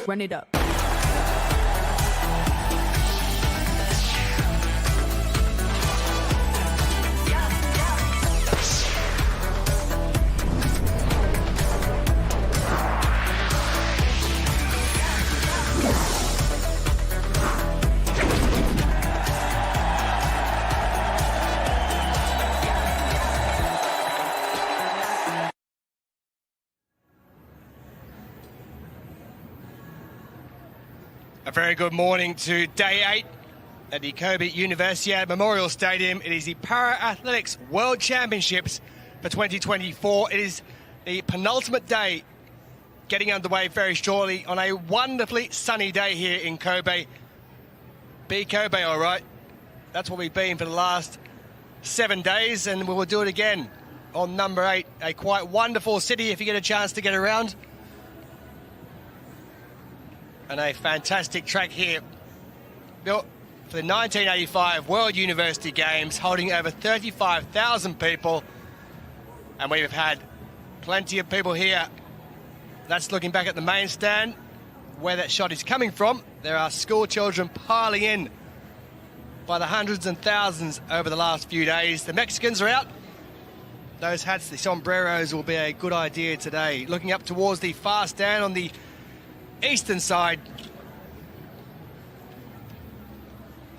Run it up. A very good morning to day 8 at the Kobe Universiade Memorial Stadium. It is the Para-Athletics World Championships for 2024. It is the penultimate day, getting underway very shortly on a wonderfully sunny day here in Kobe. Be Kobe, all right. That's what we've been for the last 7 days, and we will do it again on number 8. A quite wonderful city if you get a chance to get around. And a fantastic track here, built for the 1985 World University Games, holding over 35,000 people. And we've had plenty of people here. That's looking back at the main stand, where that shot is coming from. There are school children piling in by the hundreds and thousands over the last few days. The Mexicans are out. Those hats, the sombreros, will be a good idea today. Looking up towards the far stand on the eastern side,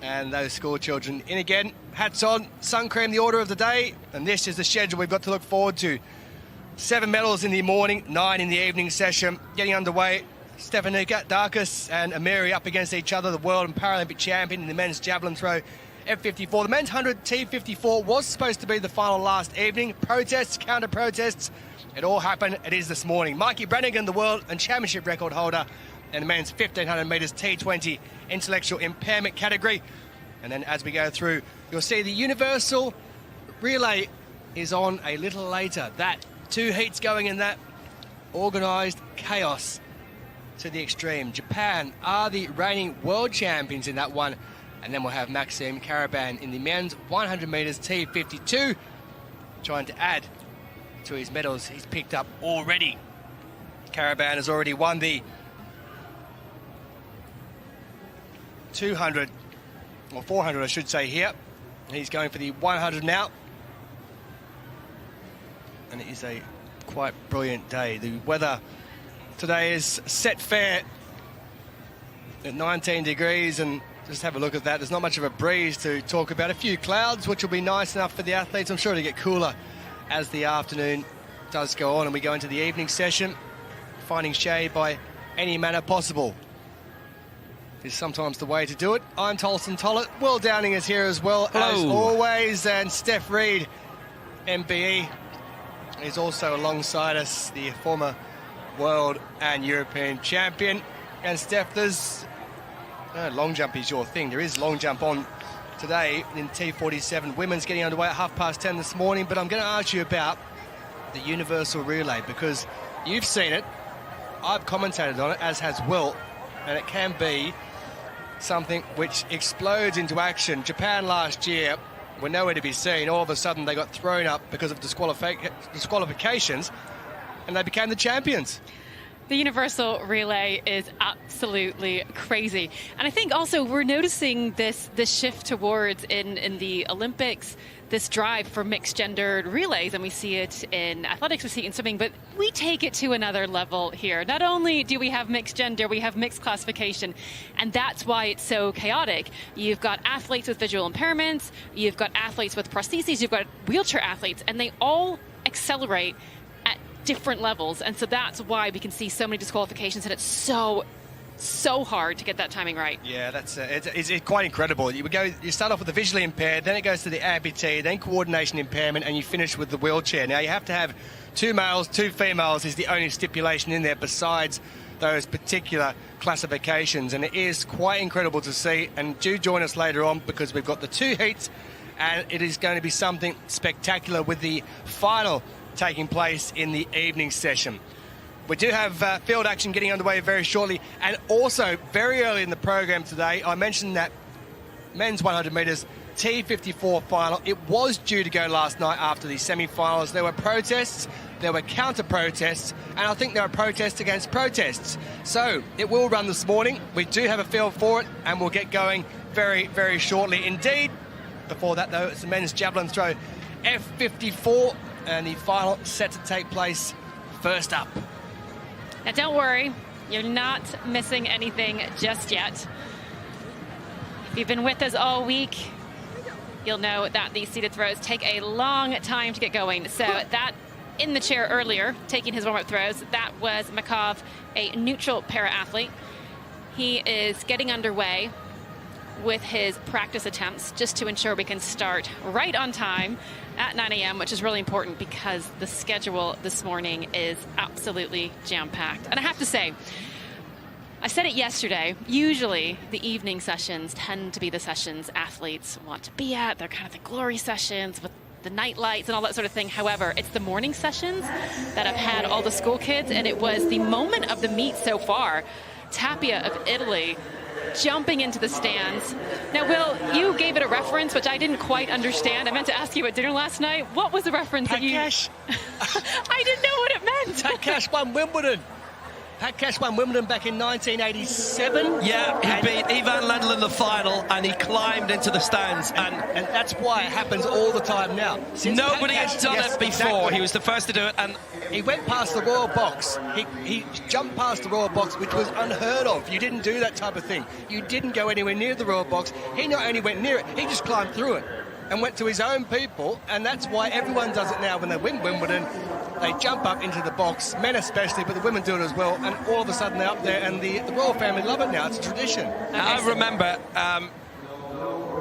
and those school children in again, hats on, sun cream the order of the day, and this is the schedule we've got to look forward to. 7 medals in the morning, 9 in the evening session. Getting underway, Stefanika Darkus and Amiri up against each other, the world and Paralympic champion in the men's javelin throw F54. The men's 100 T54 was supposed to be the final last evening. Protests, counter protests, it all happened. It is this morning. Mikey Brannigan, the world and championship record holder, and the men's 1500 metres T20 intellectual impairment category. And then as we go through, you'll see the universal relay is on a little later. That 2 heats going in that organised chaos to the extreme. Japan are the reigning world champions in that one. And then we'll have Maxime Caraban in the men's 100 metres T52, trying to add to his medals he's picked up already. Caraban has already won the 200, or 400 I should say here. He's going for the 100 now. And it is a quite brilliant day. The weather today is set fair at 19 degrees, and just have a look at that. There's not much of a breeze to talk about. A few clouds, which will be nice enough for the athletes. I'm sure it'll get cooler as the afternoon does go on and we go into the evening session, finding shade by any manner possible is sometimes the way to do it. I'm Tolson Tollett. Will Downing is here as well. Hello. As always, and Steph Reid, MBE, is also alongside us, the former world and European champion. And Steph, there's long jump is your thing. There is long jump on today in T47. Women's getting underway at 10:30 this morning, but I'm going to ask you about the universal relay, because you've seen it, I've commentated on it, as has Will, and it can be something which explodes into action. Japan last year were nowhere to be seen. All of a sudden they got thrown up because of disqualifications, and they became the champions. The universal relay is absolutely crazy. And I think also we're noticing this shift towards, in the Olympics, this drive for mixed gendered relays. And we see it in athletics, we see it in swimming, but we take it to another level here. Not only do we have mixed gender, we have mixed classification. And that's why it's so chaotic. You've got athletes with visual impairments, you've got athletes with prostheses, you've got wheelchair athletes, and they all accelerate different levels, and so that's why we can see so many disqualifications, and it's so hard to get that timing right. Yeah, that's it's quite incredible. You start off with the visually impaired, then it goes to the amputee, then coordination impairment, and you finish with the wheelchair. Now you have to have 2 males, 2 females is the only stipulation in there besides those particular classifications, and it is quite incredible to see. And do join us later on, because we've got the 2 heats, and it is going to be something spectacular with the final taking place in the evening session. We do have field action getting underway very shortly, and also very early in the program today, I mentioned that men's 100 metres T54 final. It was due to go last night after the semi-finals. There were protests, there were counter-protests, and I think there were protests against protests. So it will run this morning. We do have a field for it, and we'll get going very, very shortly indeed. Before that, though, it's the men's javelin throw F54, and the final set to take place first up. Now, don't worry, you're not missing anything just yet. If you've been with us all week, you'll know that these seated throws take a long time to get going. So that in the chair earlier, taking his warm-up throws, that was Makov, a neutral para-athlete. He is getting underway with his practice attempts just to ensure we can start right on time at 9 a.m., which is really important because the schedule this morning is absolutely jam-packed. And I have to say, I said it yesterday, usually the evening sessions tend to be the sessions athletes want to be at. They're kind of the glory sessions with the night lights and all that sort of thing. However, it's the morning sessions that have had all the school kids, and it was the moment of the meet so far. Tapia of Italy jumping into the stands. Now, Will, you gave it a reference, which I didn't quite understand. I meant to ask you at dinner last night. What was the reference that you... Cash. I didn't know what it meant. Pat Cash won Wimbledon. Pat Cash won Wimbledon back in 1987. Yeah, he beat Ivan Lendl in the final, and he climbed into the stands. And that's why it happens all the time now. Since nobody had done it before. Exactly. He was the first to do it, and he went past the royal box. He jumped past the royal box, which was unheard of. You didn't do that type of thing. You didn't go anywhere near the royal box. He not only went near it, he just climbed through it and went to his own people, and that's why everyone does it now when they win Wimbledon. They jump up into the box, men especially, but the women do it as well, and all of a sudden they're up there, and the royal family love it now. It's a tradition. I remember,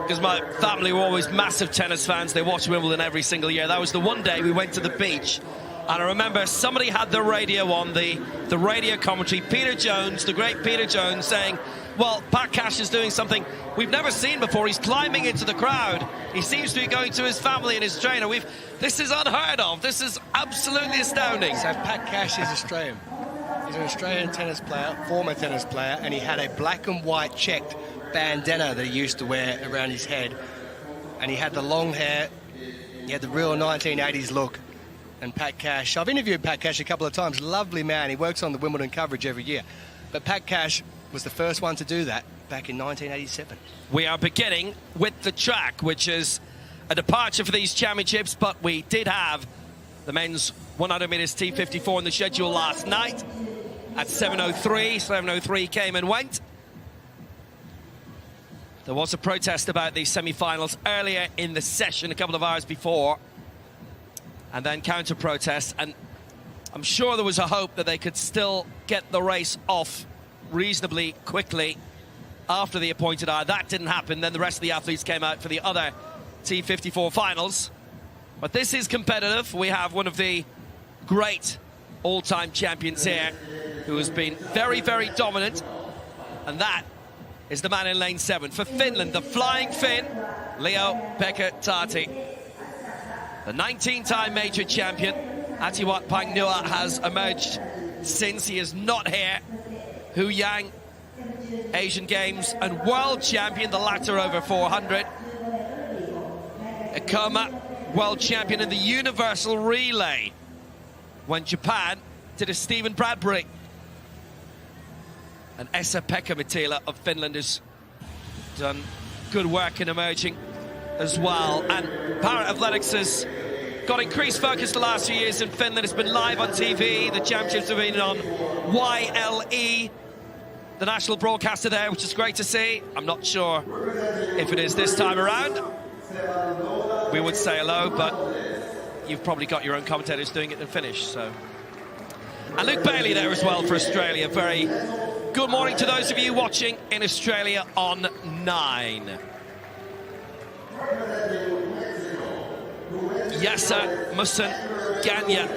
because my family were always massive tennis fans, they watched Wimbledon every single year. That was the one day we went to the beach, and I remember somebody had the radio on, the radio commentary, Peter Jones, the great Peter Jones, saying, well, Pat Cash is doing something we've never seen before. He's climbing into the crowd. He seems to be going to his family and his trainer. This is unheard of. This is absolutely astounding. So Pat Cash is Australian. He's an Australian tennis player, former tennis player, and he had a black and white checked bandana that he used to wear around his head. And he had the long hair. He had the real 1980s look. And Pat Cash, I've interviewed Pat Cash a couple of times. Lovely man. He works on the Wimbledon coverage every year. But Pat Cash was the first one to do that back in 1987. We are beginning with the track, which is a departure for these championships, but we did have the men's 100 meters T54 in the schedule last night at 7:03. 7:03 came and went. There was a protest about the semi-finals earlier in the session, a couple of hours before, and then counter-protests, and I'm sure there was a hope that they could still get the race off reasonably quickly after the appointed hour. That didn't happen. Then the rest of the athletes came out for the other T54 finals. But this is competitive. We have one of the great all-time champions here who has been very, very dominant. And that is the man in lane 7. For Finland, the flying Finn, Leo-Pekka Tarti. The 19-time major champion, Atiwat Pangnua, has emerged since. He is not here. Hu Yang, Asian Games and world champion, the latter over 400. Ikoma, world champion in the universal relay when Japan did a Stephen Bradbury. And Esa-Pekka Mattila of Finland has done good work in emerging as well. And para-athletics has got increased focus the last few years in Finland. It's been live on TV. The championships have been on YLE, the national broadcaster there, which is great to see. I'm not sure if it is this time around. We would say hello, but you've probably got your own commentators doing it in Finnish, so. And Luke Bailey there as well for Australia. Very good morning to those of you watching in Australia on 9. Yasa Musan Ganya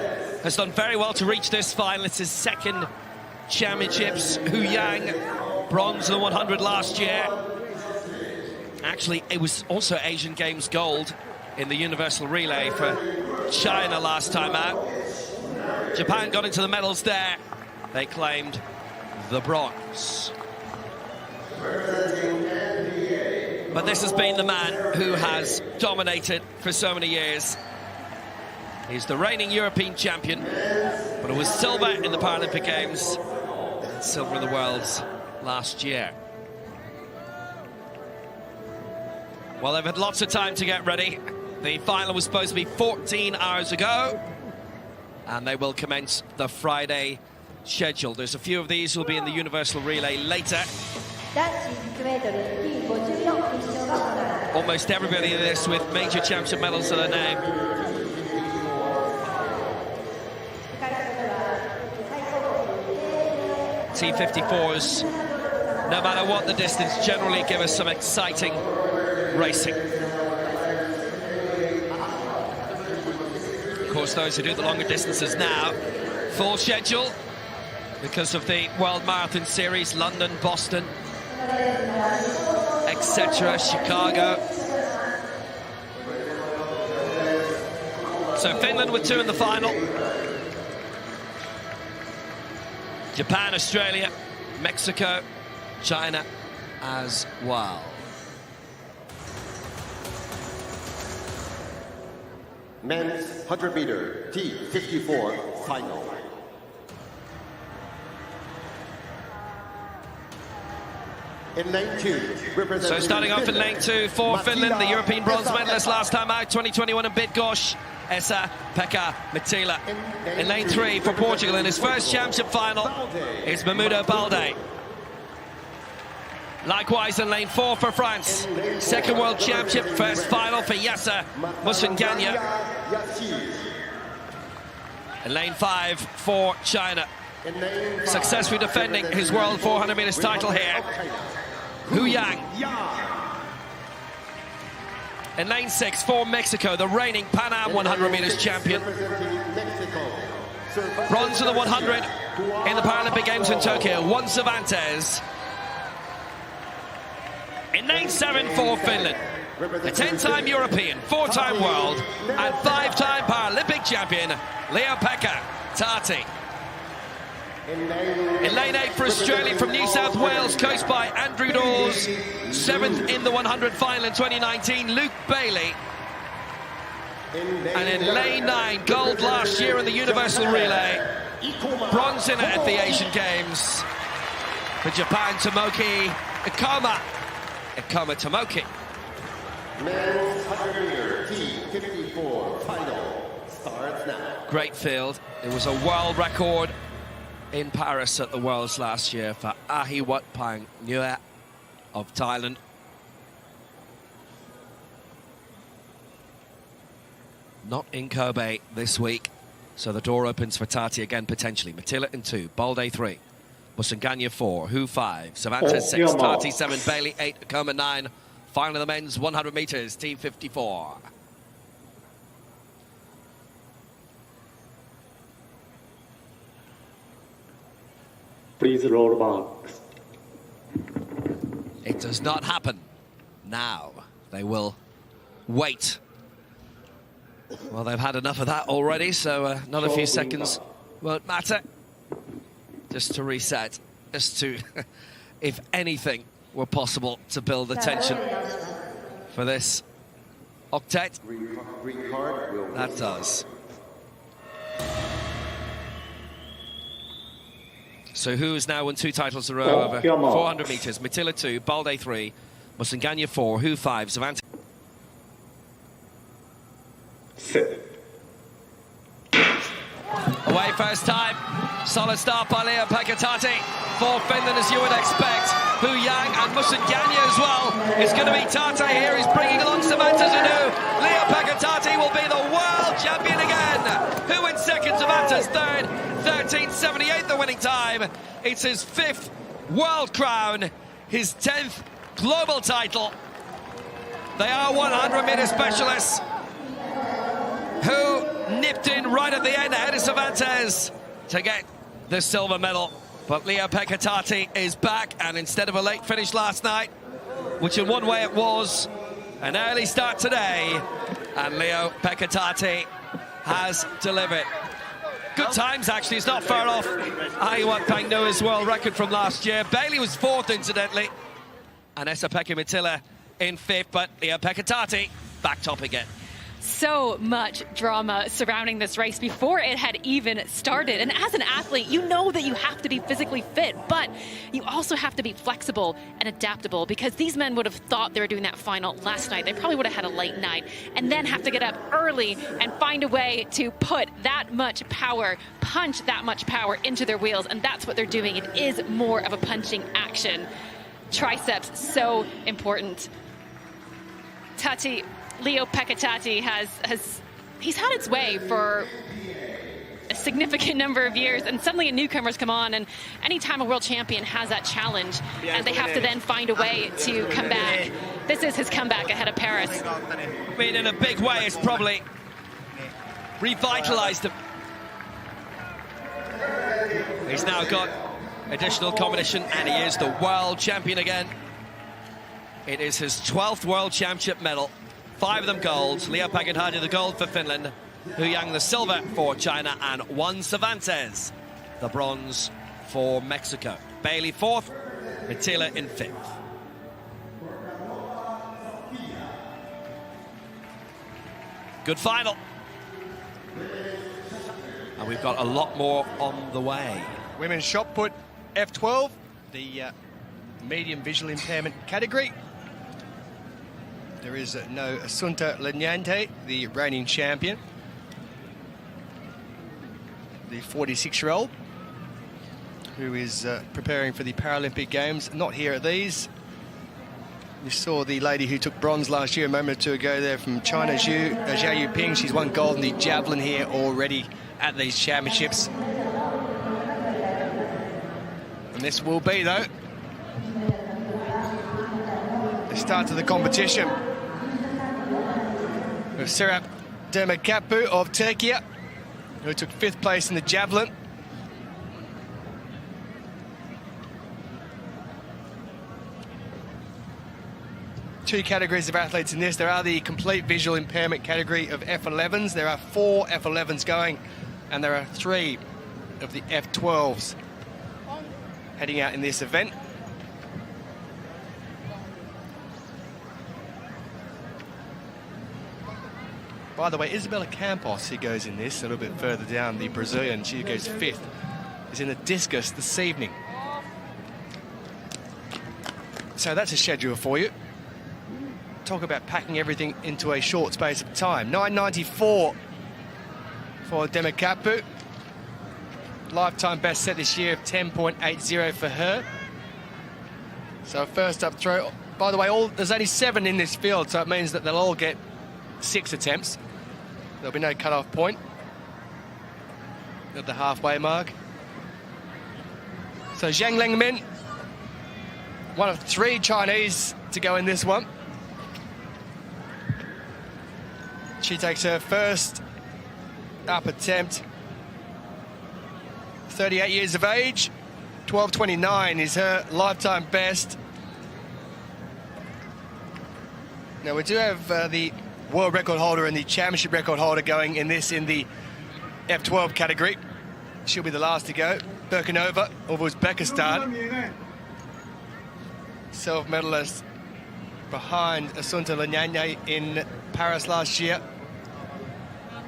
has done very well to reach this final. It's his second championships. Hu Yang, bronze in the 100 last year. Actually, it was also Asian Games gold in the universal relay for China last time out. Japan got into the medals there. They claimed the bronze. But this has been the man who has dominated for so many years. He's the reigning European champion, but it was silver in the Paralympic Games. silver in the Worlds last year. Well, they've had lots of time to get ready. The final was supposed to be 14 hours ago, and they will commence the Friday schedule. There's a few of these who will be in the Universal Relay later. Almost everybody in this with major championship medals to their name. T54s, no matter what the distance, generally give us some exciting racing. Of course, those who do the longer distances now, full schedule because of the World Marathon Series, London, Boston, etc., Chicago. So Finland with 2 in the final. Japan, Australia, Mexico, China as well. Men's 100-meter T54 final. In lane 2, so starting off in lane 2 for Finland, the European bronze medalist last time out, 2021 in Bydgoszcz, Esa-Pekka Mattila. In lane 3 for Portugal, in his first championship final, is Mamudo Balde. Likewise in lane 4 for France, second world championship, first final for Yasser Musunganya. In lane 5 for China, successfully defending his world 400 meters title here, Hu Yang. In lane 6 for Mexico, the reigning Pan Am 100 meters champion. Bronze in the 100 in the Paralympic Games in Tokyo, Juan Cervantes. In lane 7 for Finland, a 10-time European, 4-time world, and 5-time Paralympic champion, Leopeka Tati. In lane 8 for Australia from New South Wales, coached by Andrew Dawes. 7th in the 100 final in 2019, Luke Bailey. And in lane 9, gold last year in the Universal Relay. Bronze in it at the Asian Games. For Japan, Tomoki Ikoma Tomoki. Men's 100-meter T54 final starts now. Great field. It was a world record in Paris at the Worlds last year for Ahiwatpang Nhua of Thailand. Not in Kobe this week, so the door opens for Tati again potentially. Mattila in 2, Balde 3, Musunganya 4, Hu 5, Cervantes 6, Tati 7, Bailey 8, Ikoma 9. Final of the men's 100 meters, T54. Please roll marks. It does not happen now. They will wait. Well, they've had enough of that already, so another few seconds won't matter. Just to reset, just to, if anything were possible, to build the tension for this octet. That does. So who has now won 2 titles in a row over 400 meters? Mattila 2, Balde 3, Musunganya 4, Hu 5, Cervantes. Away first time. Solid start by Leopeka Tati for Finland, as you would expect. Hu Yang and Musunganya as well. It's going to be Tati here. He's bringing along Cervantes anew. Leopeka Tati will be the world champion again. Hu in second, Cervantes third. 13:78 the winning time. It's his 5th world crown, his 10th global title. They are 100-meter specialists who nipped in right at the end ahead of Cervantes to get the silver medal. But Leopeka Tati is back, and instead of a late finish last night, which in one way it was, an early start today, and Leopeka Tati has delivered. Good times, actually. It's not far off Ahiwatpang Nhua's world record from last year. Bailey was 4th, incidentally, and Esa-Pekka Mattila in 5th, but Leopeka Tati back top again. so much drama surrounding this race before it had even started. And as an athlete, you know that you have to be physically fit, but you also have to be flexible and adaptable, because these men would have thought they were doing that final last night. They probably would have had a late night and then have to get up early and find a way to put that much power, punch that much power into their wheels. And that's what they're doing. It is more of a punching action. Triceps, so important. Leo-Pekka Tati he's had its way for a significant number of years, and suddenly a newcomer's come on, and anytime a world champion has that challenge and they have to then find a way to come back, this is his comeback ahead of Paris. I mean, in a big way, it's probably revitalized him. He's now got additional competition, and he is the world champion again. It is his 12th world championship medal, 5 of them gold. Leo-Pekka Tati the gold for Finland, Hu Yang the silver for China, and Juan Cervantes the bronze for Mexico. Bailey 4th, Matila in 5th. Good final. And we've got a lot more on the way. Women's shot put F12, the medium visual impairment category. There is no Assunta Lanyante, the reigning champion, the 46-year-old, who is preparing for the Paralympic Games. Not here at these. You saw the lady who took bronze last year a moment or two ago there from China, Zhao Yuping. She's won gold in the Javelin here already at these championships. And this will be, though, the start of the competition. With Serap Demirkapu of Turkey, who took 5th place in the Javelin. Two categories of athletes in this. There are the complete visual impairment category of F11s. There are 4 F11s going, and there are 3 of the F12s heading out in this event. By the way, Isabella Campos, who goes in this a little bit further down, the Brazilian, she goes 5th, is in the discus this evening. So that's a schedule for you. Talk about packing everything into a short space of time. 9.94 for Demirkapu. Lifetime best set this year of 10.80 for her. So first up throw. By the way, there's only 7 in this field, so it means that they'll all get 6 attempts. There'll be no cut-off point at the halfway mark. So Zhang Lengmin, one of 3 Chinese to go in this one. She takes her first up attempt. 38 years of age, 12.29 is her lifetime best. Now we do have the world record holder and the championship record holder going in this in the F12 category. She'll be the last to go. Birkenova of Uzbekistan. Silver medalist behind Assunta Lanyane in Paris last year.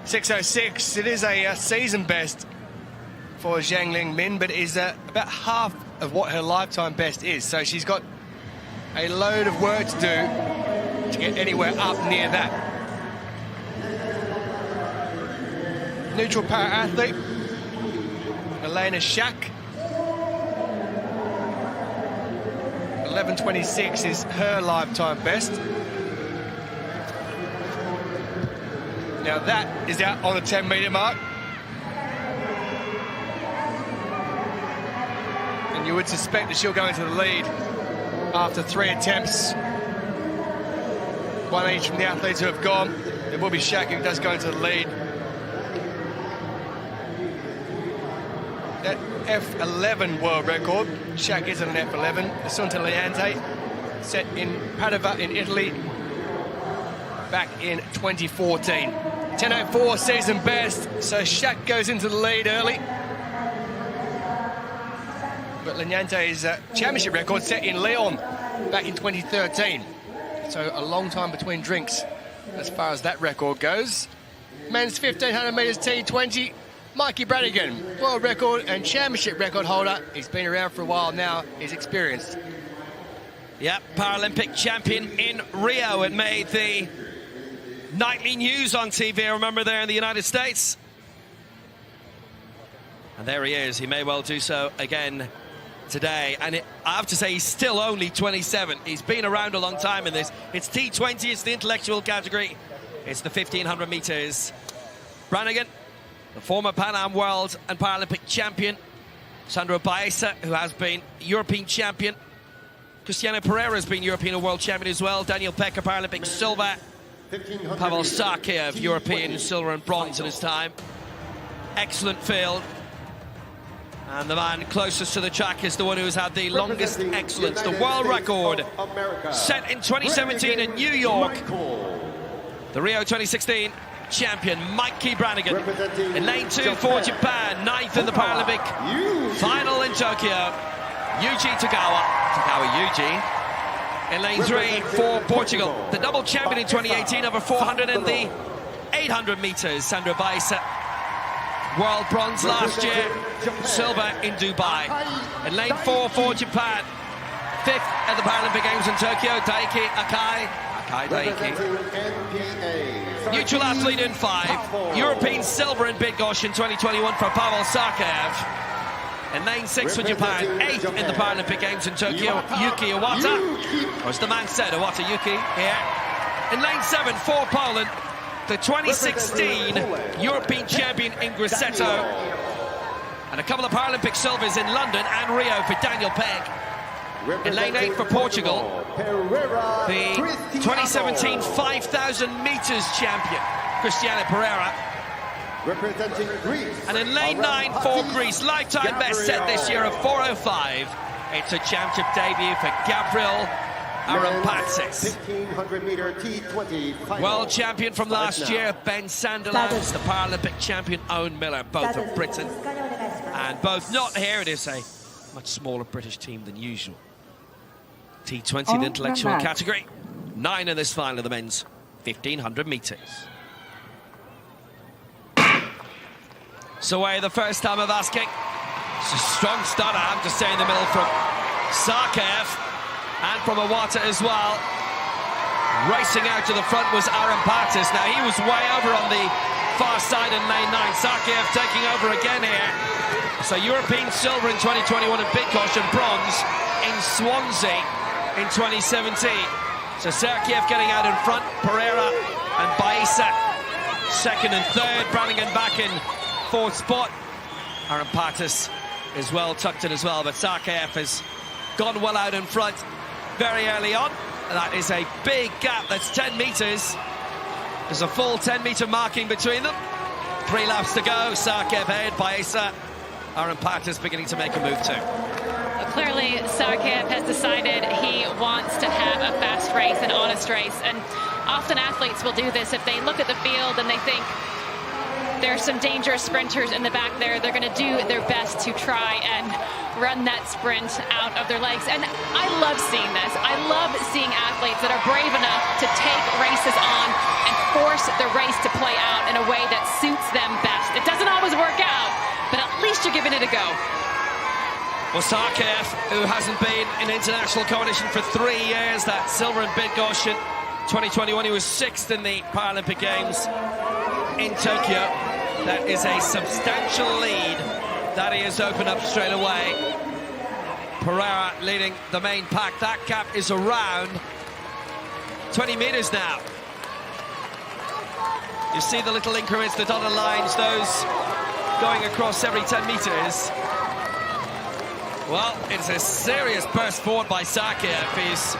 6.06, it is a season best for Zhang Lingmin, but is about half of what her lifetime best is. So she's got a load of work to do to get anywhere up near that. Neutral para-athlete, Elena Shak. 11.26 is her lifetime best. Now that is out on the 10-metre mark. And you would suspect that she'll go into the lead after 3 attempts. 1 each from the athletes who have gone. There will be Shak who does go into the lead. That F11 world record, Shak is an F11. Assunta Lanyante, set in Padova in Italy back in 2014. 10.04 season best, so Shak goes into the lead early. But Lanyante's championship record set in Lyon back in 2013. So a long time between drinks as far as that record goes. Men's 1500 metres T20, Mikey Brannigan, world record and championship record holder. He's been around for a while now, he's experienced. Yep, Paralympic champion in Rio. It made the nightly news on TV, I remember, there in the United States. And there he is. He may well do so again today. And I have to say, he's still only 27. He's been around a long time in this. It's T20, it's the intellectual category. It's the 1500 metres. Brannigan, the former Pan Am World and Paralympic champion. Sandro Baeza, who has been European champion. Cristiano Pereira has been European and world champion as well. Daniel Pecker, Paralympic silver. Pavel Sarkiev, European silver and bronze in his time. Excellent field. And the man closest to the track is the one who's had the longest excellence. The world record set in 2017 in New York. The Rio 2016 champion, Mikey Brannigan. In lane 2 for Japan, 9th in the Paralympic final in Tokyo. Yuji Yuji. In lane 3 for Portugal. The double champion in 2018 over 400 in the 800 metres. Sandro Baeza. World bronze last year, silver in Dubai. In lane 4 for Japan, 5th at the Paralympic Games in Tokyo, Daiki Akai Daiki. Neutral athlete in 5, European silver in Bydgoszcz in 2021 for Pavel Sarkiev. In lane 6 for Japan, 8th in the Paralympic Games in Tokyo, Yuki Iwata. Or as the man said, Iwata Yuki here. In lane 7 for Poland, the 2016 European champion in Grosseto. And a couple of Paralympic silvers in London and Rio for Daniel Peck. In lane 8 for Portugal, the 2017 5,000 metres champion, Cristiano Pereira. And in lane 9 for Greece, lifetime best set this year of 4:05. It's a championship debut for Gabriel Arampatsis. 1500-meter T20 final. World champion from last year, Ben Sanderlands, the Paralympic champion, Owen Miller, both of Britain. And both not here. It is a much smaller British team than usual. T20, the intellectual category. 9 in this final of the men's 1500 metres. So away the first time of asking. It's a strong start, I have to say, in the middle from Sarkiev. And from Iwata as well. Racing out to the front was Arampatsis. Now he was way over on the far side in lane 9. Sarkiev taking over again here. So European silver in 2021 in Bydgoszcz and bronze in Swansea in 2017. So Sarkiev getting out in front. Pereira and Baeza second and third. Brannigan back in fourth spot. Arampatsis is well tucked in as well, but Sarkiev has gone well out in front very early on. That is a big gap. That's 10 metres. There's a full 10-metre marking between them. 3 laps to go. Sarkiev ahead. Baeza. Arampatsis beginning to make a move too. Clearly, Sarkiev has decided he wants to have a fast race, an honest race. And often athletes will do this. If they look at the field and they think there's some dangerous sprinters in the back there, they're going to do their best to try and run that sprint out of their legs. And I love seeing this. I love seeing athletes that are brave enough to take races on and force the race to play out in a way that suits them best. It doesn't always work out, but at least you're giving it a go. Well, Sarkiev, who hasn't been in international competition for 3 years, that silver in Bydgoszcz in 2021, he was 6th in the Paralympic Games in Tokyo. That is a substantial lead that he has opened up straight away. Pereira leading the main pack. That gap is around 20 metres now. You see the little increments, the dotted lines, those going across every 10 metres. Well, it's a serious burst forward by Sarkiev. He's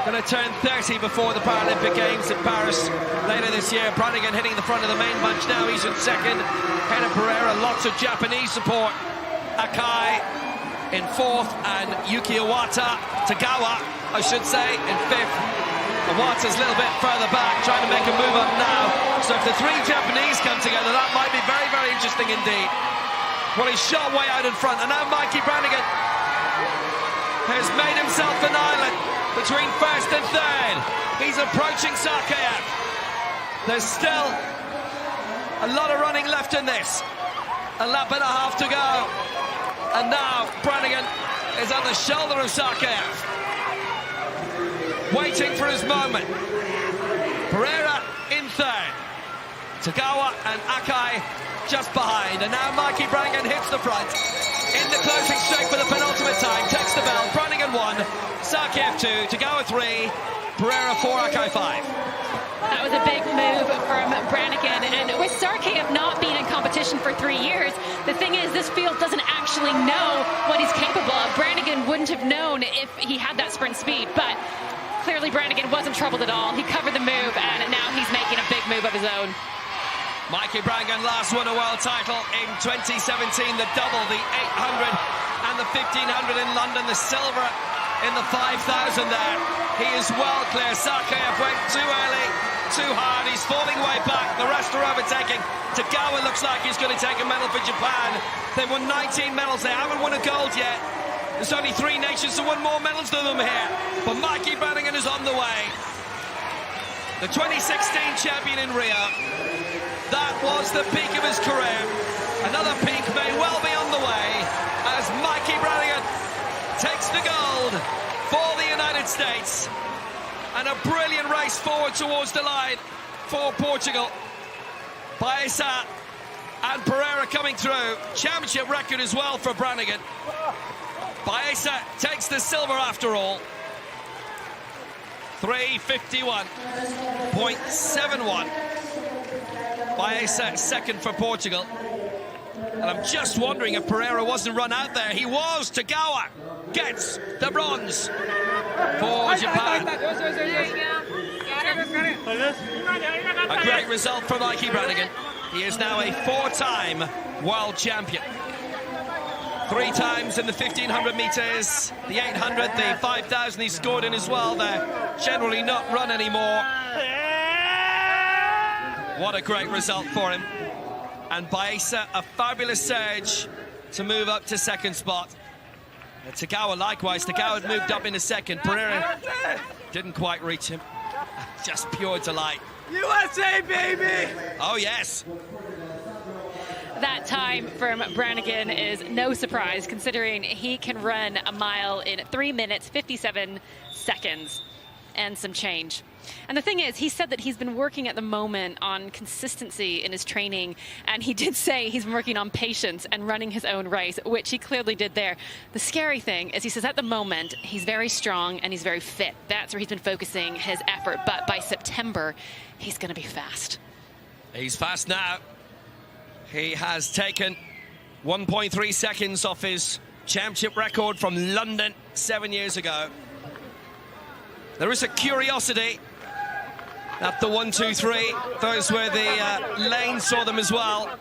going to turn 30 before the Paralympic Games in Paris later this year. Brannigan hitting the front of the main bunch now. He's in second. Henna Pereira, lots of Japanese support. Akai in fourth, and Yuki Iwata, Tagawa, I should say, in fifth. Iwata's a little bit further back, trying to make a move up now. So if the 3 Japanese come together, that might be very, very interesting indeed. Well, he's shot way out in front, and now Mikey Brannigan has made himself an island. between first and third. He's approaching Sarkayev. There's still a lot of running left in this. A lap and a half to go. And now Brannigan is on the shoulder of Sarkayev, waiting for his moment. Pereira in third. Tagawa and Akai just behind. And now Mikey Brannigan hits the front. In the closing straight for the penultimate time. Takes the bell. Brannigan 1, Sarkayev 2, Tagawa 3, Pereira 4, Akai 5. That was a big move from Brannigan, and with Sarkayev not being in competition for 3 years, the thing is this field doesn't actually know what he's capable of. Brannigan wouldn't have known if he had that sprint speed, but clearly Brannigan wasn't troubled at all. He covered the move, and now he's making a big move of his own. Mikey Brannigan last won a world title in 2017, the double, the 800 and the 1500 in London, the silver in the 5,000 there. He is well clear. Sarkayev went too early, too hard. He's falling way back. The rest are overtaking. Tagawa looks like he's going to take a medal for Japan. They've won 19 medals. They haven't won a gold yet. There's only 3 nations that won more medals than them here. But Mikey Brannigan is on the way. The 2016 champion in Rio. That was the peak of his career. Another peak may well be on the way as Mikey Brannigan takes the gold for the United States. And a brilliant race forward towards the line for Portugal. Baeza and Pereira coming through. Championship record as well for Brannigan. Baeza takes the silver after all. 3:51.71. Baeza second for Portugal. And I'm just wondering if Pereira wasn't run out there. He was. Tagawa gets the bronze for Japan. A great result for Mikey Brannigan. He is now a 4-time world champion. 3 times in the 1500 meters, the 800, the 5,000 he scored in as well. They're generally not run anymore. What a great result for him. And Baeza, a fabulous surge to move up to second spot. And Tagawa likewise. Tagawa had moved up in a second. Pereira didn't quite reach him. Just pure delight. USA, baby! Oh, yes. That time from Brannigan is no surprise, considering he can run a mile in 3 minutes, 57 seconds and some change. And the thing is, he said that he's been working at the moment on consistency in his training, and he did say he's been working on patience and running his own race, which he clearly did there. The scary thing is he says at the moment he's very strong and he's very fit. That's where he's been focusing his effort, but by September he's going to be fast. He's fast now. He has taken 1.3 seconds off his championship record from London 7 years ago. There is a curiosity at the 1, 2, 3. Those were the lanes saw them as well.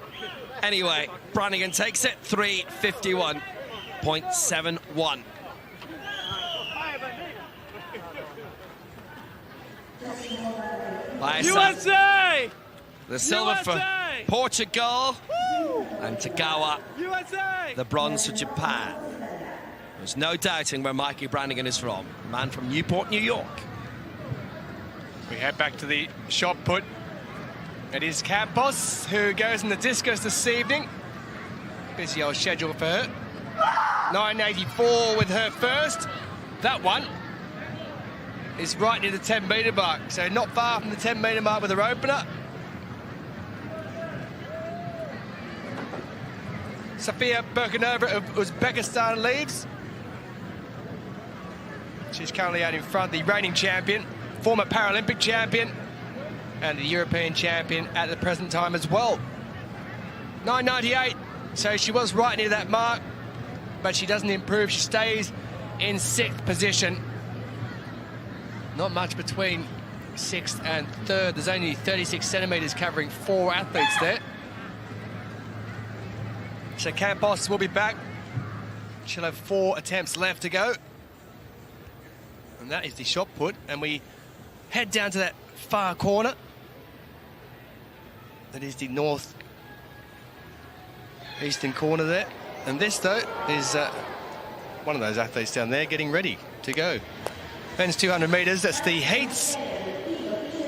Anyway, Brannigan takes it, 3:51.71. USA! The silver for Portugal. Woo! And Tagawa, USA! the bronze for Japan. There's no doubting where Mikey Brannigan is from. A man from Newport, New York. We head back to the shot put. It is Campos who goes in the discus this evening. Busy old schedule for her. 9:84 with her first. That one is right near the 10-metre mark, so not far from the 10-metre mark with her opener. Sofia Burkanova of Uzbekistan leads. She's currently out in front, the reigning champion, former Paralympic champion, and the European champion at the present time as well. 9:98, so she was right near that mark, but she doesn't improve. She stays in 6th position. Not much between 6th and 3rd. There's only 36 centimetres covering 4 athletes there. So Campos will be back. She'll have 4 attempts left to go. And that is the shot put. And we head down to that far corner. That is the north-eastern corner there. And this, though, is one of those athletes down there getting ready to go. Men's 200 metres, that's the heats.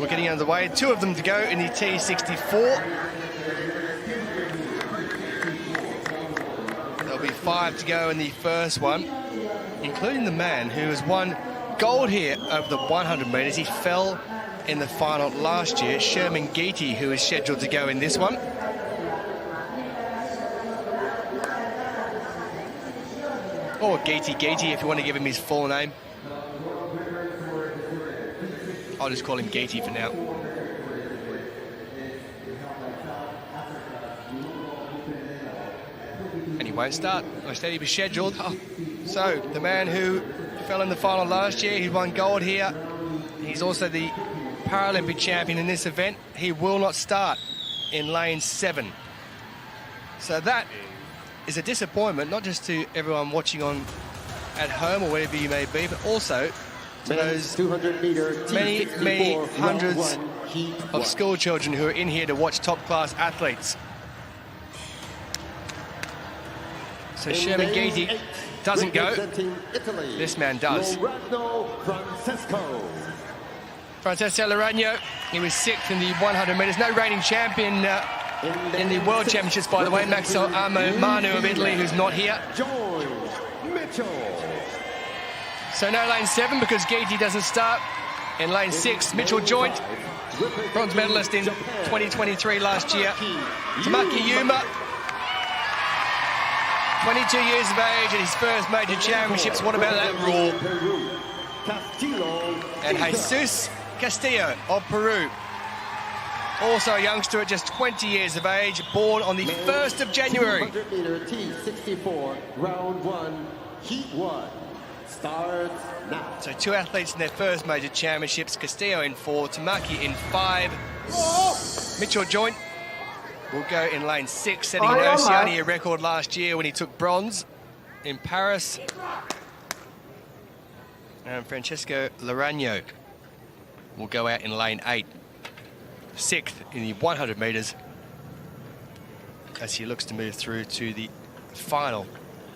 We're getting underway. 2 of them to go in the T64. There'll be 5 to go in the first one, including the man who has won gold here over the 100 metres. He fell in the final last year, Sherman Geety, who is scheduled to go in this one. Or Geety if you want to give him his full name. I'll just call him Geety for now. And he won't start. Instead he was scheduled. So the man who fell in the final last year, he won gold here. He's also the Paralympic champion in this event. He will not start in lane 7. So that is a disappointment, not just to everyone watching on at home or wherever you may be, but also to those 200-meter many hundreds of school children who are in here to watch top-class athletes. So Sherman Geety doesn't go. This man does. Francesco Laranio, he was 6th in the 100 metres. No reigning champion in the World Championships, by the way. Maxo Manu of Italy, who's not here. So no lane 7 because Geety doesn't start. In lane 6, Mitchell Joint, bronze medalist in 2023 last year. Tamaki Yuma, 22 years of age at his first major championships. What about that rule? And Jesus Castillo of Peru, also a youngster at just 20 years of age, born on the 1st of January. 100-meter T64, round 1, heat 1. Starts now. So 2 athletes in their first major championships, Castillo in 4, Tamaki in 5. Mitchell Joint will go in lane 6, setting an Oceania record last year when he took bronze in Paris. And Francesco Laranio will go out in lane 8, 6th in the 100 metres as he looks to move through to the final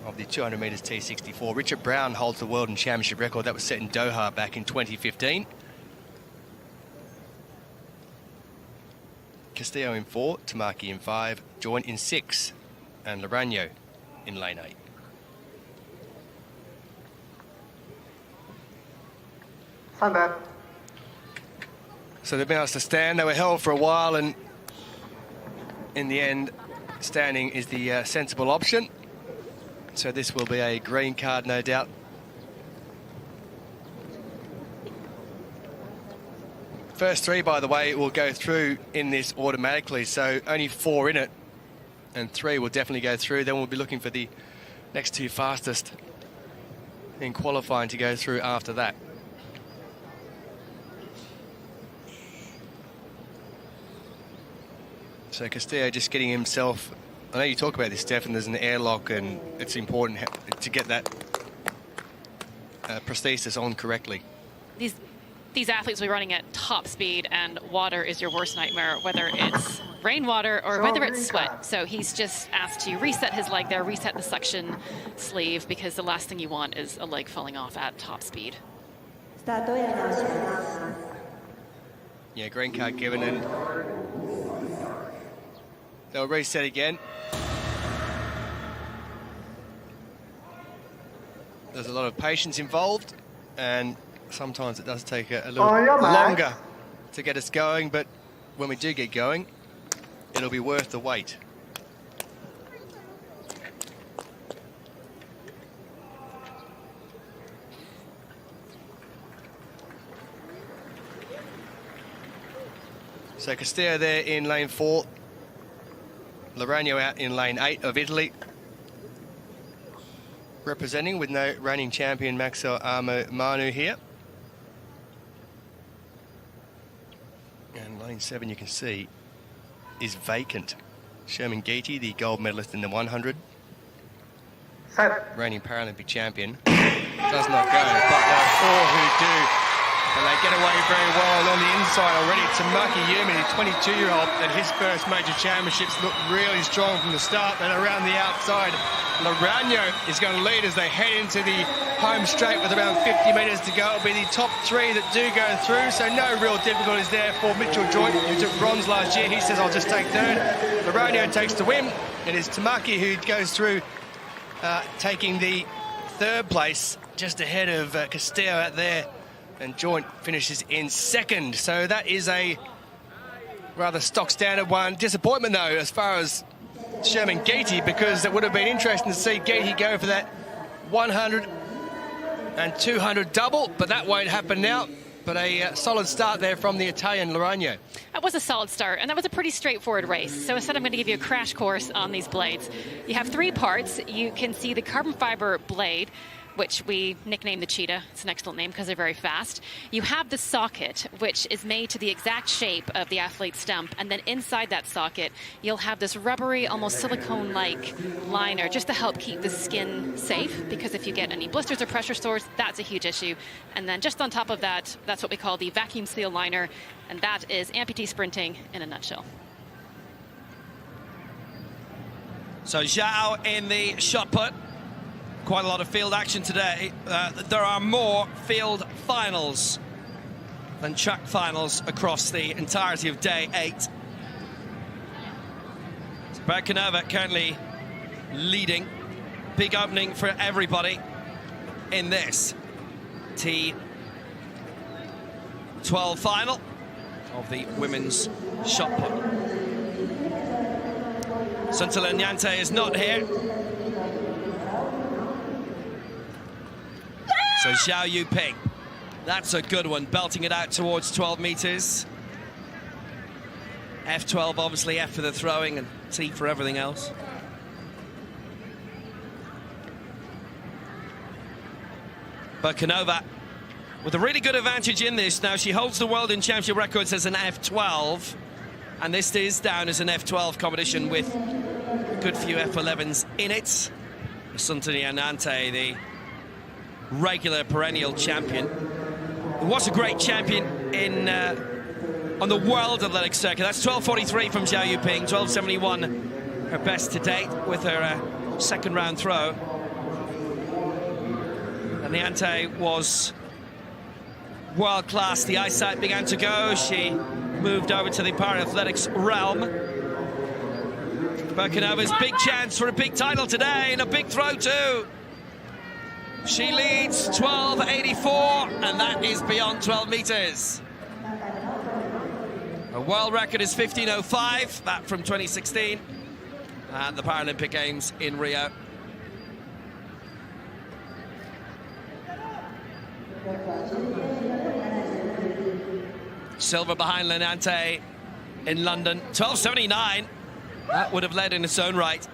of the 200 metres T64. Richard Brown holds the world and championship record. That was set in Doha back in 2015. Castillo in 4, Tamaki in 5, Joint in 6, and Laranio in lane 8. So they've been asked to stand. They were held for a while, and in the end, standing is the sensible option. So this will be a green card, no doubt. First 3, by the way, will go through in this automatically, so only 4 in it, and 3 will definitely go through. Then we'll be looking for the next 2 fastest in qualifying to go through after that. So Castillo just getting himself, I know you talk about this, Steph, and there's an airlock, and it's important to get that prosthesis on correctly. These athletes will be running at top speed, and water is your worst nightmare, whether it's rainwater or whether it's sweat. So he's just asked to reset his leg there, reset the suction sleeve, because the last thing you want is a leg falling off at top speed. Yeah, green card given, and they'll reset again. There's a lot of patience involved, and sometimes it does take a little longer to get us going, but when we do get going, it'll be worth the wait. So Castillo there in lane 4. Laranio out in lane 8 of Italy. Representing with no reigning champion Maxo Manu here. And lane 7, you can see, is vacant. Sherman Geety, the gold medalist in the 100. Reigning Paralympic champion. Does not go, but there are 4 who do. And they get away very well. And on the inside already, Tamaki Yumi, the 22-year-old, at his first major championships, looked really strong from the start. And around the outside, Laranjo is going to lead as they head into the home straight with around 50 metres to go. It'll be the top three that do go through, so no real difficulties there for Mitchell Joint, who took bronze last year. He says, I'll just take third. Laranjo takes the win. It is Tamaki who goes through, taking the third place, just ahead of Castillo out there, and Joint finishes in second. So that is a rather stock standard one. Disappointment, though, as far as Sherman Geety, because it would have been interesting to see Geety go for that 100 and 200 double, but that won't happen now. But a solid start there from the Italian Laranjo. That was a solid start, and that was a pretty straightforward race. So instead, I'm going to give you a crash course on these blades. You have three parts. You can see the carbon fiber blade, which we nicknamed the Cheetah. It's an excellent name because they're very fast. You have the socket, which is made to the exact shape of the athlete's stump, and then inside that socket, you'll have this rubbery, almost silicone-like liner just to help keep the skin safe, because if you get any blisters or pressure sores, that's a huge issue. And then just on top of that, that's what we call the vacuum seal liner, and that is amputee sprinting in a nutshell. So Zhao in the shot put. Quite a lot of field action today. There are more field finals than track finals across the entirety of day 8. So Berkanova currently leading. Big opening for everybody in this T12 final of the women's shot put. Suntila Nyante is not here. So Zhao Yuping, that's a good one, belting it out towards 12 meters. F12, obviously, F for the throwing and T for everything else. Berkanova with a really good advantage in this. Now she holds the world and championship records as an F12, and this is down as an F12 competition with a good few F11s in it. Suntila Nyante, the regular perennial champion. He was a great champion in on the World Athletics circuit. That's 12:43 from Zhao Yuping, 12:71 her best to date with her second round throw. And Nyante was world class. The eyesight began to go. She moved over to the para-athletics realm. Berkanova's big chance for a big title today, and a big throw too. She leads 12:84, and that is beyond 12 meters. A world record is 15:05, that from 2016, at the Paralympic Games in Rio. Silver behind Nyante in London, 12:79. That would have led in its own right.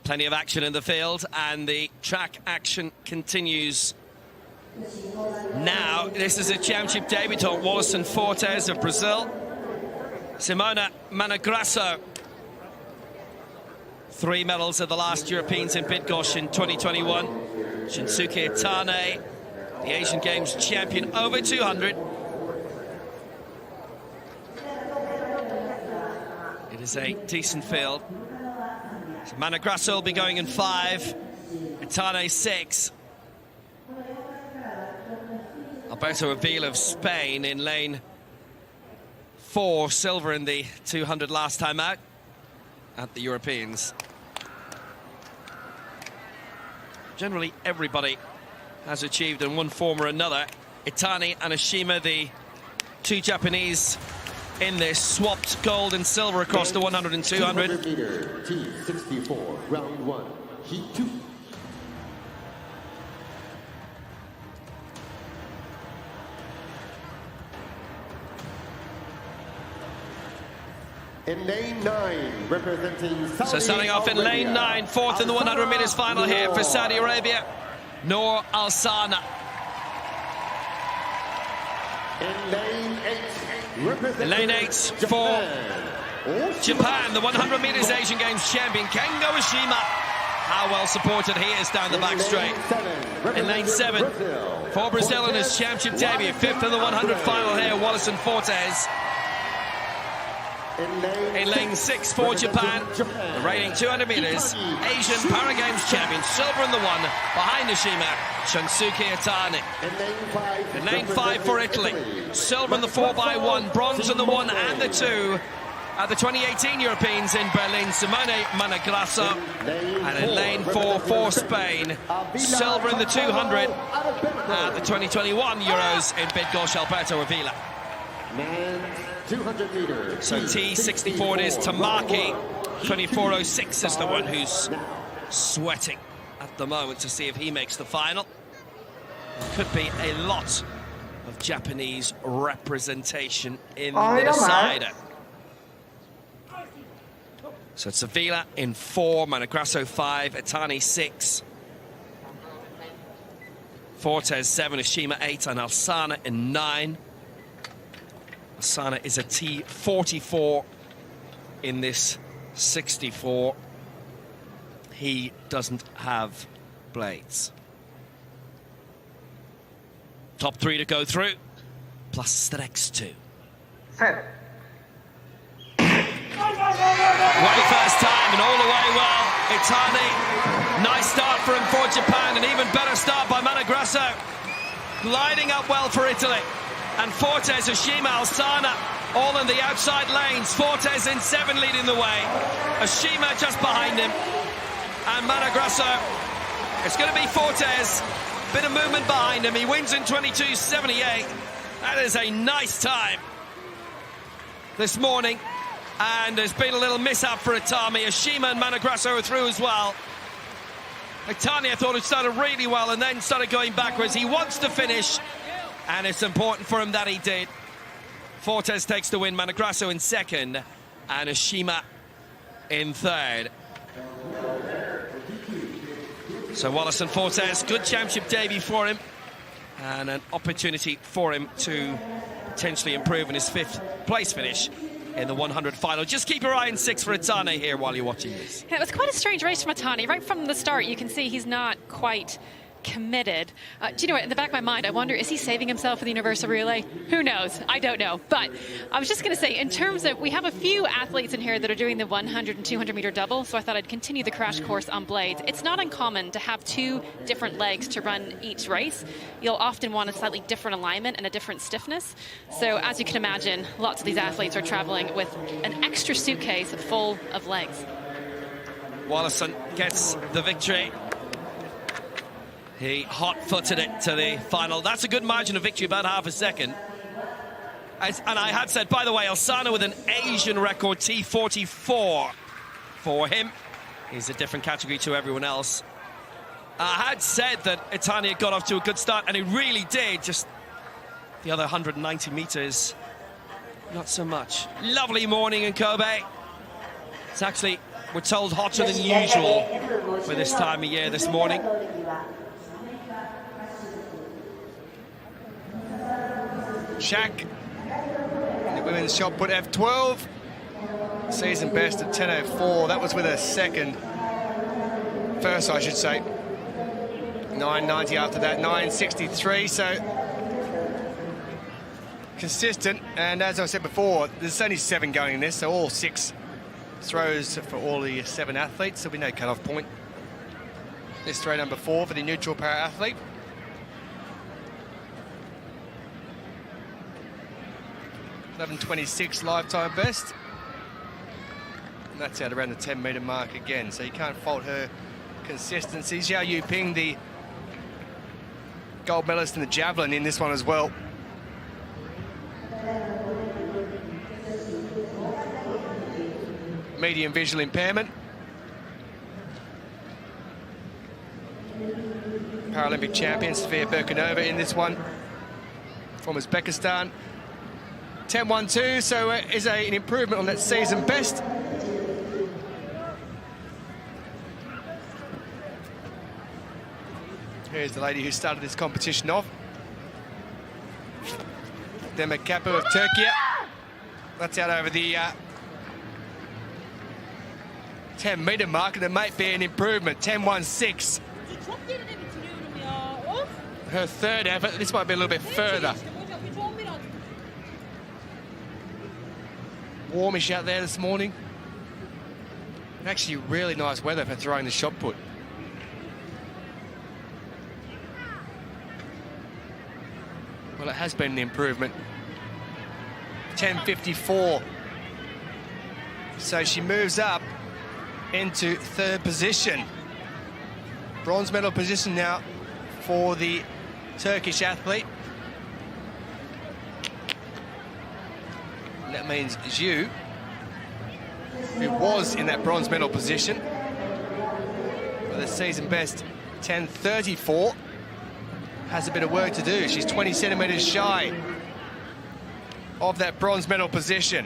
Plenty of action in the field, and the track action continues now. This is a championship debutant, Wallison Fortes of Brazil. Simona Managrasso. 3 medals at the last Europeans in Bydgoszcz in 2021. Shinsuke Itane, the Asian Games champion, over 200. It is a decent field. So Managrasso will be going in 5, Itane 6. Alberto Avila of Spain in lane 4, silver in the 200 last time out at the Europeans. Generally, everybody has achieved in one form or another. Itane and Ashima, the 2 Japanese in this, swapped gold and silver across the 100 and 200. 200 meter, T64, round 1, heat 2. In lane 9, representing Saudi So starting off in lane 9, fourth in the 100 meters final here for Saudi Arabia, Noor Al Sana. In lane 8, In lane 8 for Japan, the 100 meters Asian Games champion, Kengo Oshima. how well supported he is down the back straight. In lane 7 for Brazil in his championship debut. 5th in the 100 final here, Wallace and Fortes. In lane 6 for Japan, the reigning 200 meters Asian Paragames champion, silver in the 1 behind Nishima, Shunsuke Atani. In lane 5 for Italy, silver in the 4x1, bronze in the 1 and the 2 at the 2018 Europeans in Berlin, Simone Managrasso. And in lane 4 for Spain, silver in the 200 at the 2021 Euros in Bydgoszcz, Alberto Avila. 200 meters. So T64 it is. Tamaki 24.06 is the one who's sweating at the moment to see if he makes the final. Could be a lot of Japanese representation in the decider. So it's Avila in 4, Managrasso 5, Atani 6, Fortes 7, Ashima 8, and Alsana in 9. Alsana is a T44 in this 64. He doesn't have blades. Top 3 to go through, plus the next 2. Way first time and all the way well. Itani, nice start for him for Japan, an even better start by Managrasso. Gliding up well for Italy. And Fortes, Ashima, Alsana, all in the outside lanes. Fortes in 7 leading the way. Ashima just behind him. And Managrasso, it's going to be Fortes. Bit of movement behind him. He wins in 22.78. That is a nice time this morning. And there's been a little mishap for Itami. Ashima and Managrasso are through as well. Itani, I thought, had started really well and then started going backwards. He wants to finish, and it's important for him that he did. Fortes takes the win, Managrasso in 2nd, and Ashima in 3rd. So Wallace and Fortes, good championship debut for him, and an opportunity for him to potentially improve in his 5th place finish in the 100 final. Just keep your eye on 6 for Itane here while you're watching this. Yeah, it was quite a strange race from Itani. Right from the start, you can see he's not quite committed. Do you know what, in the back of my mind, I wonder, is he saving himself for the Universal Relay? Who knows? I don't know. But I was just going to say, in terms of, we have a few athletes in here that are doing the 100 and 200 meter double, so I thought I'd continue the crash course on blades. It's not uncommon to have 2 different legs to run each race. You'll often want a slightly different alignment and a different stiffness. So as you can imagine, lots of these athletes are traveling with an extra suitcase full of legs. Wallison gets the victory. He hot-footed it to the final. That's a good margin of victory, about half a second. And I had said, by the way, Alsana with an Asian record, T44 for him. He's a different category to everyone else. I had said that Itani got off to a good start, and he really did. Just the other 190 meters, not so much. Lovely morning in Kobe. It's actually, we're told, hotter than usual for this time of year this morning. Shaq, the women's shot put F12, season best at 10.04. That was with a first I should say. 9.90 after that, 9.63. So consistent. And as I said before, there's only 7 going in this, so all 6 throws for all the 7 athletes. There'll be no cut-off point. This throw number 4 for the neutral para-athlete. 11.26 lifetime best. And that's out around the 10-metre mark again, so you can't fault her consistency. Xiao Yuping, the gold medalist in the Javelin, in this one as well. Medium visual impairment. Paralympic champion Sofia Berkanova in this one from Uzbekistan. 10.12, so is an improvement on that season best. Here's the lady who started this competition off. Demet Kapı of Turkey. That's out over the 10-metre mark, and it might be an improvement. 10.16. Her third effort. This might be a little bit further. Warmish out there this morning. And actually really nice weather for throwing the shot put. Well, it has been an improvement. 10.54. So she moves up into third position. Bronze medal position now for the Turkish athlete. And that means Zhu, who was in that bronze medal position with a season best 10.34, has a bit of work to do. She's 20 centimetres shy of that bronze medal position.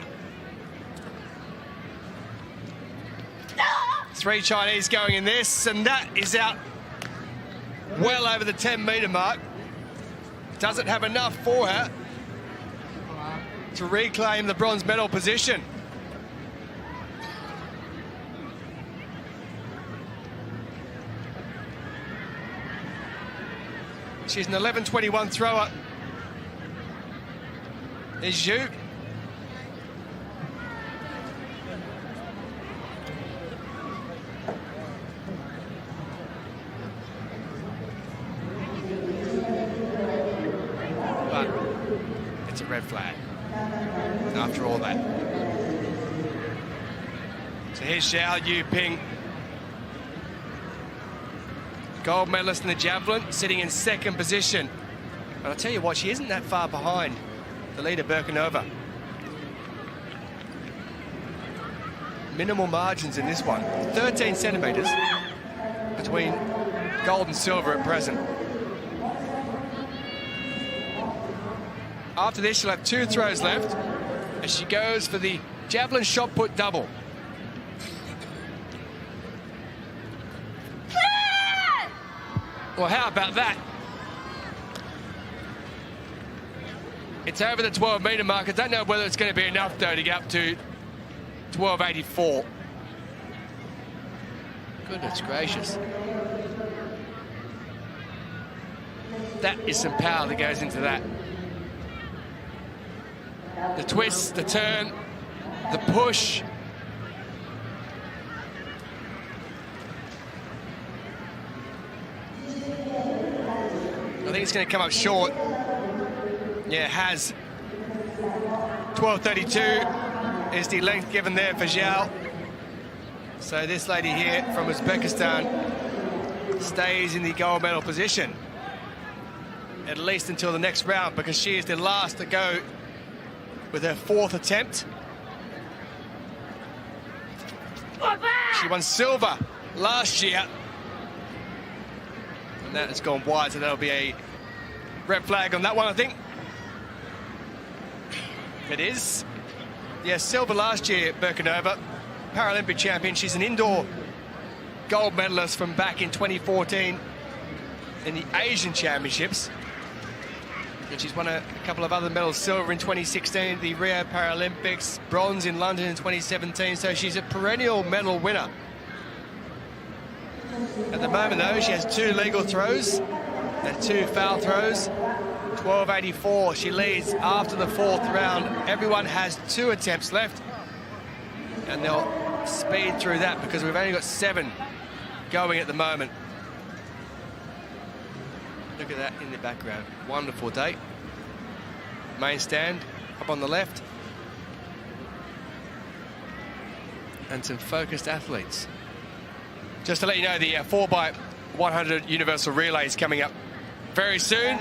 3 Chinese going in this, and that is out well over the 10-metre mark. Doesn't have enough for her to reclaim the bronze medal position. She's an 11.21 thrower. Is Zhu. But it's a red flag after all that. So here's Xiao Yuping, gold medalist in the javelin, sitting in second position. But I'll tell you what, she isn't that far behind the leader, Birkenova. Minimal margins in this one. 13 centimetres between gold and silver at present. After this, she'll have 2 throws left as she goes for the javelin shot put double. Well, how about that? It's over the 12-metre mark. I don't know whether it's going to be enough, though, to get up to 12.84. Goodness gracious. That is some power that goes into that. The twist, the turn, the push. I think it's going to come up short. Yeah, it has. 12.32 is the length given there for Zhao. So this lady here from Uzbekistan stays in the gold medal position, at least until the next round, because she is the last to go with her 4th attempt. She won silver last year. And that has gone wide, so that'll be a red flag on that one, I think. It is. Yes, silver last year, Birkenova, Paralympic champion. She's an indoor gold medalist from back in 2014 in the Asian Championships. And she's won a couple of other medals, silver in 2016, the Rio Paralympics, bronze in London in 2017. So she's a perennial medal winner. At the moment, though, she has 2 legal throws and 2 foul throws. 12.84, she leads after the 4th round. Everyone has 2 attempts left, and they'll speed through that because we've only got 7 going at the moment. Look at that in the background. Wonderful day. Main stand up on the left. And some focused athletes. Just to let you know, the 4x100 universal relay is coming up very soon.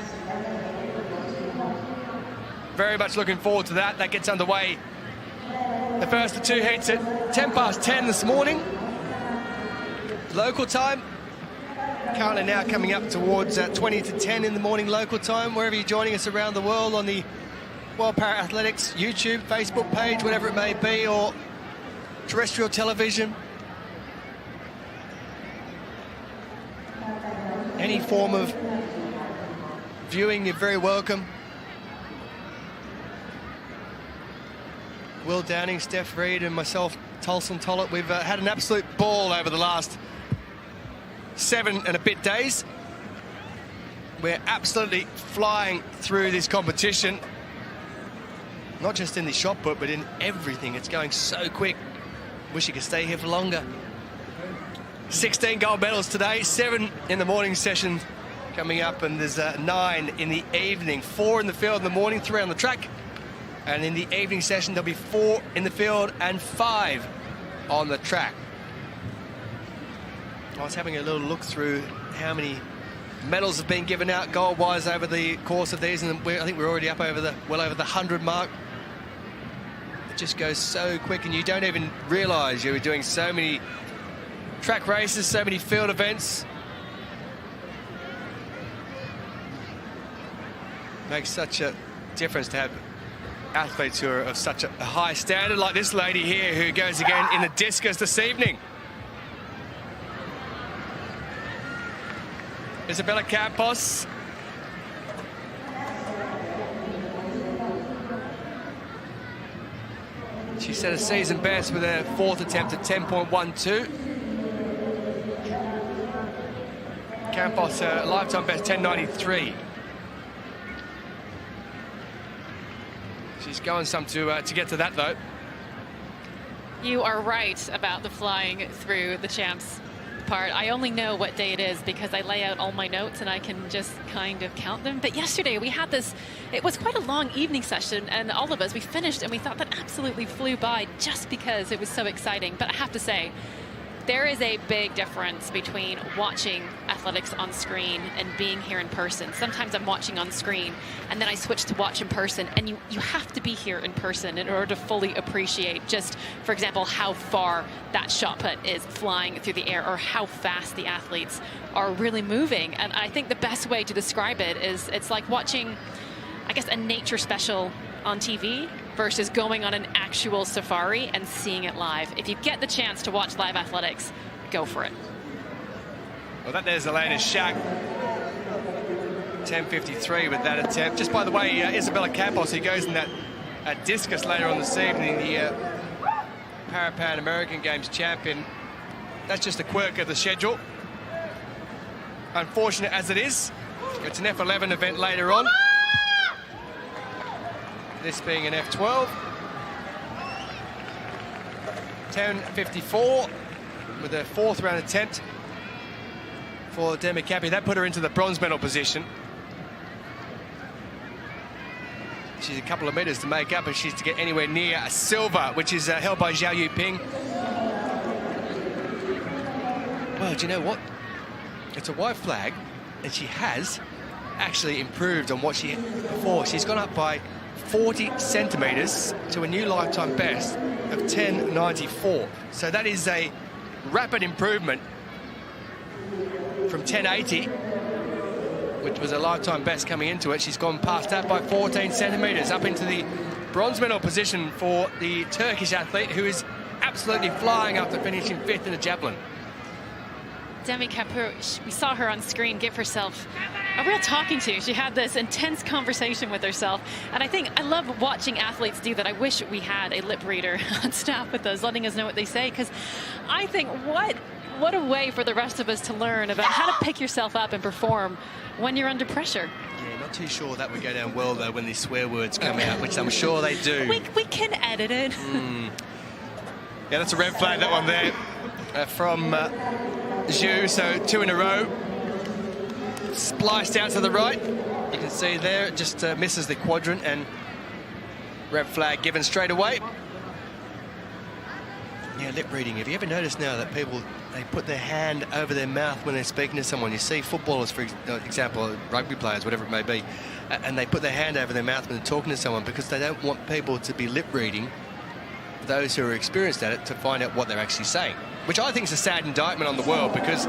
Very much looking forward to that. That gets underway. The first of 2 heats at 10:10 this morning. Local time. Currently now coming up towards 20 to 10 in the morning local time, wherever you're joining us around the world on the World Para Athletics YouTube, Facebook page, whatever it may be, or terrestrial television. Any form of viewing, you're very welcome. Will Downing, Steph Reed and myself Tolson Tollett. We've had an absolute ball over the last 7 and a bit days. We're absolutely flying through this competition. Not just in the shot put, but in everything. It's going so quick. Wish you could stay here for longer. 16 gold medals today, 7 in the morning session coming up, and there's 9 in the evening. 4 in the field in the morning, 3 on the track. And in the evening session, there'll be 4 in the field and 5 on the track. I was having a little look through how many medals have been given out gold-wise over the course of these, and I think we're already up over well over the 100 mark. It just goes so quick, and you don't even realise you're doing so many track races, so many field events. Makes such a difference to have athletes who are of such a high standard, like this lady here who goes again in the discus this evening. Isabella Campos. She set a season best with her 4th attempt at 10.12. Campos, lifetime best 10.93. She's going some to get to that, though. You are right about the flying through the champs part. I only know what day it is because I lay out all my notes and I can just kind of count them. But yesterday we had this, it was quite a long evening session, and all of us, we finished and we thought that absolutely flew by just because it was so exciting. But I have to say, there is a big difference between watching athletics on screen and being here in person. Sometimes I'm watching on screen and then I switch to watch in person, and you have to be here in person in order to fully appreciate just, for example, how far that shot put is flying through the air or how fast the athletes are really moving. And I think the best way to describe it is it's like watching, I guess, a nature special on TV versus going on an actual safari and seeing it live. If you get the chance to watch live athletics, go for it. Well, there's Elena Shack. 10.53 with that attempt. Just by the way, Isabella Campos, who goes in that discus later on this evening, the Pan American Games champion. That's just a quirk of the schedule. Unfortunate as it is. It's an F11 event later on. This being an F12. 10.54 with a 4th round attempt for Demi Capi. That put her into the bronze medal position. She's a couple of metres to make up if she's to get anywhere near a silver, which is held by Zhao Yuping. Well, do you know what? It's a white flag, and she has actually improved on what she had before. She's gone up by 40 centimetres to a new lifetime best of 10.94. So that is a rapid improvement from 10.80, which was a lifetime best coming into it. She's gone past that by 14 centimetres, up into the bronze medal position for the Turkish athlete, who is absolutely flying after finishing 5th in the javelin. Demi Capur, we saw her on screen give herself a real talking to. She had this intense conversation with herself, and I love watching athletes do that. I wish we had a lip reader on staff with us, letting us know what they say, because I think what a way for the rest of us to learn about how to pick yourself up and perform when you're under pressure. Yeah, not too sure that would go down well, though, when these swear words come out, which I'm sure they do. We can edit it. Yeah, that's a red flag, that one there, from Zhu. So 2 in a row. Spliced out to the right. You can see there, it just misses the quadrant, and red flag given straight away. Yeah, lip reading. Have you ever noticed now that people, they put their hand over their mouth when they're speaking to someone? You see footballers, for example, rugby players, whatever it may be, and they put their hand over their mouth when they're talking to someone because they don't want people to be lip reading, those who are experienced at it, to find out what they're actually saying, which I think is a sad indictment on the world, because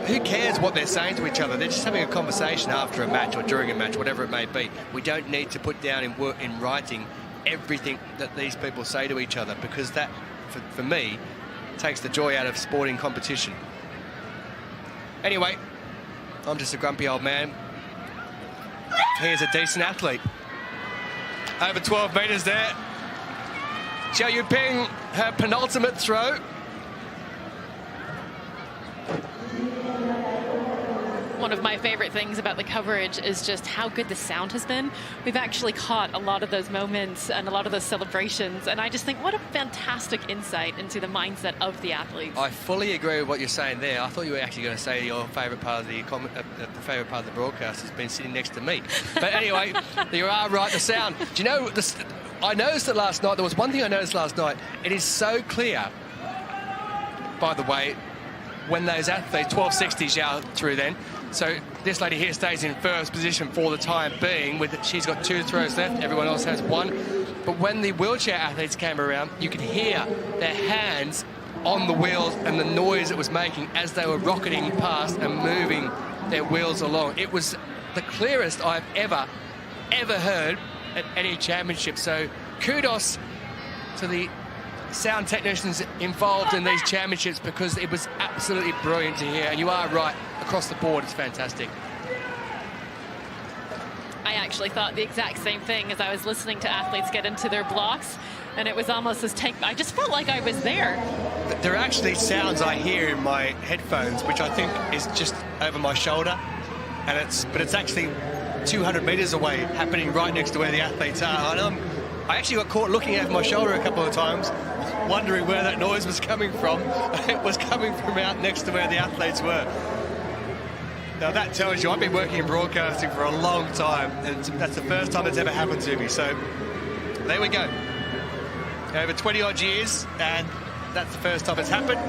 who cares what they're saying to each other? They're just having a conversation after a match or during a match, whatever it may be. We don't need to put down in writing everything that these people say to each other, because that, for me, takes the joy out of sporting competition. Anyway, I'm just a grumpy old man. Here's a decent athlete. Over 12 metres there. Zhao Yuping her penultimate throw. One of my favorite things about the coverage is just how good the sound has been. We've actually caught a lot of those moments and a lot of those celebrations, and I just think what a fantastic insight into the mindset of the athletes. I fully agree with what you're saying there. I thought you were actually going to say your favourite part of the favourite part of the broadcast has been sitting next to me. But anyway, you are right. The sound. Do you know? I noticed it last night. There was one thing I noticed last night. It is so clear. By the way, when those athletes 1260s out through then. So this lady here stays in first position for the time being. She's got 2 throws left. Everyone else has 1. But when the wheelchair athletes came around, you could hear their hands on the wheels and the noise it was making as they were rocketing past and moving their wheels along. It was the clearest I've ever heard at any championship. So kudos to the sound technicians involved in these championships, because it was absolutely brilliant to hear. And you are right, across the board it's fantastic. I actually thought the exact same thing as I was listening to athletes get into their blocks, and it was almost this tank. I just felt like I was there. There are actually sounds I hear in my headphones, which I think is just over my shoulder, and it's actually 200 metres away, happening right next to where the athletes are. And I actually got caught looking over my shoulder a couple of times, wondering where that noise was coming from. It was coming from out next to where the athletes were. Now that tells you I've been working in broadcasting for a long time, and that's the first time it's ever happened to me. So there we go. Over 20 odd years, and that's the first time it's happened.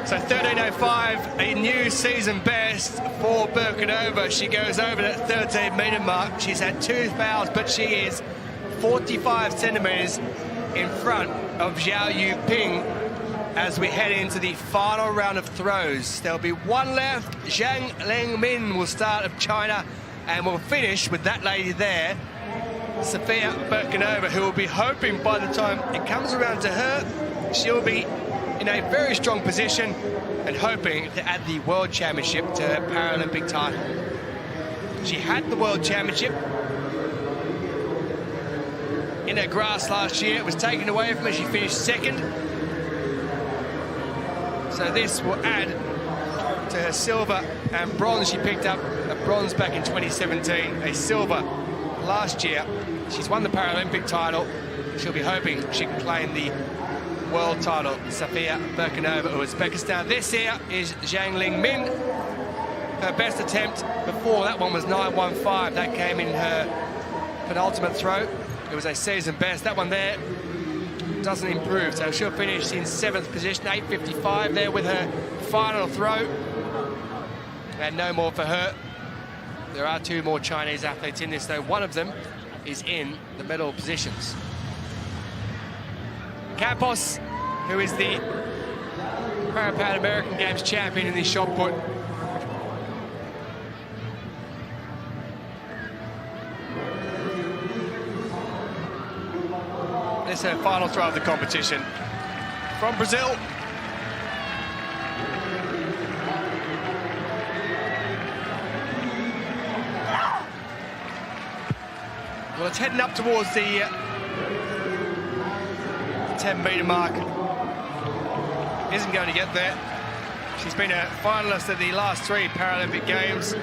So 13:05, a new season best for Birkenova. She goes over that 13-metre mark. She's had 2 fouls, but she is 45 centimetres in front of Zhao Yuping as we head into the final round of throws. There'll be 1 left. Zhang Lingmin will start of China, and we'll finish with that lady there, Sophia Birkenova, who will be hoping by the time it comes around to her, she'll be in a very strong position and hoping to add the World Championship to her Paralympic title. She had the World Championship in her grass last year. It was taken away from her. She finished 2nd. So this will add to her silver and bronze. She picked up a bronze back in 2017, a silver last year. She's won the Paralympic title. She'll be hoping she can claim the world title. Sophia Birkenova of Uzbekistan. This here is Zhang Lingmin. Her best attempt before that one was 9.15. That came in her penultimate throw. It was a season best. That one there doesn't improve, so she'll finish in 7th position, 8.55 there with her final throw. And no more for her. There are 2 more Chinese athletes in this, though. One of them is in the medal positions. Campos, who is the Pan American Games champion in the shot put. This is her final throw of the competition. From Brazil. Well, it's heading up towards the 10-metre mark. Isn't going to get there. She's been a finalist at the last 3 Paralympic Games.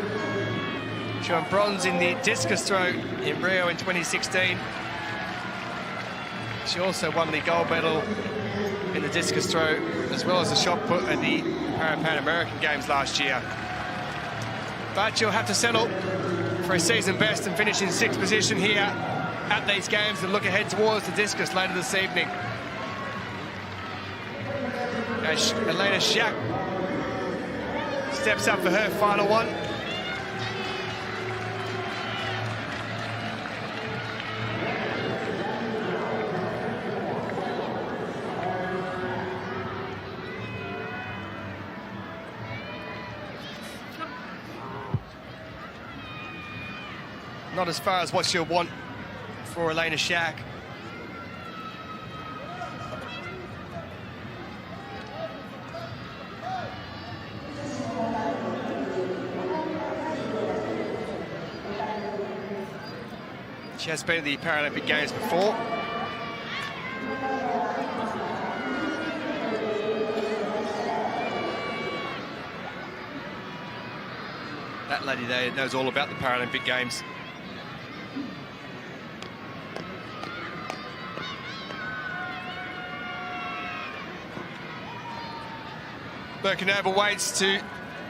She won bronze in the discus throw in Rio in 2016. She also won the gold medal in the discus throw, as well as the shot put at the Pan American Games last year. But she'll have to settle for a season best and finish in 6th position here at these games and look ahead towards the discus later this evening. As Elena Schack steps up for her final one. Not as far as what she'll want for Elena Schack. She has been at the Paralympic Games before. That lady there knows all about the Paralympic Games. Birkenova waits to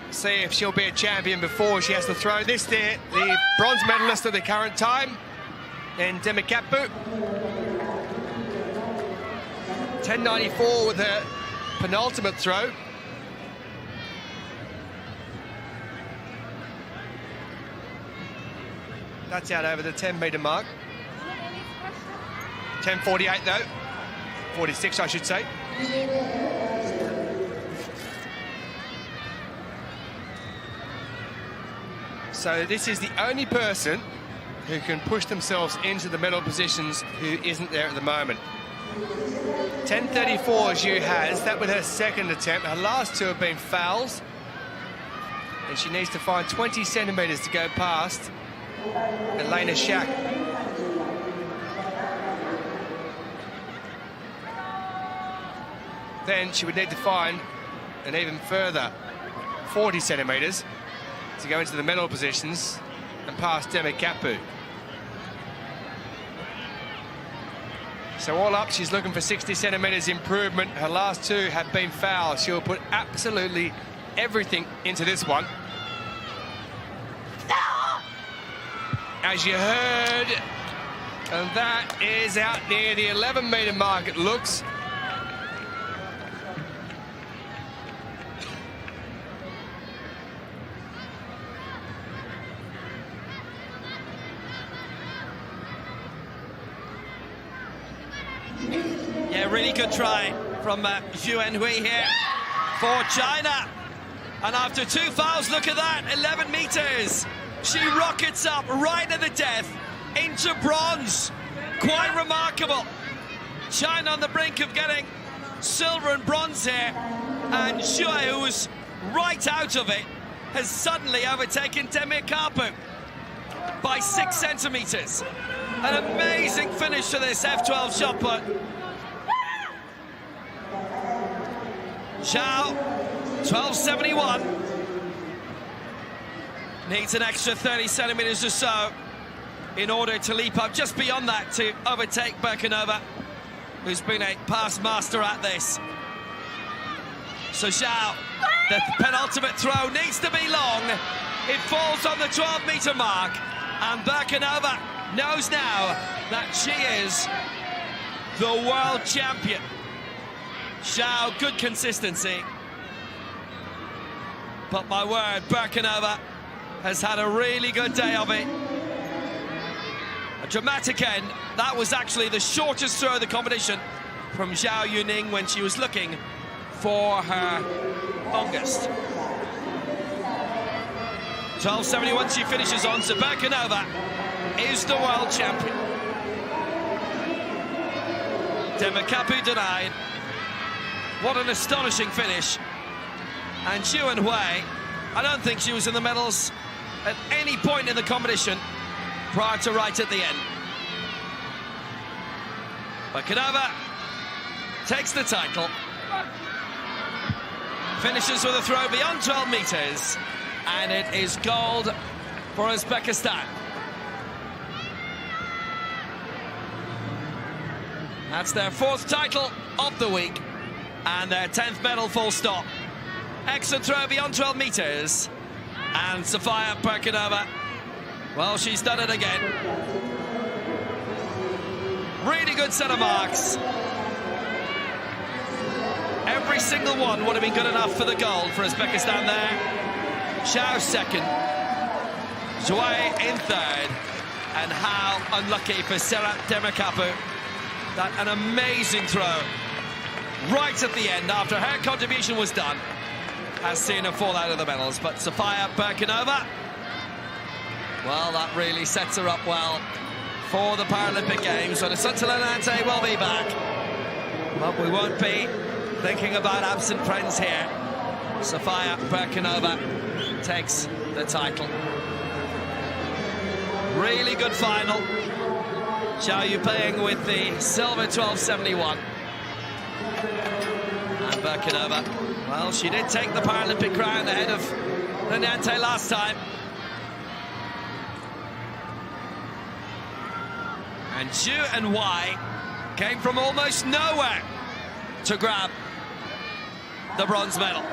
see if she'll be a champion before she has to throw this there. The bronze medalist at the current time in Demikapu. 10.94 with her penultimate throw. That's out over the 10-metre mark. 10.48 though. 46, I should say. So this is the only person who can push themselves into the medal positions who isn't there at the moment. 10.34 Zhu has, that with her second attempt. Her last two have been fouls. And she needs to find 20 centimetres to go past Elena Shack. Then she would need to find an even further 40 centimetres to go into the medal positions and past Demikapu. So all up, she's looking for 60 centimetres improvement. Her last two have been fouled. She'll put absolutely everything into this one. As you heard, and that is out near the 11-metre mark, it looks. Yeah, really good try from Zhu Enhui here for China. And after two fouls, look at that, 11 metres. She rockets up right at the death into bronze. Quite remarkable. China on the brink of getting silver and bronze here. And Zhu, who was right out of it, has suddenly overtaken Demikapu by 6 centimetres. An amazing finish to this F12 shot put. Zhao, 12.71. Needs an extra 30 centimetres or so in order to leap up just beyond that to overtake Birkenova, who's been a past master at this. So Zhao, the penultimate throw needs to be long. It falls on the 12-metre mark, and Birkenova knows now that she is the world champion. Zhao, good consistency. But my word, Birkenova has had a really good day of it. A dramatic end. That was actually the shortest throw of the competition from Zhao Yuning when she was looking for her longest. 12.71 she finishes on, so Birkenova is the world champion. Demikapu denied. What an astonishing finish. And Zhu Enhui, I don't think she was in the medals at any point in the competition prior to right at the end. Birkenova takes the title. Finishes with a throw beyond 12 metres. And it is gold for Uzbekistan. That's their 4th title of the week and their 10th medal, full stop. Excellent throw beyond 12 metres. And Sofia Birkenova, well, she's done it again. Really good set of marks. Every single one would have been good enough for the gold for Uzbekistan there. Zhao second, Zhuai in third, and how unlucky for Serap Demikapu that an amazing throw right at the end after her contribution was done has seen her fall out of the medals. But Sofia Birkenova, well, that really sets her up well for the Paralympic Games. So the Suntalanante will be back, but we won't be thinking about absent friends here. Sofia Birkenova takes the title. Really good final. Zhao Yuping with the silver 12.71. And Birkenova, well, she did take the Paralympic crown ahead of Nante last time. And Zhu and Wei came from almost nowhere to grab the bronze medal.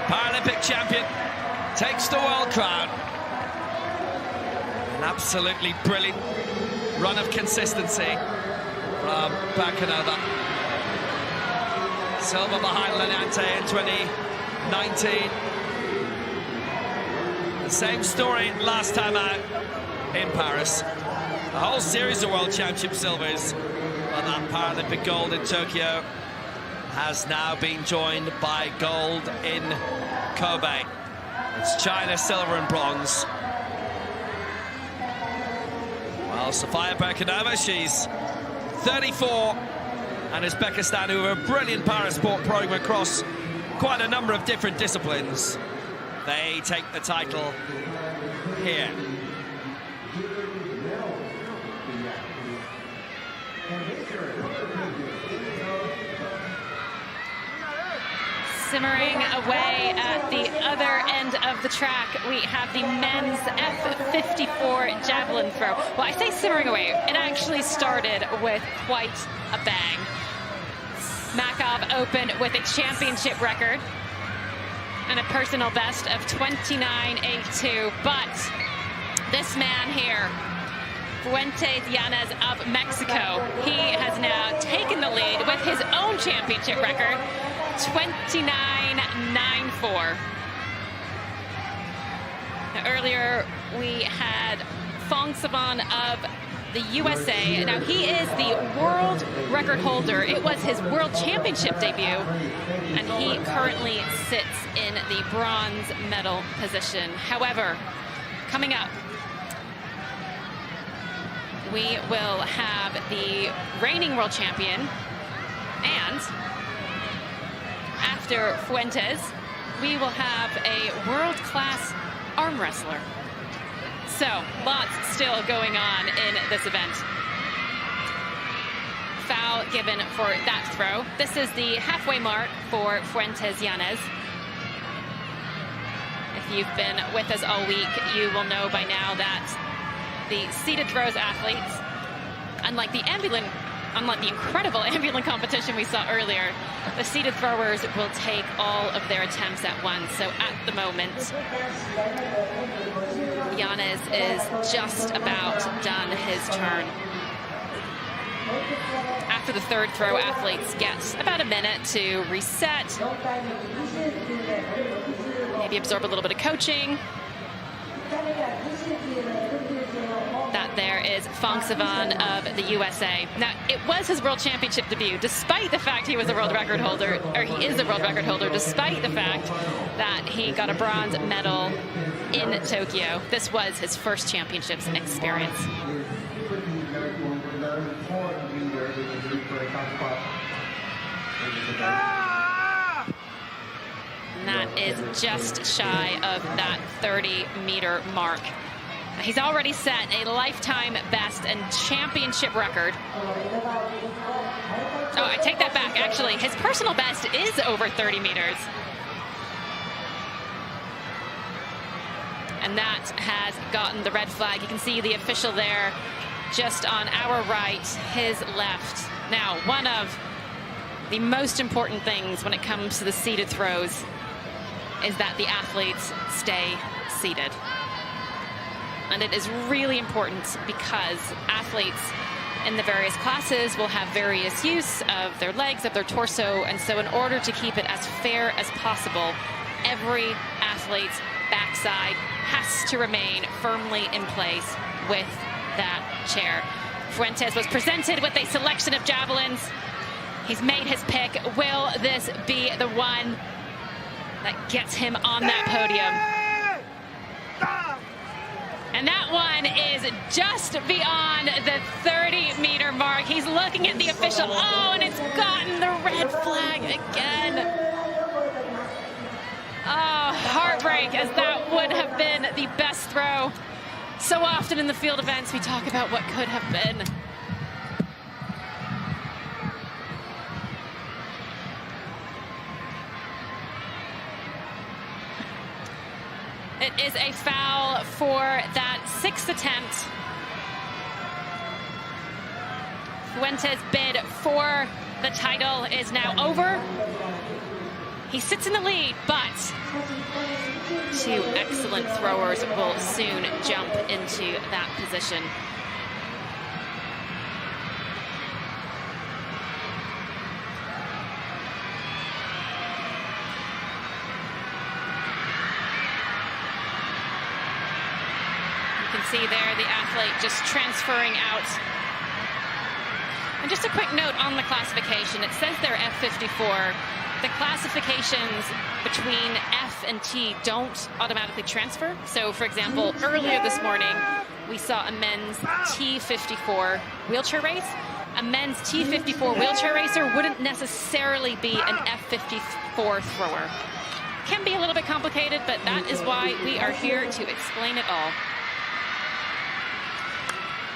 Paralympic champion takes the world crown. An absolutely brilliant run of consistency from Bakanova. Silver behind Lenante in 2019. The same story last time out in Paris. The whole series of World Championship silvers, but that Paralympic gold in Tokyo has now been joined by gold in Kobe. It's China silver and bronze. Well, Sofia Berkanova, she's 34, and Uzbekistan, who have a brilliant parasport program across quite a number of different disciplines, they take the title here. Simmering away at the other end of the track, we have the men's F54 javelin throw. Well, I say simmering away. It actually started with quite a bang. Makov opened with a championship record and a personal best of 29.82. But this man here, Fuentes Yanez of Mexico, he has now taken the lead with his own championship record, 29.94. Now, earlier we had Fong Savan of the USA. Now he is the world record holder. It was his world championship debut, and he currently sits in the bronze medal position. However, coming up, we will have the reigning world champion, and after Fuentes, we will have a world-class arm wrestler. So, lots still going on in this event. Foul given for that throw. This is the halfway mark for Fuentes Yanez. If you've been with us all week, you will know by now that the seated throws athletes, unlike the incredible ambulant competition we saw earlier, the seated throwers will take all of their attempts at once. So at the moment, Yanez is just about done his turn. After the third throw, athletes get about a minute to reset, maybe absorb a little bit of coaching. That there is Fong Savan of the USA. Now, it was his world championship debut, despite the fact he was a world record holder, or he is a world record holder, despite the fact that he got a bronze medal in Tokyo. This was his first championships experience. And that is just shy of that 30-meter mark. He's already set a lifetime best and championship record. Oh, I take that back. Actually, his personal best is over 30 meters. And that has gotten the red flag. You can see the official there just on our right, his left. Now, one of the most important things when it comes to the seated throws is that the athletes stay seated. And it is really important because athletes in the various classes will have various use of their legs, of their torso, and so in order to keep it as fair as possible, every athlete's backside has to remain firmly in place with that chair. Fuentes was presented with a selection of javelins. He's made his pick. Will this be the one that gets him on that podium? And that one is just beyond the 30-meter mark. He's looking at the official. Oh, and it's gotten the red flag again. Oh, heartbreak, as that would have been the best throw. So often in the field events, we talk about what could have been. it is a foul for that 6th attempt. Fuentes' bid for the title is now over. He sits in the lead, but 2 excellent throwers will soon jump into that position. You can see there the athlete just transferring out. And just a quick note on the classification. It says they're F54. The classifications between F and T don't automatically transfer. So, for example, earlier this morning, we saw a men's T54 wheelchair race. A men's T54 wheelchair racer wouldn't necessarily be an F54 thrower. Can be a little bit complicated, but that is why we are here to explain it all.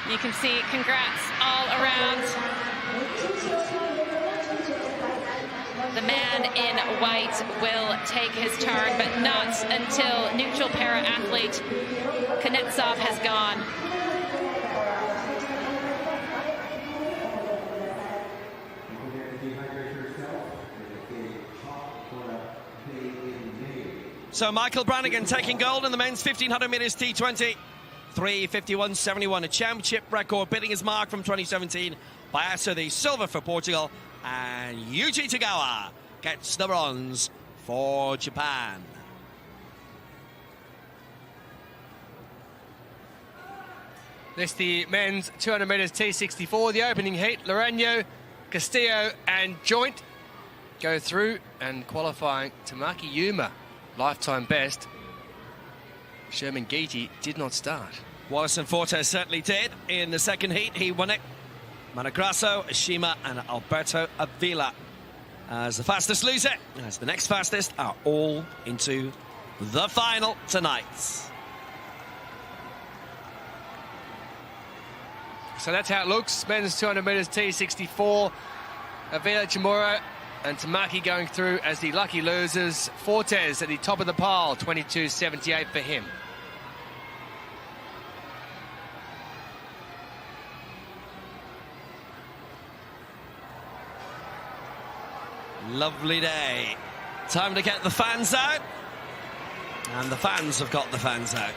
You can see congrats all around. The man in white will take his turn, but not until neutral para-athlete Kuznetsov has gone. So Michael Brannigan taking gold in the men's 1500 meters T20. 3:51.71, a championship record, beating his mark from 2017. Bayasu the silver for Portugal, and Yuji Tagawa gets the bronze for Japan. This the men's 200 metres T64, the opening heat. Loreno, Castillo and Joint go through, and qualifying Tamaki Yuma, lifetime best. Sherman Geety did not start. Wallace and Fortes certainly did. In the second heat, he won it. Managrasso, Ashima and Alberto Avila as the fastest loser, as the next fastest are all into the final tonight. So that's how it looks. Men's 200 metres T64. Avila, Chamorro and Tamaki going through as the lucky losers. Fortes at the top of the pile, 22.78 for him. Lovely day. Time to get the fans out. And the fans have got the fans out.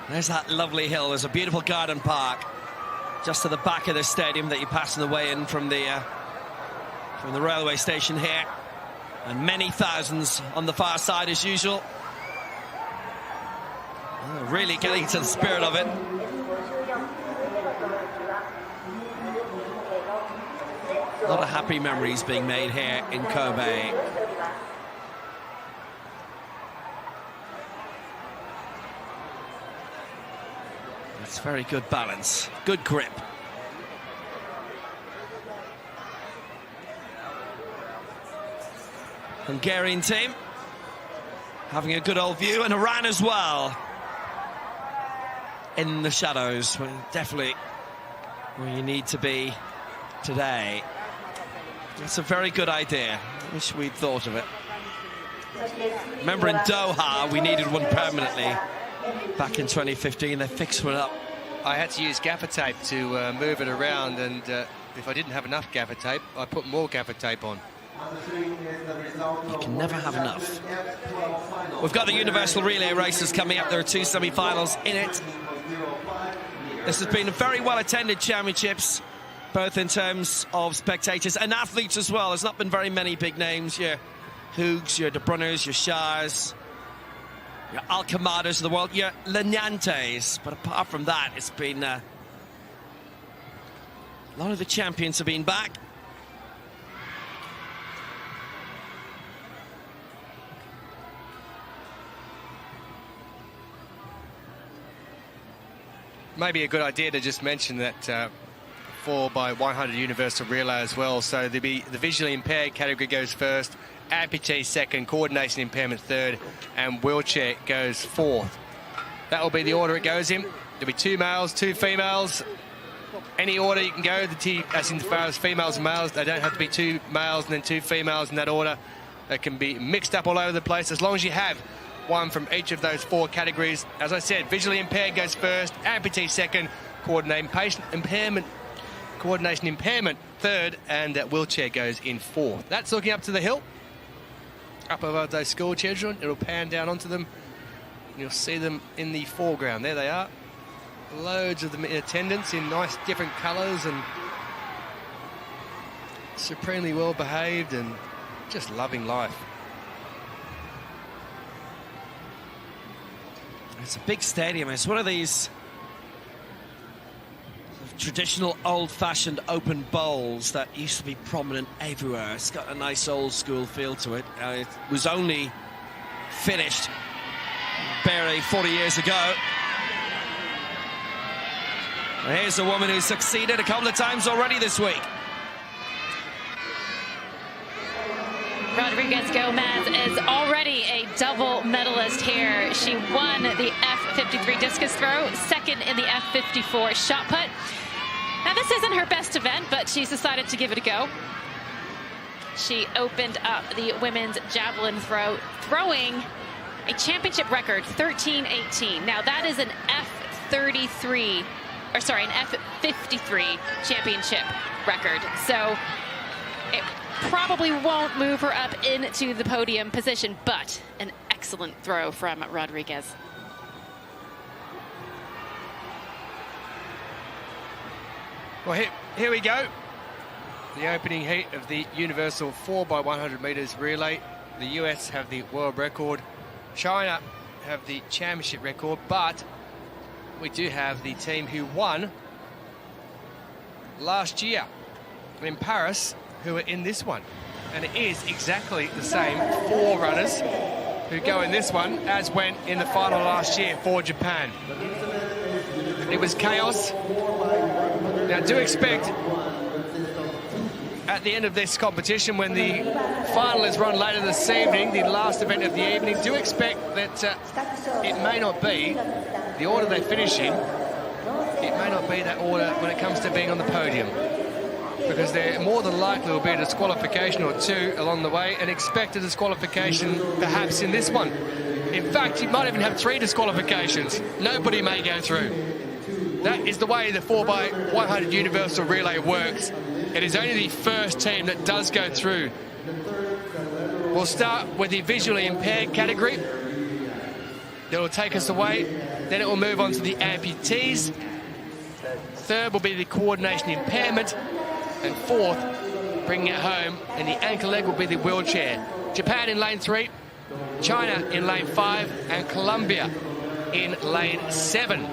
There's that lovely hill. There's a beautiful garden park just to the back of the stadium that you pass on the way in from the railway station here. And many thousands on the far side as usual. Oh, really getting to the spirit of it. A lot of happy memories being made here in Kobe. It's very good balance, good grip. Hungarian team having a good old view, and Iran as well in the shadows. Definitely where you need to be today. It's a very good idea. Wish we'd thought of it. Remember in Doha, we needed one permanently. Back in 2015, they fixed one up. I had to use gaffer tape to move it around, and if I didn't have enough gaffer tape, I put more gaffer tape on. You can never have enough. We've got the universal relay races coming up. There are 2 semi-finals in it. This has been a very well-attended championships, both in terms of spectators and athletes as well. There's not been very many big names. Your Hoogs, your De Brunners, your Shahs, your Alcamadas of the world, your Lenantes. But apart from that, it's been a lot of the champions have been back. Maybe a good idea to just mention that 4x100 universal relay as well. So the visually impaired category goes first, amputee second, coordination impairment third, and wheelchair goes fourth. That will be the order it goes in. There'll be 2 males, 2 females. Any order you can go, as far as females and males. They don't have to be 2 males and then 2 females in that order. They can be mixed up all over the place as long as you have one from each of those 4 categories. As I said, visually impaired goes first, amputee second, coordination impairment third, and wheelchair goes in fourth. That's looking up to the hill, up above those school children. It'll pan down onto them. You'll see them in the foreground. There they are. Loads of them in attendance in nice different colours and supremely well behaved and just loving life. It's a big stadium. It's one of these traditional old-fashioned open bowls that used to be prominent everywhere. It's got a nice old-school feel to it. It was only finished barely 40 years ago. And here's a woman who's succeeded a couple of times already this week. Rodriguez Gomez is already a double medalist here. She won the F53 discus throw, second in the F54 shot put. Now, this isn't her best event, but she's decided to give it a go. She opened up the women's javelin throw, throwing a championship record, 13:18. Now, that is an F53, or sorry, an F53 championship record. So it probably won't move her up into the podium position, but an excellent throw from Rodriguez. Well, here we go. The opening heat of the universal 4x100 metres relay. The US have the world record. China have the championship record, but we do have the team who won last year in Paris, who are in this one. And it is exactly the same 4 runners who go in this one as went in the final last year for Japan. It was chaos. Now, do expect at the end of this competition, when the final is run later this evening, the last event of the evening, do expect that it may not be the order they finish in. It may not be that order when it comes to being on the podium, because there more than likely will be a disqualification or 2 along the way, and expect a disqualification perhaps in this one. In fact, you might even have 3 disqualifications. Nobody may go through. That is the way the 4x100 universal relay works. It is only the first team that does go through. We'll start with the visually impaired category. That will take us away. Then it will move on to the amputees. Third will be the coordination impairment. And fourth, bringing it home, and the ankle leg will be the wheelchair. Japan in lane 3, China in lane 5, and Colombia in lane 7.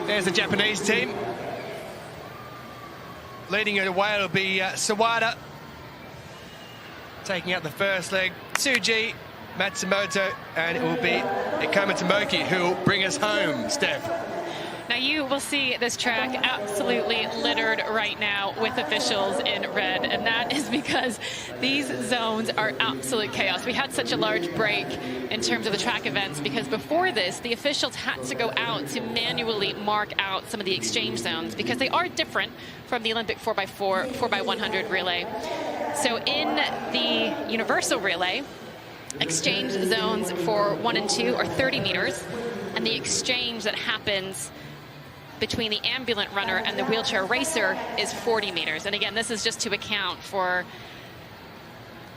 There's the Japanese team. Leading it away will be Sawada. Taking out the first leg, Tsuji, Matsumoto, and it will be Ikoma Tomoki who will bring us home, Steph. Now, you will see this track absolutely littered right now with officials in red, and that is because these zones are absolute chaos. We had such a large break in terms of the track events because before this, the officials had to go out to manually mark out some of the exchange zones because they are different from the Olympic 4x4, 4x100 relay. So in the universal relay, exchange zones for 1 and 2 are 30 meters, and the exchange that happens between the ambulant runner and the wheelchair racer is 40 meters. And again, this is just to account for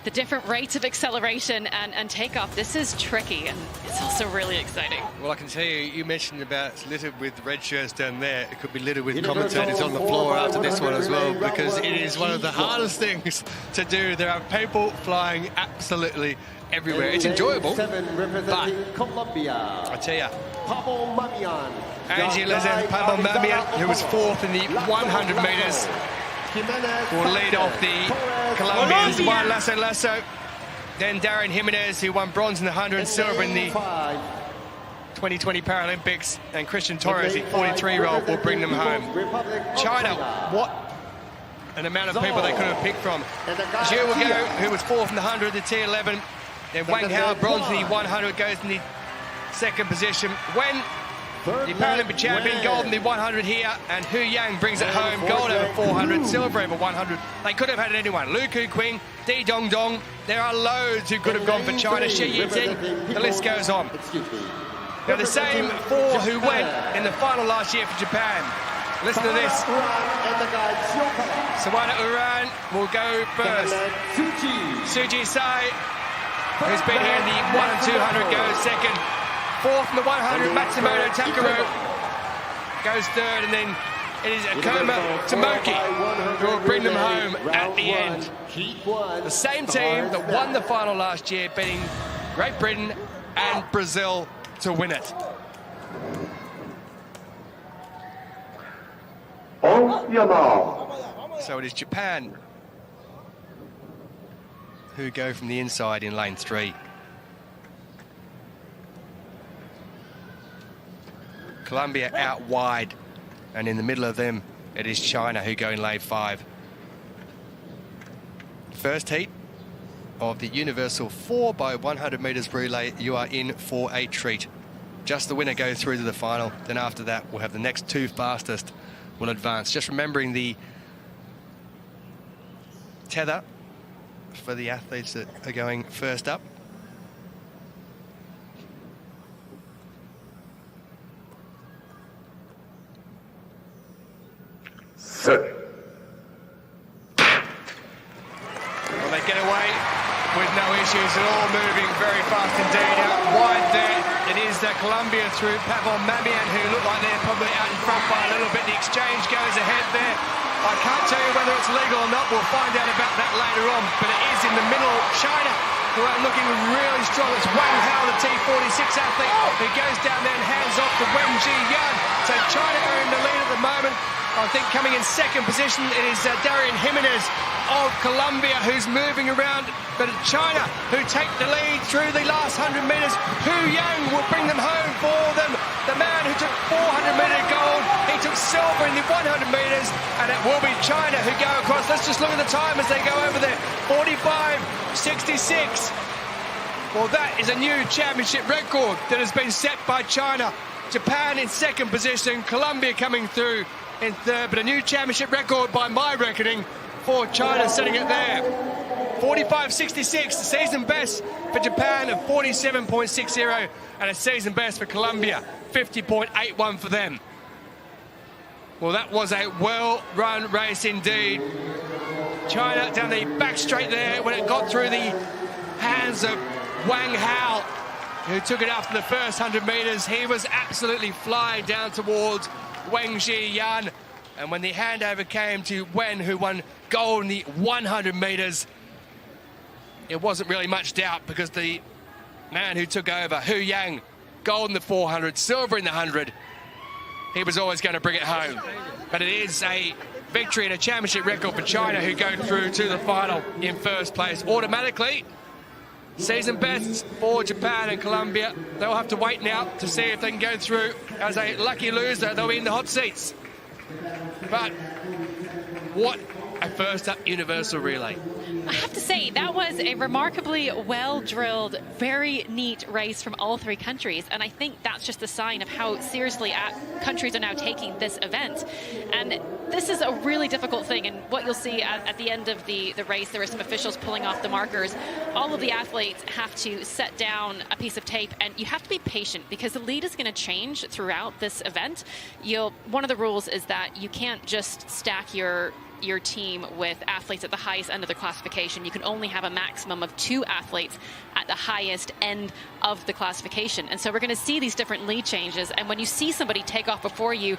the different rates of acceleration and takeoff. This is tricky, and it's also really exciting. Well, I can tell you, you mentioned about it's littered with red shirts down there. It could be littered with commentators on the floor after this one as well, because it is one of the hardest things to do. There are people flying absolutely everywhere. It's enjoyable, but I tell you, Angie Pablo Mamian, who was 4th in the 100 metres, will lead off the Colombians. Juan Lasso, then Darren Jimenez, who won bronze in the 100 and silver in the 2020 Paralympics, and Christian Torres, the 43-year-old, will bring them home. China, what an amount of people they could have picked from. Zhu will go, who was 4th in the 100, the T11. Then Wang Hao, bronze in the 100, goes in the 2nd position. Wen The Paralympic champion, gold in the 100 here, and Hu Yang brings it home, gold over 400, silver over 100. They could have had anyone. Lu Kuqing, Di Dongdong. There are loads who could have gone for China. Shi Yiting, the list goes on. They're the same four who went in the final last year for Japan. Listen to this. Sawana Uran will go first. Suji Sai, who's been here in the 1 and 200, goes second. Fourth in the 100, Matsumoto Takaro goes third, and then it is Akoma Tomoki who will bring them home at the end. The same team that won the final last year, beating Great Britain and Brazil to win it. So it is Japan who go from the inside in lane 3. Colombia out wide, and in the middle of them it is China who go in lane 5. First heat of the universal 4x100 meters relay, you are in for a treat. Just the winner goes through to the final. Then after that we'll have the next 2 fastest will advance. Just remembering the tether for the athletes that are going first up. Well, they get away with no issues at all, moving very fast indeed. Out wide there, it is Colombia through Pavel Mamian, who look like they're probably out in front by a little bit. The exchange goes ahead there. I can't tell you whether it's legal or not. We'll find out about that later on, but it is in the middle. China, who are looking really strong. It's Wang Hao, the T46 athlete, who goes down there and hands off to Wen Ji-yan. So China are in the lead at the moment. I think coming in second position, it is Darian Jimenez of Colombia who's moving around. But China, who take the lead through the last 100 metres. Hu Yang will bring them home for them. The man who took 400-metre gold, he took silver in the 100 metres, and it will be China who go across. Let's just look at the time as they go over there. 45.66. Well, that is a new championship record that has been set by China. Japan in second position, Colombia coming through in third, but a new championship record by my reckoning for China, setting it there. 45.66, the season best for Japan of 47.60, and a season best for Colombia, 50.81 for them. Well, that was a well-run race indeed. China down the back straight there when it got through the hands of Wang Hao, who took it after the first 100 metres. He was absolutely flying down towards Wen Ji-yan, and when the handover came to Wen, who won gold in the 100 metres, it wasn't really much doubt, because the man who took over, Hu Yang, gold in the 400, silver in the 100, he was always going to bring it home. But it is a victory and a championship record for China, who go through to the final in first place automatically. Season best for Japan and Colombia. They'll have to wait now to see if they can go through as a lucky loser. They'll be in the hot seats. But what a first up universal relay. I have to say, that was a remarkably well-drilled, very neat race from all 3 countries. And I think that's just a sign of how seriously countries are now taking this event. And this is a really difficult thing. And what you'll see at the end of the race, there are some officials pulling off the markers. All of the athletes have to set down a piece of tape, and you have to be patient, because the lead is going to change throughout this event. One of the rules is that you can't just stack your team with athletes at the highest end of the classification. You can only have a maximum of 2 athletes at the highest end of the classification. And so we're going to see these different lead changes. And when you see somebody take off before you,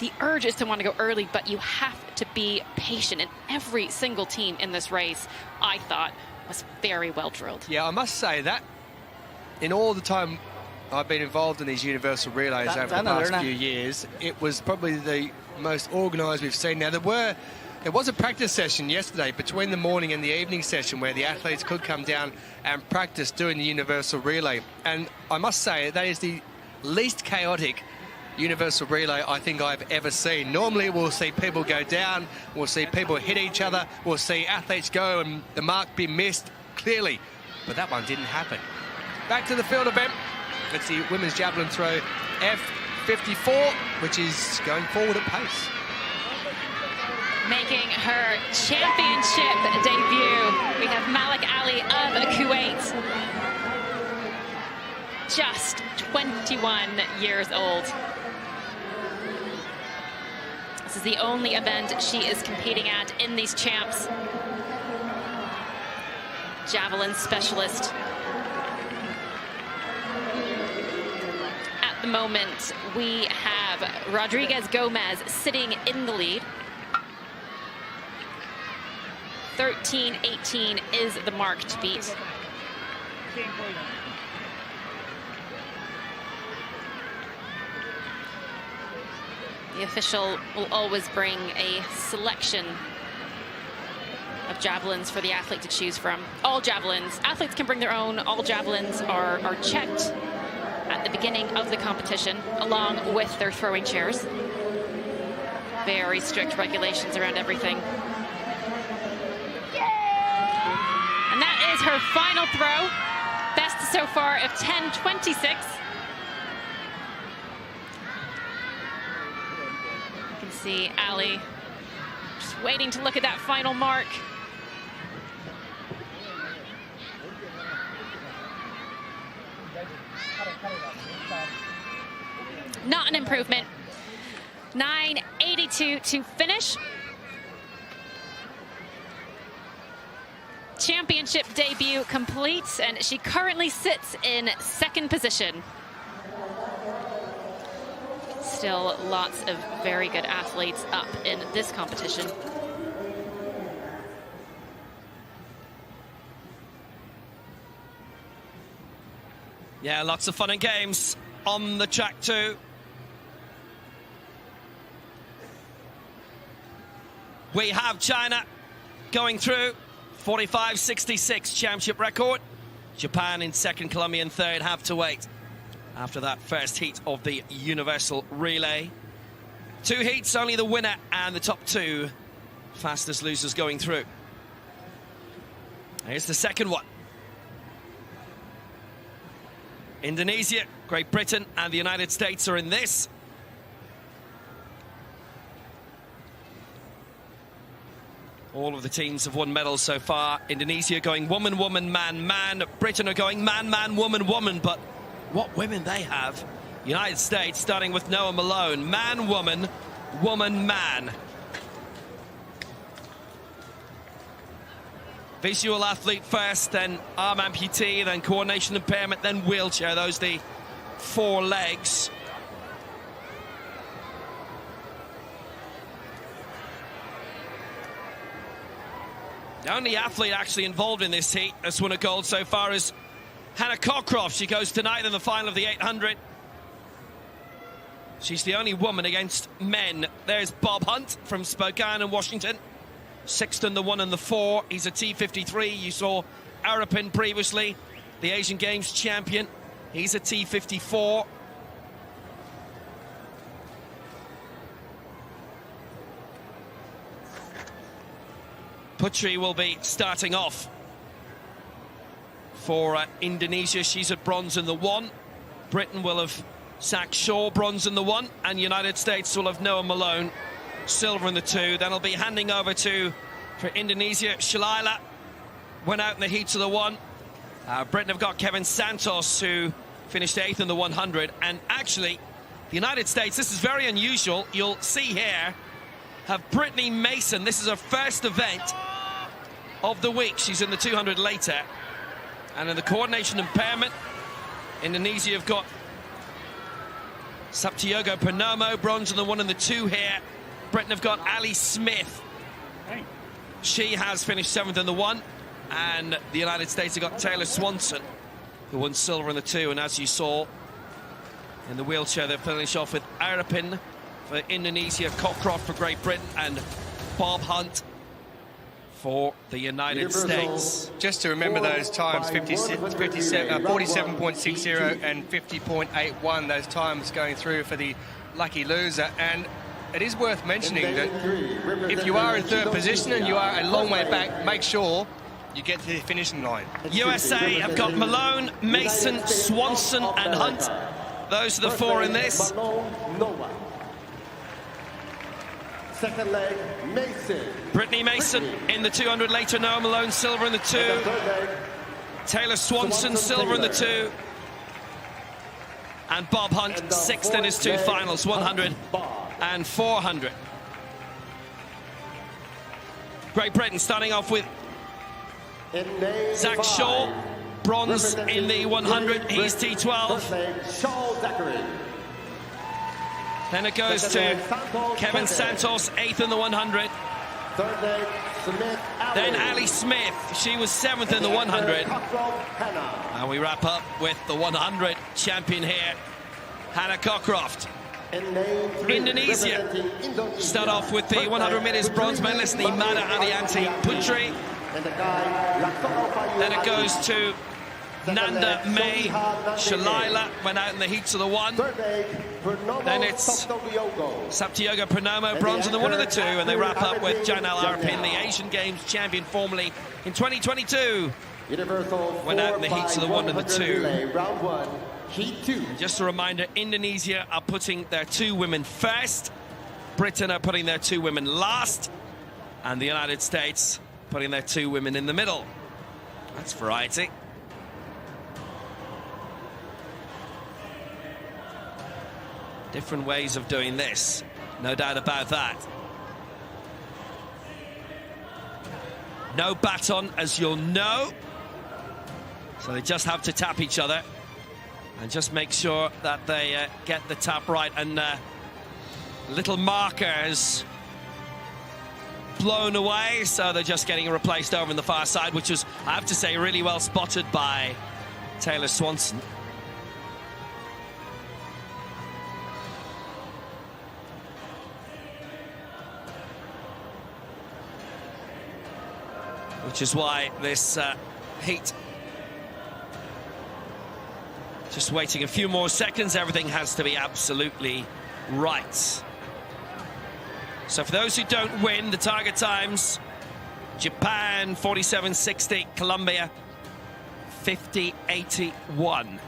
the urge is to want to go early, but you have to be patient. And every single team in this race, I thought, was very well drilled. Yeah, I must say that in all the time I've been involved in these universal relays over the past few years, it was probably the most organised we've seen. Now, there was a practice session yesterday between the morning and the evening session where the athletes could come down and practice doing the universal relay. And I must say, that is the least chaotic universal relay I think I've ever seen. Normally we'll see people go down, we'll see people hit each other, we'll see athletes go and the mark be missed clearly. But that one didn't happen. Back to the field event. It's the women's javelin throw 2:54, which is going forward at pace. Making her championship debut, we have Malik Ali of Kuwait. Just 21 years old. This is the only event she is competing at in these champs. Javelin specialist. At the moment, we have Rodriguez Gomez sitting in the lead. 13:18 is the mark to beat. The official will always bring a selection of javelins for the athlete to choose from. All javelins. Athletes can bring their own. All javelins are checked at the beginning of the competition, along with their throwing chairs. Very strict regulations around everything. And that is her final throw. Best so far of 10:26. You can see Ali just waiting to look at that final mark. Not an improvement. 9:82 to finish. Championship debut complete, and she currently sits in second position. Still lots of very good athletes up in this competition. Yeah, lots of fun and games on the track too. We have China going through. 45.66 championship record. Japan in second, Colombia in third, have to wait after that first heat of the universal relay. 2 heats, only the winner and the top 2 fastest losers going through. Here's the second one. Indonesia, Great Britain and the United States are in this. All of the teams have won medals so far. Indonesia going woman, woman, man, man. Britain are going man, man, woman, woman. But what women they have. United States starting with Noah Malone. Man, woman, woman, man. Visual athlete first, then arm amputee, then coordination impairment, then wheelchair. Those are the 4 legs. The only athlete actually involved in this heat that's won a gold so far is Hannah Cockcroft. She goes tonight in the final of the 800. She's the only woman against men. There's Bob Hunt from Spokane and Washington. 6th in the 1 and the 4. He's a T53. You saw Arapin previously, the Asian Games champion. He's a T54. Putri will be starting off for Indonesia. She's at bronze in the 1. Britain will have Zach Shaw, bronze in the 1. And United States will have Noah Malone, silver in the 2. Then I'll be handing over for Indonesia. Shalila went out in the heats of the 1. Britain have got Kevin Santos, who finished 8th in the 100. And actually, the United States, this is very unusual. You'll see here, have Brittany Mason. This is her first event of the week. She's in the 200 later. And in the coordination impairment, Indonesia have got Saptiogo Purnomo, bronze in the 1 and the 2 here. Britain have got Ali Smith. She has finished 7th in the 1. And the United States have got Taylor Swanson, who won silver in the 2. And as you saw in the wheelchair, they finish off with Arapin for Indonesia, Cockcroft for Great Britain, and Bob Hunt for the United States. Just to remember those times, 47.60 and 50.81, those times going through for the lucky loser. And it is worth mentioning that if you are in 3rd position and you are a long way back, make sure you get to the finishing line. USA have got Malone, Mason, Swanson and Hunt. those are the four in this. Noah. Second leg, Mason. Brittany Mason in the 200 later. Noah Malone, silver in the 2. And the third leg, Taylor Swanson, silver in the 2. And Bob Hunt, and the sixth in his fourth 2 leg, finals, 100 Bob. and 400. Great Britain starting off with In name Zach 5, Shaw, bronze in the 100. He's First T12. leg, Shaw Zachary. Then it goes Second to leg, Santos Kevin Kevin. Santos, eighth in the 100. Third leg, Smith Ali. Then Ali Smith, she was seventh in the 100. Hannah. And we wrap up with the 100 champion here, Hannah Cockcroft. In name 3, Indonesia. representing Indonesia. Start off with the First 100 leg, meters bronze medalist, Nimada Adianti Putri. And the guy, Laktono Bayu Then it goes Ali. to Nanda May Shalila, went out in the heats of the 1. Third leg, Purnomo Then it's Saptogiogo. Saptiogo Pranomo, bronze in the 1 and the 2, and they wrap up with Janelle Arpin, the Asian Games champion formerly in 2022. Universal Went out in the heats of the 1 and the 2. relay, round 1, heat 2. Just a reminder, Indonesia are putting their 2 women first, Britain are putting their 2 women last, and the United States putting their 2 women in the middle. That's variety. Different ways of doing this, no doubt about that. No baton, as you'll know, so they just have to tap each other and just make sure that they get the tap right. And little markers blown away, so they're just getting replaced over in the far side, which was, I have to say, really well spotted by Taylor Swanson. Which is why this heat, just waiting a few more seconds, everything has to be absolutely right. So for those who don't win, the target times: Japan 47.60, Colombia 50.81.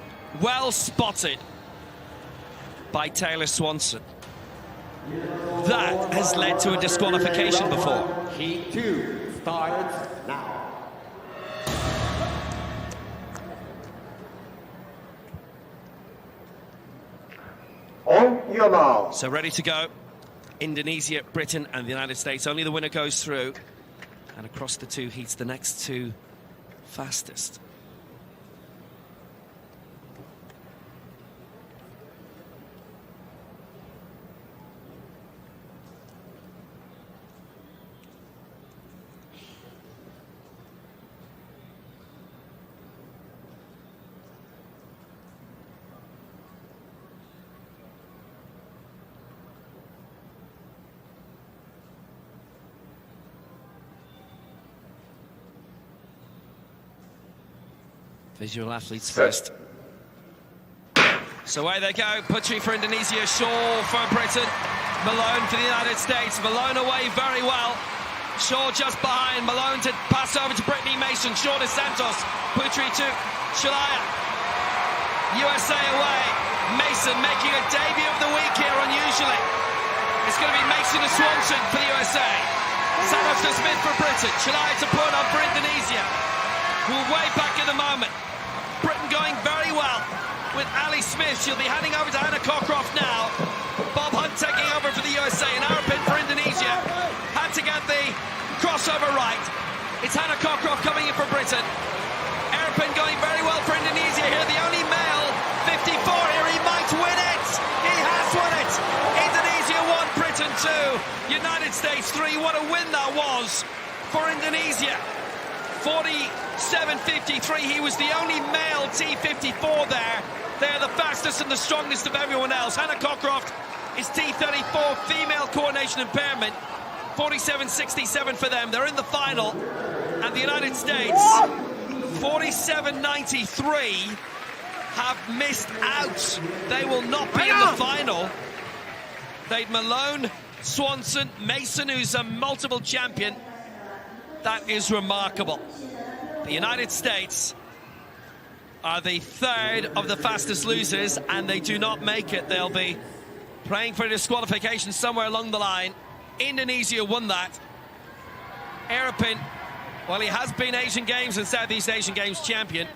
Well spotted by Taylor Swanson. That has led to a disqualification before. Heat 2 starts now. On your mark. So ready to go. Indonesia, Britain and the United States. Only the winner goes through. And across the 2 heats, the next 2 fastest. Visual athletes first. So away they go. Putri for Indonesia, Shaw for Britain, Malone for the United States. Malone away very well. Shaw just behind. Malone to pass over to Brittany Mason. Shaw to Santos. Putri to Shalaya. USA away. Mason making a debut of the week here unusually. It's going to be Mason to Swanson for the USA. Santos to Smith for Britain. Shalaya to Purnomo for Indonesia. We're way back at the moment. Britain going very well with Ali Smith. She'll be handing over to Hannah Cockcroft now. Bob Hunt taking over for the USA, and Arpin for Indonesia. Had to get the crossover right. It's Hannah Cockcroft coming in for Britain. Arpin going very well for Indonesia here. The only male, 54 here. He might win it. He has won it. Indonesia 1, Britain 2. United States 3. What a win that was for Indonesia. 47.53. He was the only male T54 there. They're the fastest and the strongest of everyone else. Hannah Cockcroft is T34, female coordination impairment. 47.67 for them. They're in the final. And the United States, 47.93, have missed out. They will not be in the final. They'd Malone, Swanson, Mason, who's a multiple champion. That is remarkable. The United States are the third of the fastest losers, and they do not make it. They'll be praying for disqualification somewhere along the line. Indonesia won that. Erpin, well, he has been Asian Games and Southeast Asian Games champion,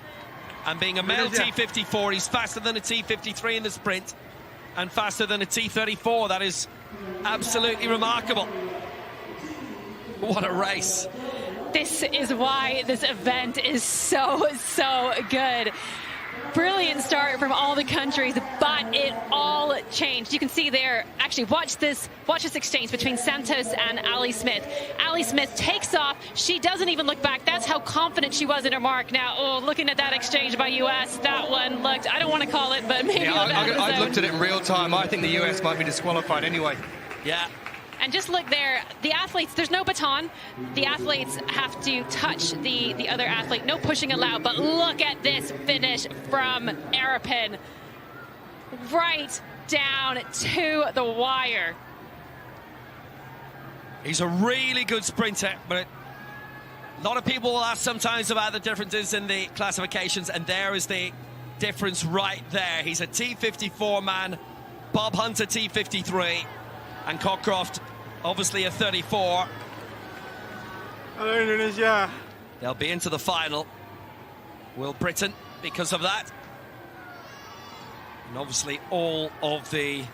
and being a male T54, he's faster than a T53 in the sprint and faster than a T34. That is absolutely remarkable. What a race. This is why this event is so good. Brilliant start from all the countries, but it all changed. You can see there, actually, watch this exchange between Santos and Ali Smith. Ali Smith takes off. She doesn't even look back. That's how confident she was in her mark. Now, looking at that exchange by US, that one looked, I don't want to call it, but maybe I looked at it in real time. I think the US might be disqualified anyway. Yeah. And just look there, the athletes, there's no baton. The athletes have to touch the other athlete. No pushing allowed, but look at this finish from Erpin. Right down to the wire. He's a really good sprinter, but a lot of people will ask sometimes about the differences in the classifications, and there is the difference right there. He's a T54 man, Bob Hunter T53, and Cockcroft obviously a 34. Hello, Indonesia. They'll be into the final. Will Britain, because of that. And obviously all of the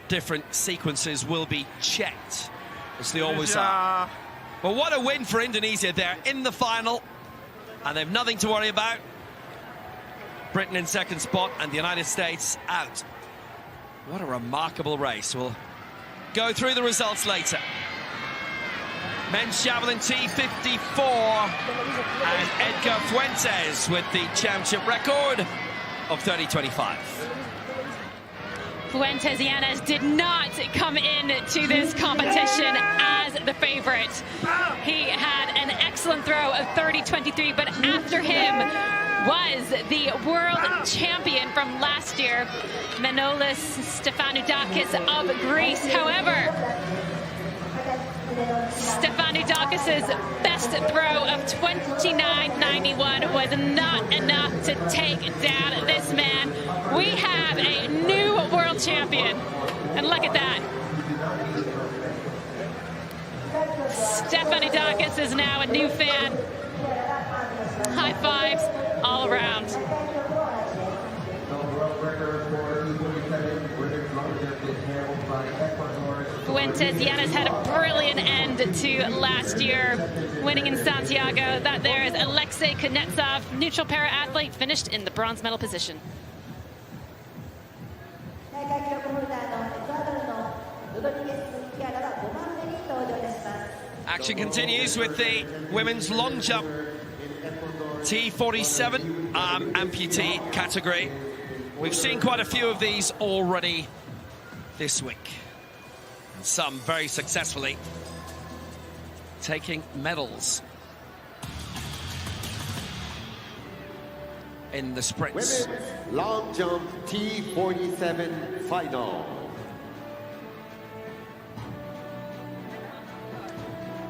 different sequences will be checked, as they always are. But what a win for Indonesia. They're in the final, and they've nothing to worry about. Britain in second spot, and the United States out. What a remarkable race. We'll go through the results later. Men's Javelin T54, and Edgar Fuentes with the championship record of 30.25. Fuentes Llanes did not come into this competition as the favorite. He had an excellent throw of 30.23, but after him was the world champion from last year, Manolis Stefanoudakis of Greece. However, Stefanoudakis' best throw of 29.91 was not enough to take down this man. We have a new world champion, and look at that. Stefanoudakis is now a new fan. High fives all around. Fuentes Llanes had a brilliant end to last year, winning in Santiago. That there is Alexei Kuznetsov, neutral para-athlete, finished in the bronze medal position. Action continues with the women's long jump T47 amputee category. We've seen quite a few of these already this week, and some very successfully taking medals in the sprints. Women's long jump T47 final.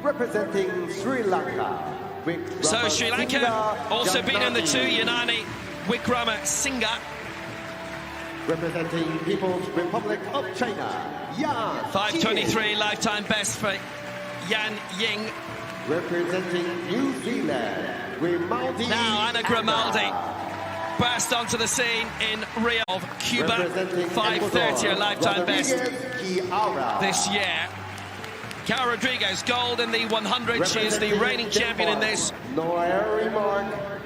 Representing Sri Lanka. So Sri Lanka also been in the two, Yanani Wickramasinghe. Representing People's Republic of China, Yan 5:23 lifetime best for Yan Ying. Representing New Zealand, Grimaldi. Now Anna Grimaldi burst onto the scene in Rio of Cuba. 5:30 a lifetime best this year. Cara Rodriguez, gold in the 100. She is the reigning champion in this.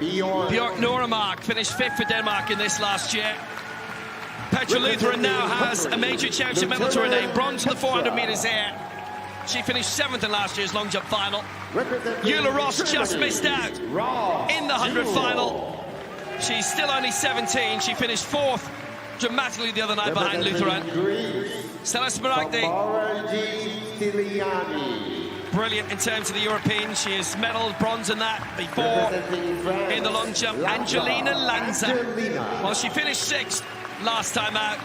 Björk Nordmark finished 5th for Denmark in this last year. Petra Lutheran now has a major championship medal to her name. Bronze in the 400 meters air. She finished 7th in last year's long jump final. Eula Ross just missed out in the 100 final. She's still only 17. She finished 4th dramatically the other night behind Lutheran. Stella Smaragdi, brilliant in terms of the European. She has medalled bronze in that before in the long jump. Angelina Lanza, well, she finished 6th last time out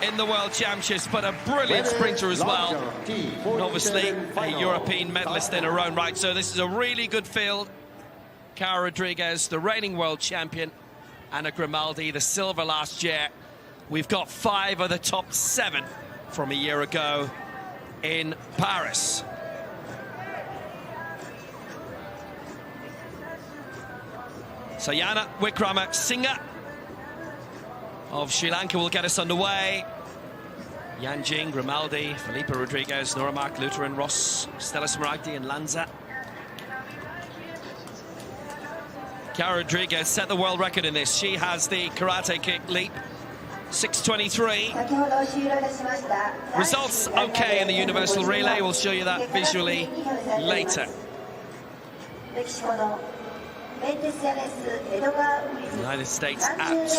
in the World Championships, but a brilliant sprinter as well. And obviously a European medalist in her own right. So this is a really good field. Cara Rodriguez, the reigning world champion, Anna Grimaldi, the silver last year. We've got 5 of the top 7 from a year ago in Paris. So Jana Wickramasinghe of Sri Lanka will get us underway. Yan Jing, Grimaldi, Felipe Rodriguez, Nora Mark, Lutheran, Ross, Stella Smaragdi and Lanza. Cara Rodriguez set the world record in this. She has the karate kick leap, 6:23. Results okay in the universal relay. We'll show you that visually later. United States out. Men's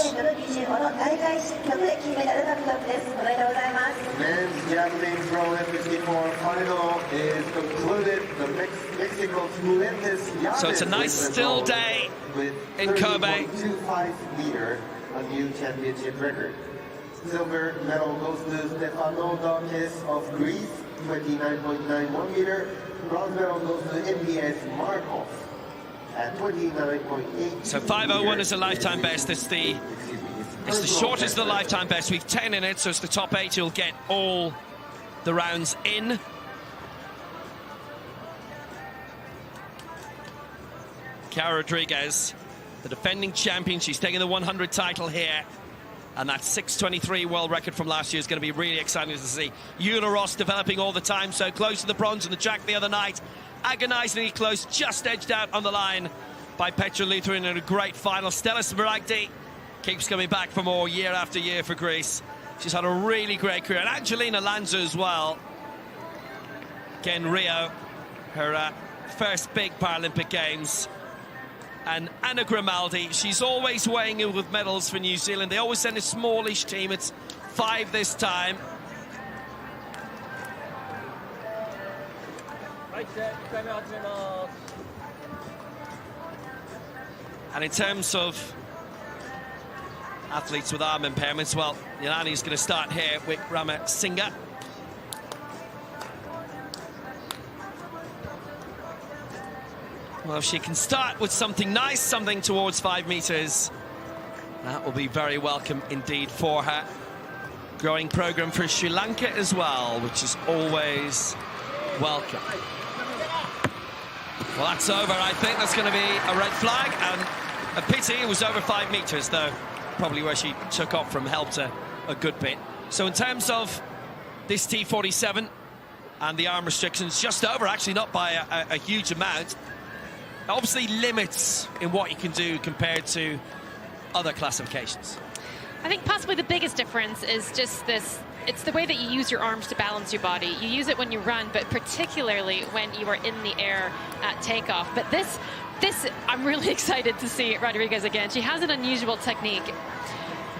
javelin throw F54 final is concluded. The Mexico's Fuentes. So it's a nice still day in Kobe. 30.25 meter, a new championship record. Silver medal goes to Stefano Donkes of Greece, 29.91 meter. Bronze medal goes to MBS Markov at 29.8. So 5:01 is a lifetime best. It's the shortest of the lifetime best. We've 10 in it, so it's the top 8 who'll get all the rounds in. Cara Rodriguez, the defending champion. She's taking the 100 title here. And that 6:23 world record from last year is going to be really exciting to see. Eula Ross developing all the time, so close to the bronze in the jack the other night. Agonizingly close, just edged out on the line by Petra Lutheran in a great final. Stella Smaragdi keeps coming back for more year after year for Greece. She's had a really great career. And Angelina Lanza as well. Again, Rio, her first big Paralympic Games. And Anna Grimaldi, she's always weighing in with medals for New Zealand. They always send a smallish team. It's 5 this time. And in terms of athletes with arm impairments, well, Yanani's going to start here with Wickramasinghe. Well, if she can start with something nice, something towards 5 meters, that will be very welcome indeed for her. Growing program for Sri Lanka as well, which is always welcome. Well, that's over. I think that's going to be a red flag, and a pity it was over 5 meters, though. Probably where she took off from helped her a good bit. So in terms of this T47 and the arm restrictions, just over, actually not by a huge amount. Obviously limits in what you can do compared to other classifications. I think possibly the biggest difference is just this. It's the way that you use your arms to balance your body. You use it when you run, but particularly when you are in the air at takeoff. But this, I'm really excited to see Rodriguez again. She has an unusual technique.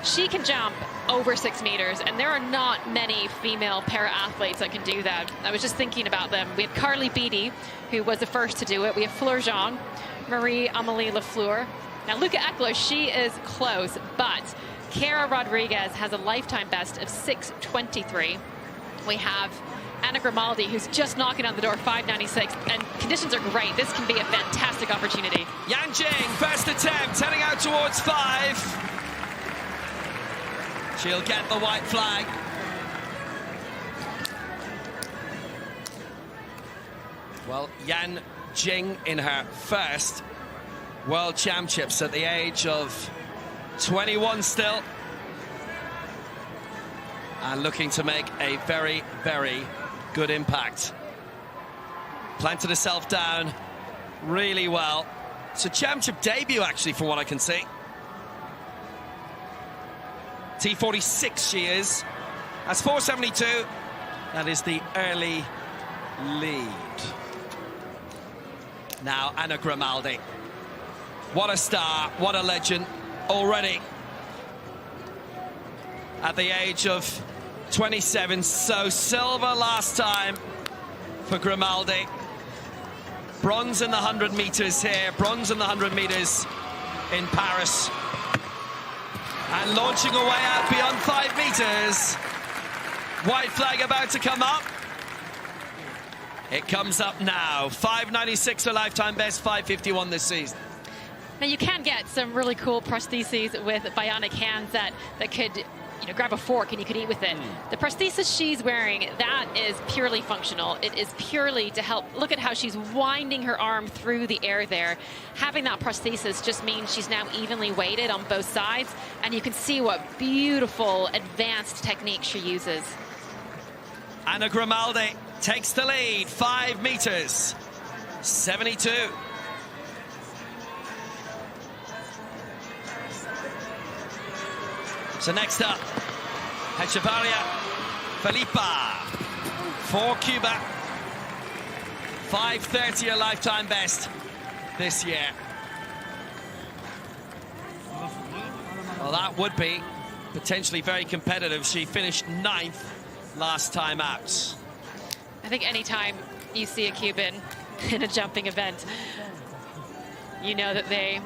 She can jump over 6 meters, and there are not many female para-athletes that can do that. I was just thinking about them. We have Carly Beattie, who was the first to do it. We have Fleur Jean, Marie-Amélie Lafleur. Now, Luca Eckler, she is close, but Cara Rodriguez has a lifetime best of 6:23. We have Anna Grimaldi, who's just knocking on the door, 5:96, and conditions are great. This can be a fantastic opportunity. Yan Jing, first attempt, heading out towards 5. She'll get the white flag. Well, Yan Jing in her first World Championships at the age of 21 still. And looking to make a very, very good impact. Planted herself down really well. It's a championship debut, actually, from what I can see. T46 she is. That's 472. That is the early lead. Now Anna Grimaldi. What a star, what a legend already. At the age of 27, so silver last time for Grimaldi. Bronze in the 100 meters here, bronze in the 100 meters in Paris. And launching away out beyond 5 meters. White flag about to come up. It comes up now. 5:96 a lifetime best, 5:51 this season. Now you can get some really cool prostheses with bionic hands that could, you know, grab a fork and you could eat with it. The prosthesis she's wearing, that is purely functional. It is purely to help. Look at how she's winding her arm through the air there. Having that prosthesis just means she's now evenly weighted on both sides, and you can see what beautiful advanced technique she uses. Anna Grimaldi takes the lead, 5 meters, 72. So next up, Echevarria Felipa for Cuba. 5:30 a lifetime best this year. Well, that would be potentially very competitive. She finished 9th last time out. I think anytime you see a Cuban in a jumping event, you know that they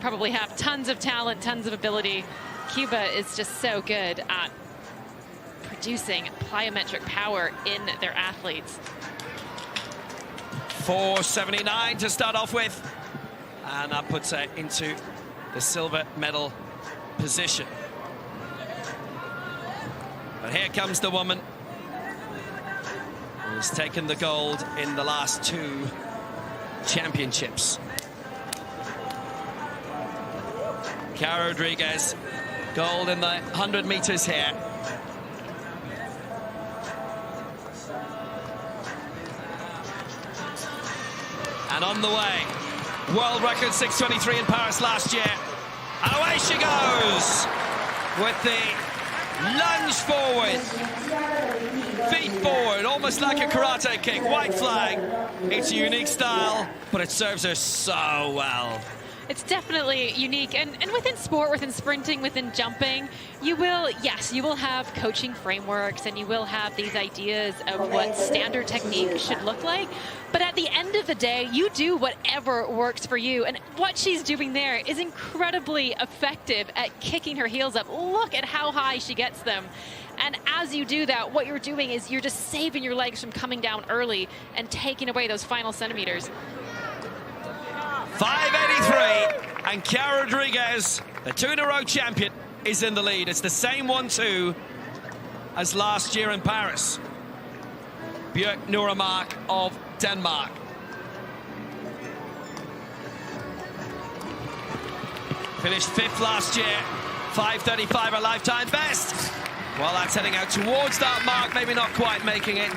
probably have tons of talent, tons of ability. Cuba is just so good at producing plyometric power in their athletes. 4:79 to start off with, and that puts her into the silver medal position. But here comes the woman who's taken the gold in the last 2 championships. Cara Rodriguez, gold in the 100 meters here. And on the way, world record 6:23 in Paris last year. And away she goes with the lunge forward, feet forward, almost like a karate kick, white flag. It's a unique style, but it serves her so well. It's definitely unique, and within sport, within sprinting, within jumping, you will have coaching frameworks and you will have these ideas of what standard technique should look like. But at the end of the day, you do whatever works for you. And what she's doing there is incredibly effective at kicking her heels up. Look at how high she gets them. And as you do that, what you're doing is you're just saving your legs from coming down early and taking away those final centimeters. 5:83, and Cara Rodriguez, the 2-in-a-row champion, is in the lead. It's the same 1-2 as last year in Paris. Bjørk Nuramark of Denmark. Finished 5th last year, 5:35 a lifetime best. Well, that's heading out towards that mark, maybe not quite making it,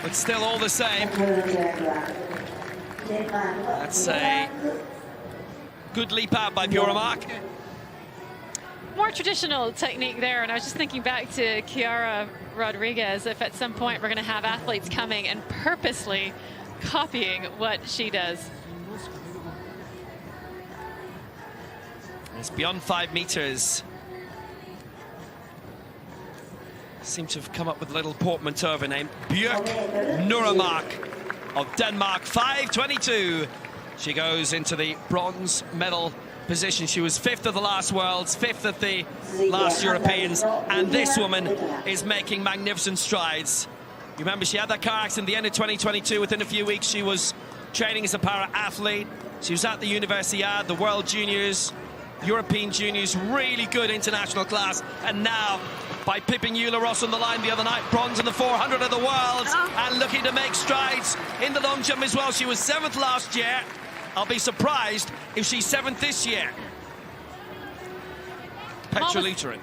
but still all the same. That's a good leap out by Nuramark. More traditional technique there, and I was just thinking back to Cara Rodriguez, if at some point we're going to have athletes coming and purposely copying what she does. It's beyond 5 meters. Seem to have come up with a little portmanteau of a name. Bjørk Nuramark of Denmark, 5:22. She goes into the bronze medal position. She was 5th of the last Worlds, 5th of the last Europeans, and this woman is making magnificent strides. You remember she had that car accident at the end of 2022. Within a few weeks, she was training as a para-athlete. She was at the Universiade, the World Juniors, European Juniors, really good international class, and now by pipping Eula Ross on the line the other night, bronze in the 400 of the world, and looking to make strides in the long jump as well. She was 7th last year. I'll be surprised if she's 7th this year. Petra Lutheran.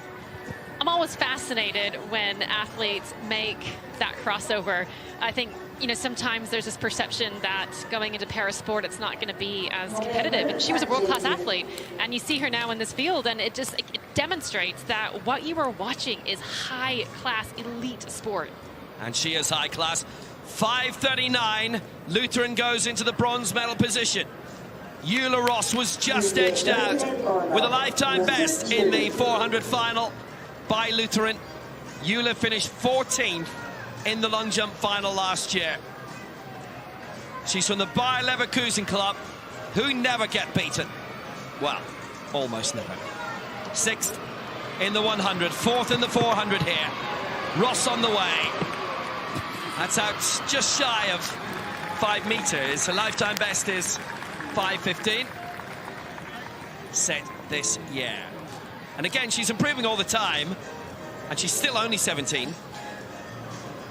I'm always fascinated when athletes make that crossover. I think, you know, sometimes there's this perception that going into para-sport, it's not going to be as competitive. And she was a world-class athlete, and you see her now in this field, and it demonstrates that what you are watching is high-class, elite sport. And she is high-class. 5:39, Lutheran goes into the bronze medal position. Eula Ross was just edged out with a lifetime best in the 400 final by Lutheran. Eula finished 14th in the long jump final last year. She's from the Bayer Leverkusen club, who never get beaten. Well, almost never. 6th in the 100, 4th in the 400 here. Ross on the way. That's out just shy of 5 meters. Her lifetime best is 5:15. set this year. And again, she's improving all the time, and she's still only 17.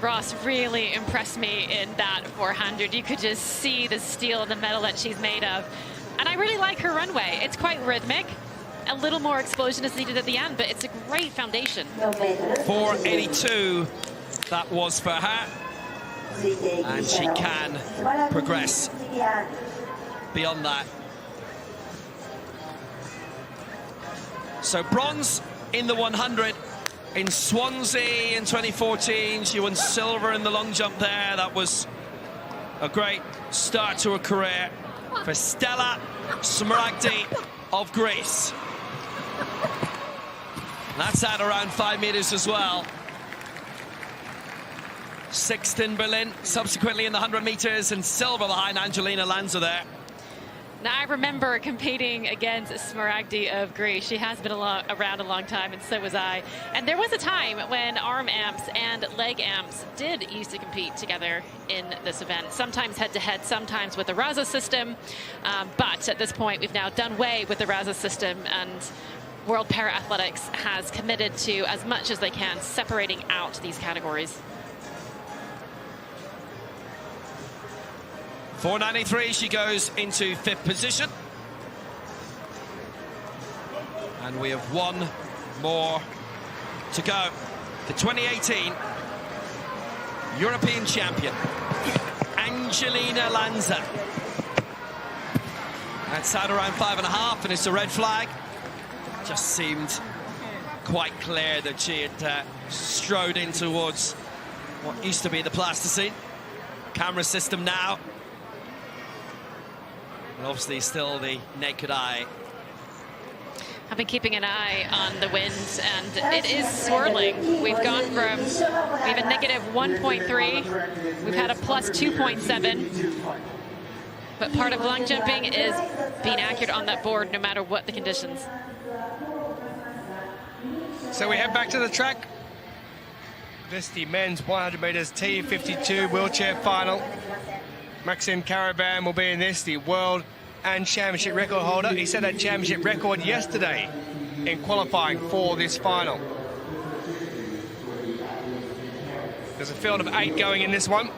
Ross really impressed me in that 400. You could just see the steel and the metal that she's made of. And I really like her runway. It's quite rhythmic. A little more explosion is needed at the end, but it's a great foundation. 482, that was for her. And she can progress beyond that. So bronze in the 100 in Swansea in 2014. She won silver in the long jump there. That was a great start to her career for Stella Smaragdi of Greece. That's at around 5 meters as well. Sixth in Berlin, subsequently in the 100 meters, and silver behind Angelina Lanza there. Now, I remember competing against Smaragdi of Greece. She has been around a long time, and so was I. And there was a time when arm amps and leg amps did used to compete together in this event, sometimes head-to-head, sometimes with the RASA system. But at this point, we've now done away with the RASA system, and World Para Athletics has committed to, as much as they can, separating out these categories. 493, she goes into 5th position. And we have one more to go. The 2018 European champion, Angelina Lanza. That's out around 5.5, and it's a red flag. Just seemed quite clear that she had strode in towards what used to be the plasticine. Camera system now. And obviously still the naked eye. I've been keeping an eye on the wind, and it is swirling. We've gone from, we have a negative 1.3, we've had a plus 2.7. But part of long jumping is being accurate on that board no matter what the conditions. So we head back to the track. This is the men's 100 meters T52 wheelchair final. Maxime Caravan will be in this, the world and championship record holder. He set that championship record yesterday in qualifying for this final. There's a field of 8 going in this one.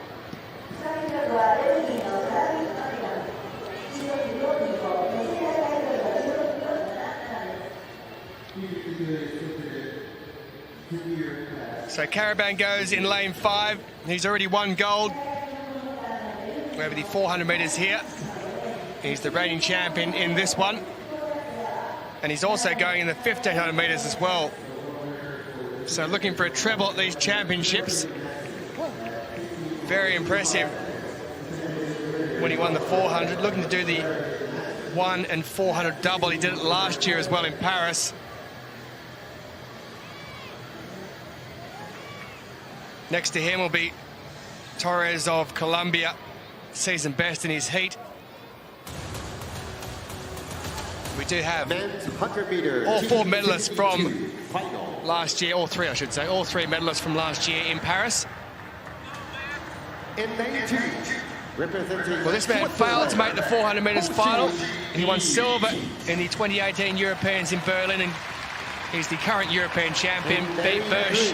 So Caravan goes in lane 5. He's already won gold over the 400 meters here. He's the reigning champion in this one. And he's also going in the 1500 meters as well. So looking for a treble at these championships. Very impressive when he won the 400. Looking to do the 1 and 400 double. He did it last year as well in Paris. Next to him will be Torres of Colombia. Season best in his heat. We do have all 4 medalists from last year, all 3 I should say, all 3 medalists from last year in Paris. Well, this man failed to make the 400 meters final. He won silver in the 2018 Europeans in Berlin, and he's the current European champion, beat Bush.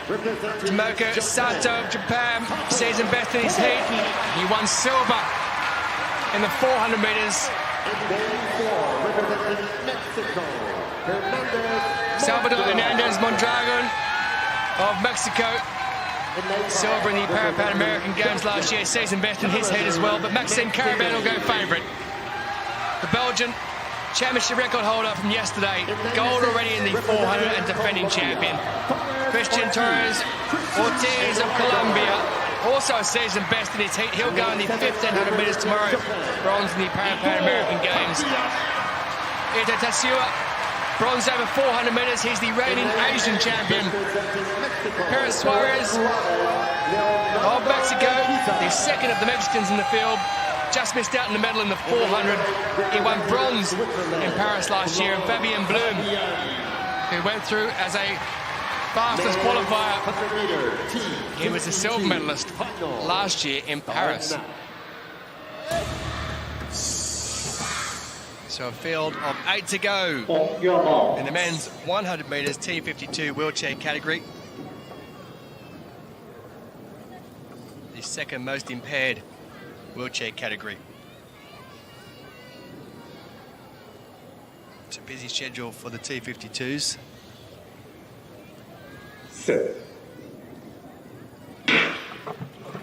Tomoka Sato of Japan, season best in his heat. He won silver in the 400 meters. Salvador Hernandez Mondragon of Mexico, silver in the Pan American Games last year, season best in his heat as well. But Maxime Caravan will go favourite. The Belgian championship record holder from yesterday, gold already in the 400 and defending champion. Christian Torres Ortiz of Colombia, also a season best in his heat. He'll go in the 1500 meters tomorrow, bronze in the Pan American Games. Ito Tasua, bronze over 400 meters. He's the reigning Asian champion. Perez Suarez of Mexico, the second of the Mexicans in the field. Just missed out in the medal in the 400. He won bronze in Paris last year. And Fabien Blum, who went through as a fastest qualifier. He was a silver medalist last year in Paris. So a field of 8 to go On your marks. in the men's 100 metres T52 wheelchair category. The second most impaired wheelchair category. It's a busy schedule for the T52s. Set.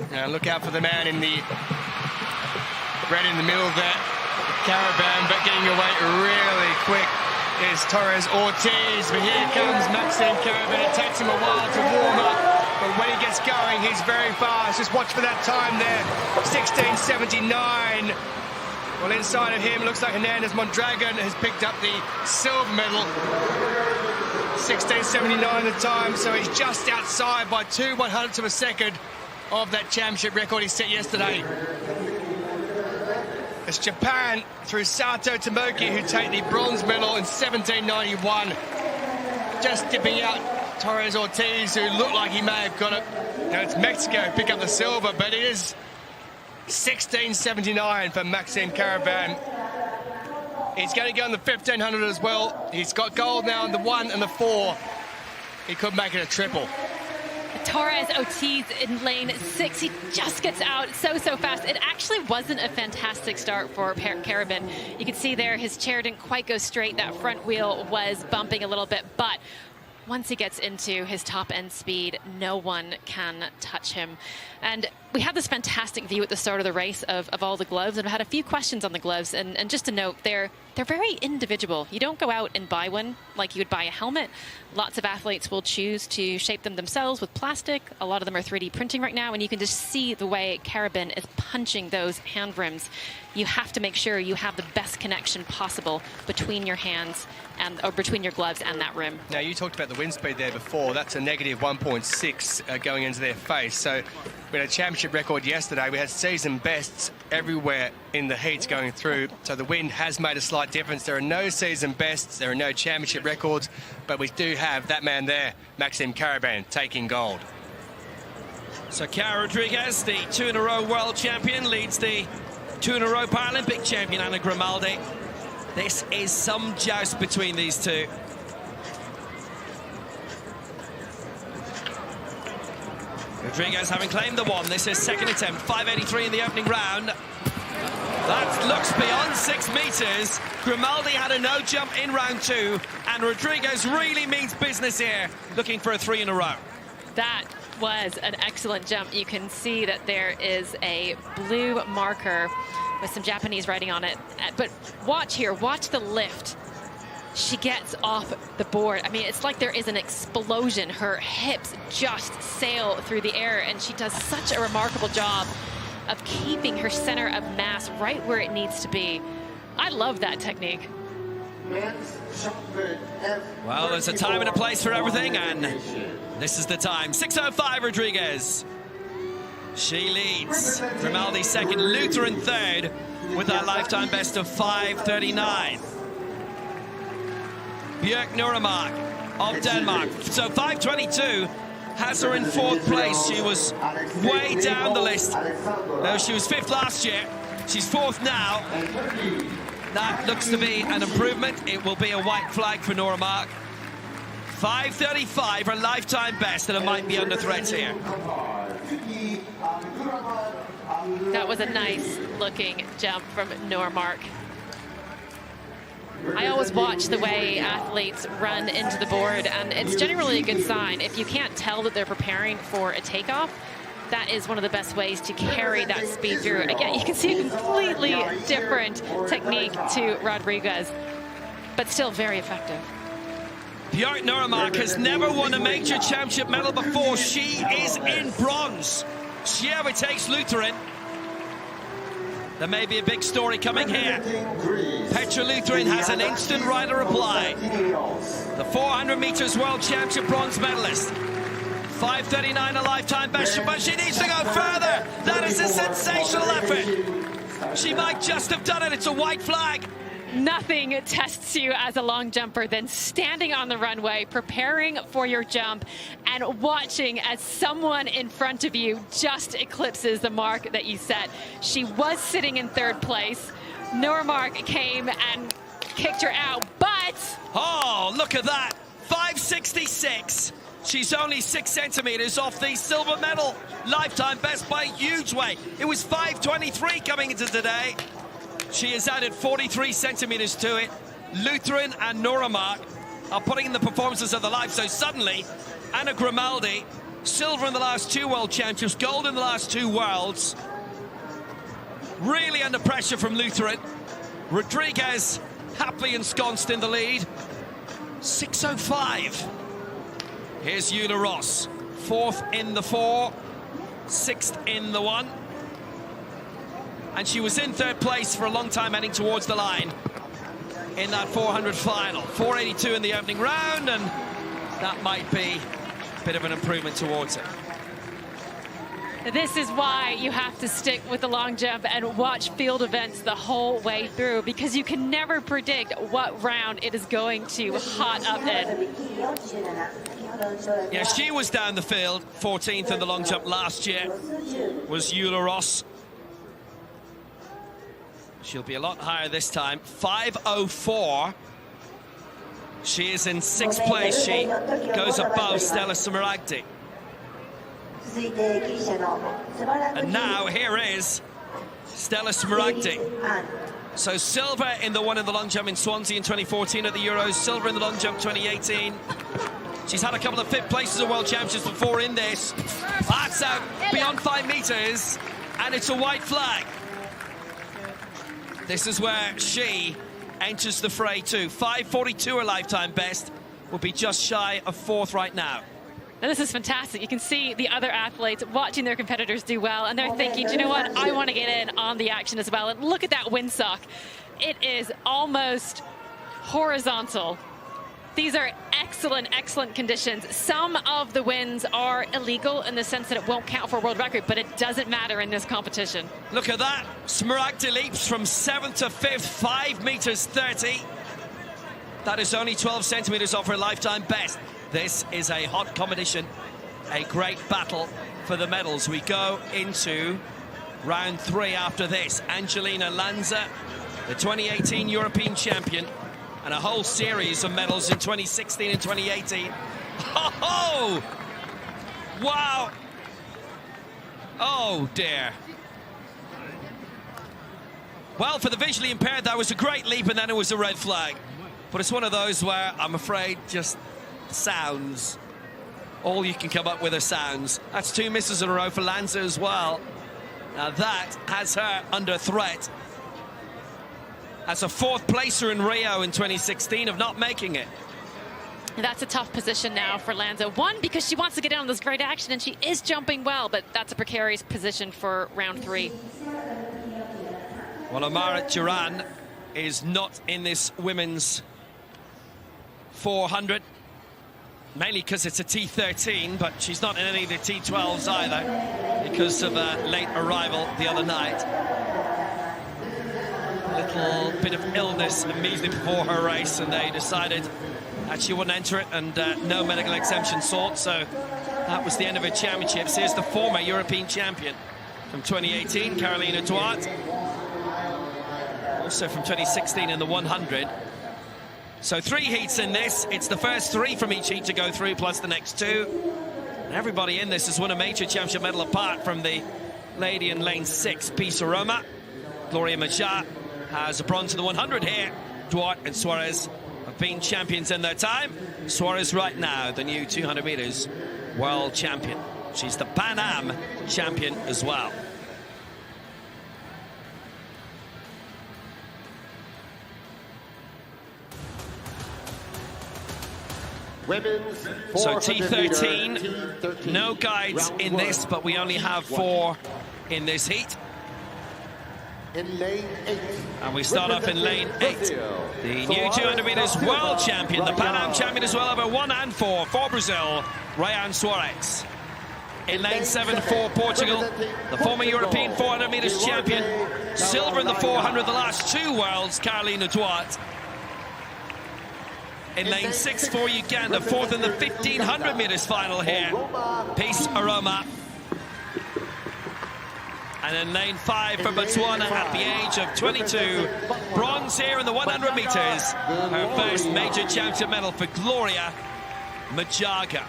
Now look out for the man in the red in the middle there. Caravan, but getting away really quick is Torres Ortiz. But here comes Maxime Caravan. It takes him a while to warm up, but when he gets going, he's very fast. Just watch for that time there. 16:79. Well, inside of him, looks like Hernandez Mondragon has picked up the silver medal. 16:79 the time, so he's just outside by 2/100ths of a second of that championship record he set yesterday. It's Japan through Sato Tomoki who take the bronze medal in 1791. Just dipping out Torres Ortiz, who looked like he may have got it. Now it's Mexico who pick up the silver, but it is 16:79 for Maxime Caravan. He's going to go in the 1500 as well. He's got gold now in the 1 and the 4. He could make it a triple. Torres Ortiz in lane 6. He just gets out so fast. It actually wasn't a fantastic start for Caravan. You can see there his chair didn't quite go straight. That front wheel was bumping a little bit, but once he gets into his top end speed, no one can touch him. And we had this fantastic view at the start of the race of all the gloves, and I had a few questions on the gloves. And just to note, they're very individual. You don't go out and buy one like you would buy a helmet. Lots of athletes will choose to shape them themselves with plastic. A lot of them are 3D printing right now, and you can just see the way Caravan is punching those hand rims. You have to make sure you have the best connection possible between your hands or between your gloves and that rim. Now, you talked about the wind speed there before. That's a negative 1.6 going into their face. So we had a championship record yesterday. We had season bests everywhere in the heats going through. So the wind has made a slight difference. There are no season bests. There are no championship records. But we do have that man there, Maxime Caravan, taking gold. So Cara Rodriguez, the 2-in-a-row world champion, leads the 2-in-a-row Paralympic champion, Anna Grimaldi. This is some joust between these two. Rodriguez having claimed the 1. This is second attempt, 5:83 in the opening round. That looks beyond 6 meters. Grimaldi had a no jump in round 2, and Rodriguez really means business here, looking for a 3 in a row. That was an excellent jump. You can see that there is a blue marker with some Japanese writing on it. But watch here, watch the lift. She gets off the board. I mean, it's like there is an explosion. Her hips just sail through the air, and she does such a remarkable job of keeping her center of mass right where it needs to be. I love that technique. Well, there's a time and a place for everything, and this is the time. 6:05 Rodriguez. She leads. Grimaldi second, Lutheran third, with that lifetime best of 5:39. Bjørk Nurremark of Denmark. So 5:22 has her in 4th place. She was way down the list. No, she was 5th last year. She's 4th now. That looks to be an improvement. It will be a white flag for Nurremark. 5:35, her lifetime best, and it might be under threat here. That was a nice looking jump from Nurremark. I always watch the way athletes run into the board, and it's generally a good sign. If you can't tell that they're preparing for a takeoff, that is one of the best ways to carry that speed through. Again, you can see a completely different technique to Rodriguez, but still very effective. Bjørk Nurremark has never won a major championship medal before. She is in bronze. She overtakes Lutheran. There may be a big story coming here. Petra Lutheran has an instant rider reply. The 400 meters world championship bronze medalist. 5:39 a lifetime best, but she needs to go further. That is a sensational effort. She might just have done it. It's a white flag. Nothing tests you as a long jumper than standing on the runway, preparing for your jump, and watching as someone in front of you just eclipses the mark that you set. She was sitting in 3rd place, Normark came and kicked her out, but... Oh, look at that. 5.66. She's only 6 centimeters off the silver medal. Lifetime best by a huge way. It was 5.23 coming into today. She has added 43 centimeters to it. Lutheran and Normark are putting in the performances of their life. So suddenly, Anna Grimaldi, silver in the last 2 world championships, gold in the last 2 worlds. Really under pressure from Lutheran. Rodriguez happily ensconced in the lead. 6.05. Here's Eula Ross, 4th in the 4, 6th in the 1. And she was in 3rd place for a long time, heading towards the line in that 400 final. 4.82 in the opening round, and that might be a bit of an improvement towards it. This is why you have to stick with the long jump and watch field events the whole way through, because you can never predict what round it is going to hot up in. Yeah, she was down the field, 14th in the long jump last year, was Eula Ross. She'll be a lot higher this time. 5.04. She is in 6th place. She goes above Stella Smaragdi. And now here is Stella Smaragdi. So silver in the 1 in the long jump in Swansea in 2014 at the Euros, silver in the long jump 2018. She's had a couple of 5th places at World Championships before in this. That's out beyond 5 meters, and it's a white flag. This is where she enters the fray too. 5.42 her lifetime best, will be just shy of 4th right now. Now, this is fantastic. You can see the other athletes watching their competitors do well, and they're thinking, do you know what? I want to get in on the action as well. And look at that windsock. It is almost horizontal. These are excellent, excellent conditions. Some of the winds are illegal in the sense that it won't count for a world record, but it doesn't matter in this competition. Look at that. Smaragdi leaps from 7th to 5th, 5 meters 30. That is only 12 centimeters off her lifetime best. This is a hot competition, a great battle for the medals. We go into round 3 after this. Angelina Lanza, the 2018 European champion, and a whole series of medals in 2016 and 2018. Oh! Wow! Oh, dear. Well, for the visually impaired, that was a great leap, and then it was a red flag. But it's one of those where, I'm afraid, just sounds. All you can come up with are sounds. That's 2 misses in a row for Lanza as well. Now that has her under threat. As a 4th placer in Rio in 2016 of not making it. That's a tough position now for Lanza. 1, because she wants to get in on this great action, and she is jumping well, but that's a precarious position for round 3. Well, Amara Duran is not in this women's 400. Mainly because it's a T13, but she's not in any of the T12s either because of a late arrival the other night. A little bit of illness immediately before her race, and they decided that she wouldn't enter it, and no medical exemption sought, so that was the end of her championships. Here's the former European champion from 2018, Carolina Duarte. Also from 2016 in the 100. So 3 heats in this. It's the first 3 from each heat to go through, plus the next 2. And everybody in this has won a major championship medal apart from the lady in lane 6, Pisa Roma. Gloria Majat has a bronze in the 100 here. Duarte and Suarez have been champions in their time. Suarez right now, the new 200 meters world champion. She's the Pan Am champion as well. So T13, no guides in this, but we only have 4 in this heat. And we start off in lane 8. The new 200 meters world champion, the Pan Am champion as well, over 1 and 4 for Brazil, Rayan Suarez. In lane 7 for Portugal, the former European 400 meters champion, silver in the 400 the last 2 worlds, Carolina Duarte. In lane 6 for Uganda, 4th in the 1500 meters final here, Peace Aroma. And in lane 5 for Botswana at the age of 22. Bronze here in the 100 meters. Her first major championship medal for Gloria Majaga.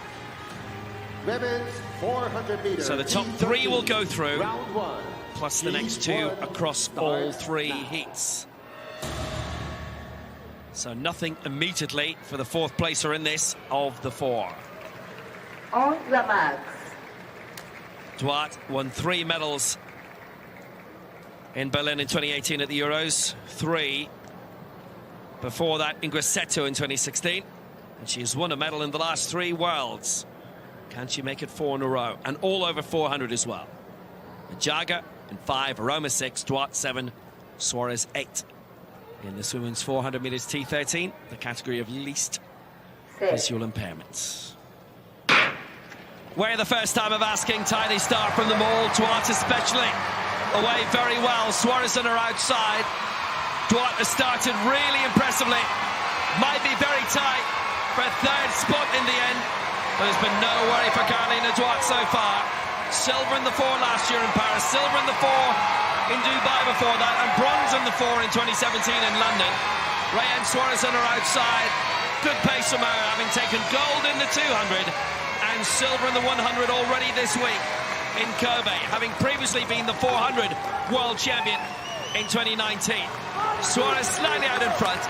Women's 400 meters. So the top 3 will go through, Round 1. plus the next 2 across all 3 heats. So nothing immediately for the 4th placer in this of the 4. On the marks. Duarte won 3 medals in Berlin in 2018 at the Euros. 3 before that in Grosseto in 2016. And she has won a medal in the last 3 Worlds. Can she make it 4 in a row? And all over 400 as well. Majaga in 5, Aroma 6, Duarte 7, Suarez 8. In this women's 400 meters T13, the category of least visual impairments. Where the first time of asking, tiny start from them all. Duarte especially away very well. Suarez on her outside. Duarte started really impressively. Might be very tight for a 3rd spot in the end. But there's been no worry for Carolina Duarte so far. Silver in the 4 last year in Paris. Silver in the 4 in Dubai before that. And bronze in the 4 in 2017 in London. Rayanne Suarez on her outside. Good pace from her, having taken gold in the 200. And silver in the 100 already this week in Kobe, having previously been the 400 world champion in 2019. Suarez slightly out in front,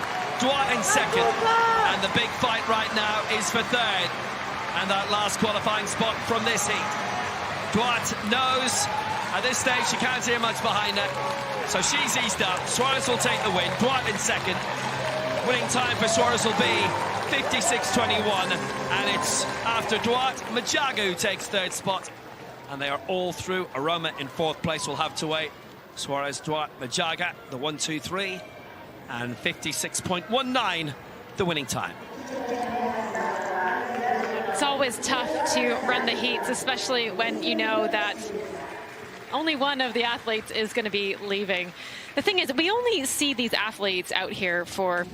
Duarte in 2nd, and the big fight right now is for 3rd, and that last qualifying spot from this heat. Duarte knows at this stage she can't hear much behind her, so she's eased up. Suarez will take the win, Duarte in 2nd. Winning time for Suarez will be 56.21, and it's after Duarte, Majaga who takes 3rd spot, and they are all through. Aroma in 4th place will have to wait. Suarez, Duarte, Majaga, the 1, 2, 3, and 56.19, the winning time. It's always tough to run the heats, especially when you know that only one of the athletes is going to be leaving. The thing is, we only see these athletes out here for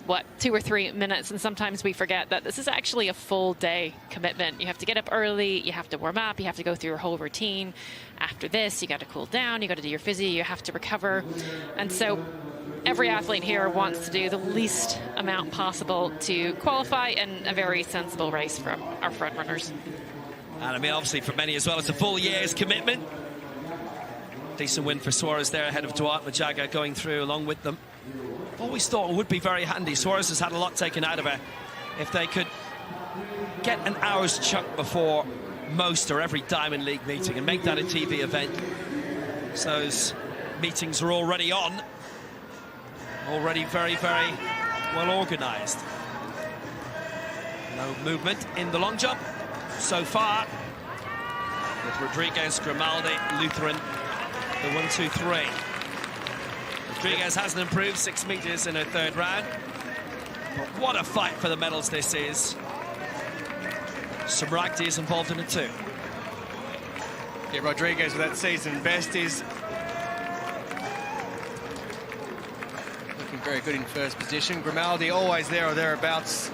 what, 2 or 3 minutes, and sometimes we forget that this is actually a full day commitment. You have to get up early, you have to warm up, you have to go through your whole routine. After this, you got to cool down, you got to do your physio, you have to recover. And so every athlete here wants to do the least amount possible to qualify in a very sensible race from our front runners. And I mean, obviously for many as well, it's a full year's commitment. Decent win for Suarez there ahead of Duarte. Majaga going through along with them. Always thought it would be very handy. Suarez has had a lot taken out of her. If they could get an hour's chunk before most or every Diamond League meeting and make that a TV event. So those meetings are already on. Already very, very well organised. No movement in the long jump so far. With Rodriguez, Grimaldi, Lutheran, the 1, 2, 3. Rodriguez hasn't improved, 6 meters in her 3rd round. But what a fight for the medals this is. Smaragdi is involved in it too. Yeah, Rodriguez with that season best is looking very good in 1st position. Grimaldi always there or thereabouts.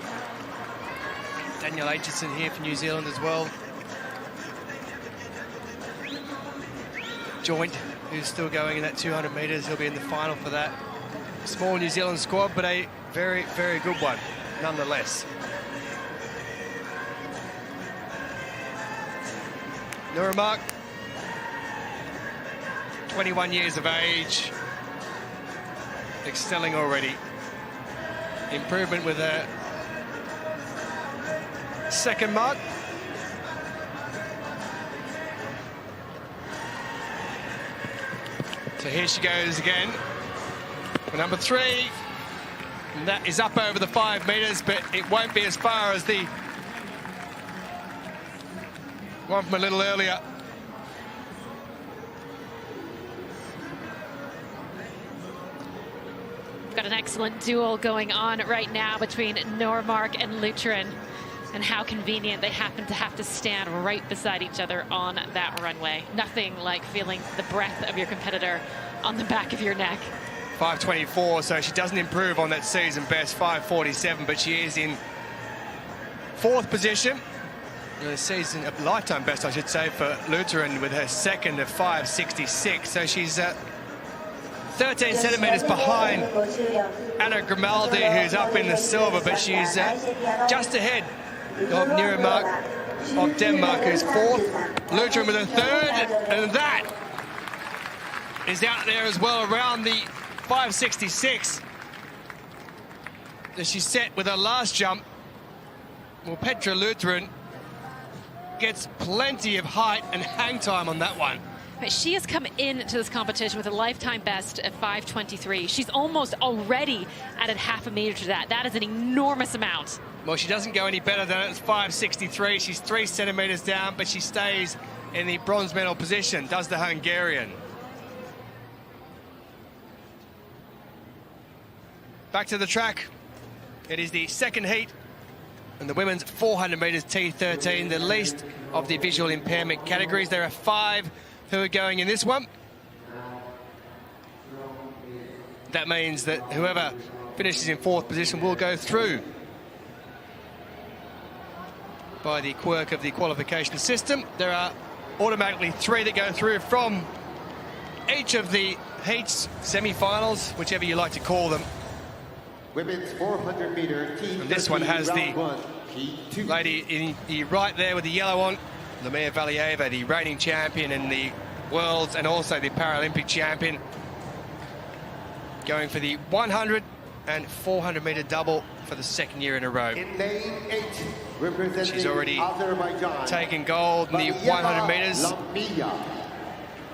Daniel Aitchison here for New Zealand as well. Joint, who's still going in that 200 metres. He'll be in the final for that. Small New Zealand squad, but a very, very good one, nonetheless. Nuremberg, 21 years of age, excelling already. Improvement with a 2nd mark. So here she goes again for number 3. And that is up over the 5 meters, but it won't be as far as the one from a little earlier. Got an excellent duel going on right now between Normark and Lutheran, and how convenient they happen to have to stand right beside each other on that runway. Nothing like feeling the breath of your competitor on the back of your neck. 5:24, so she doesn't improve on that season best 5:47, but she is in 4th position. A season, a lifetime best, I should say, for Lutheran with her second of 5.66. So she's 13 centimetres behind Anna Grimaldi, who's up in the silver, but she's just ahead of Niramark of Denmark, who's fourth. Lutheran with a third, and that is out there as well, around the 5.66 that she's set with her last jump. Well, Petra Lutheran gets plenty of height and hang time on that one. But she has come into this competition with a lifetime best of 5.23. She's almost already added half a metre to that. That is an enormous amount. Well, she doesn't go any better than it. It's 5.63. She's 3 centimetres down, but she stays in the bronze medal position, does the Hungarian. Back to the track. It is the second heat, and the women's 400 metres T13, the least of the visual impairment categories. There are 5 who are going in this one. That means that whoever finishes in 4th position will go through by the quirk of the qualification system. There are automatically 3 that go through from each of the heats, semi-finals, whichever you like to call them. Women's 400 meter T13. And this one has the round 1, Heat 2. lady in the right there with the yellow on, Lamia Valieva, the reigning champion in the Worlds and also the Paralympic champion, going for the 100 and 400 meter double for the second year in a row. In lane 8, representing She's already Azerbaijan, taken gold in the 100 meters. Lamia.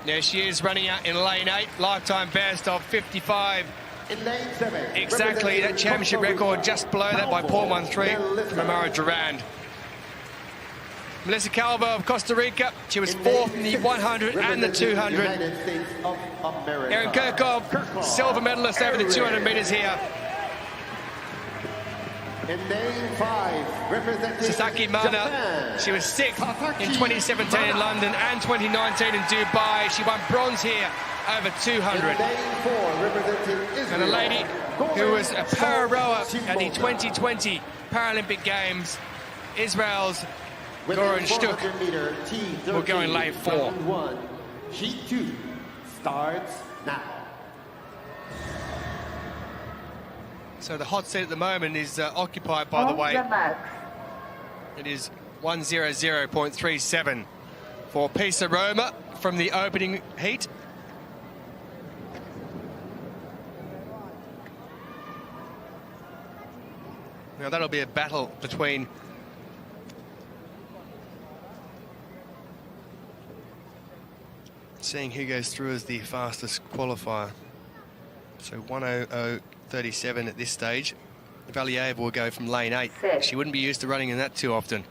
There she is, running out in lane 8, lifetime best of 55. In lane 7, Exactly that championship record, just below that by 0.13 from Amara Durand. Melissa Calvo of Costa Rica, she was 4th in the 100 and the 200. Erin Kirchhoff, silver medalist over the 200 metres here. In lane 5, representing Sasaki Mana, Japan, she was 6th in 2017 in London and 2019 in Dubai. She won bronze here over 200. In lane 4, representing Israel, And a lady who was a para-rower at the 2020 Paralympic Games, Israel's Goran Stuk, will go in lane 4. Round 1, Heat 2 starts now. So the hot seat at the moment is occupied, by the way. It is 1:00.37 for Pisa Roma from the opening heat. Now that'll be a battle between seeing who goes through as the fastest qualifier. So 1:00.37 at this stage. Valieva will go from lane 8. She wouldn't be used to running in that too often.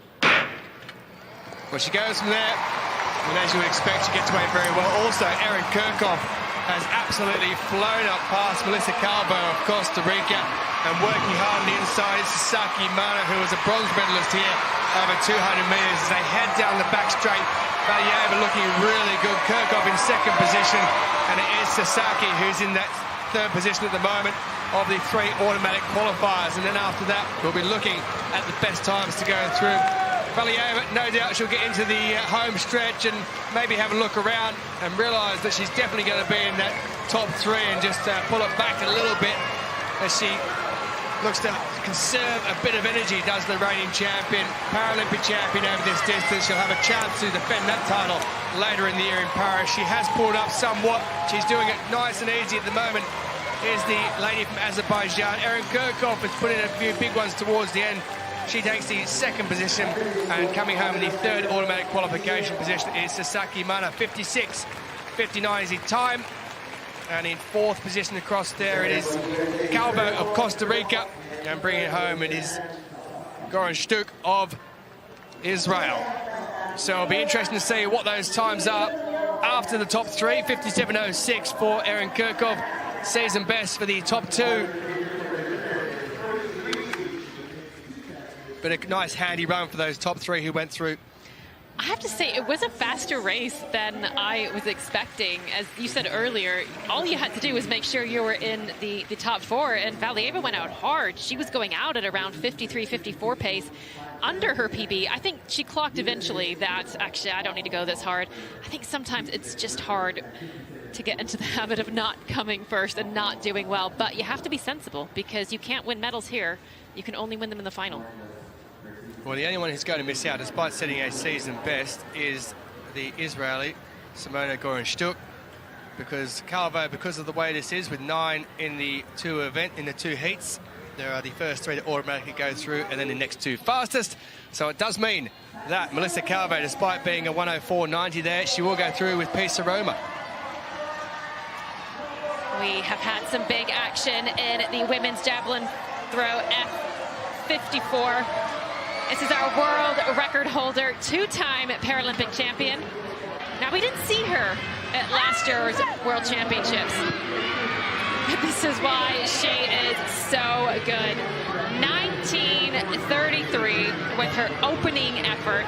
Well, she goes from there, and as you would expect, she gets away very well. Also, Erin Kirchhoff has absolutely flown up past Melissa Calvo of Costa Rica, and working hard on the inside is Sasaki Mana, who was a bronze medalist here over 200 metres. As they head down the back straight, Valieva looking really good. Kirchhoff in 2nd position, and it is Sasaki who's in that 3rd position at the moment of the 3 automatic qualifiers. And then after that, we'll be looking at the best times to go through. Valieva, no doubt she'll get into the home stretch and maybe have a look around and realise that she's definitely going to be in that top 3 and just pull it back a little bit as she looks to conserve a bit of energy, does the reigning champion, Paralympic champion over this distance. She'll have a chance to defend that title later in the year in Paris. She has pulled up somewhat. She's doing it nice and easy at the moment. Here's the lady from Azerbaijan. Erin Kirchhoff has put in a few big ones towards the end. She takes the 2nd position, and coming home in the 3rd automatic qualification position is Sasaki Mana. 56.59 is the time. And in 4th position across there, it is Calvo of Costa Rica. And bringing it home, it is Goran Stuk of Israel. So it'll be interesting to see what those times are after the top 3. 57.06 for Erin Kirchhoff. Season best for the top 2. But a nice handy run for those top 3 who went through. I have to say, it was a faster race than I was expecting. As you said earlier, all you had to do was make sure you were in the top 4, and Valieva went out hard. She was going out at around 53, 54 pace, under her PB. I think she clocked eventually that, actually, I don't need to go this hard. I think sometimes it's just hard to get into the habit of not coming first and not doing well, but you have to be sensible because you can't win medals here. You can only win them in the final. Well, the only one who's going to miss out, despite setting a season best, is the Israeli, Simona Goran-Stuk, because Calvo, because of the way this is, with 9 in the two heats, there are the first 3 that automatically go through, and then the next 2 fastest. So it does mean that Melissa Calvo, despite being a 104.90 there, she will go through with peace of Roma. We have had some big action in the women's javelin throw F54. This is our world record holder, 2-time Paralympic champion. Now, we didn't see her at last year's World Championships. This is why she is so good. 19:33 with her opening effort,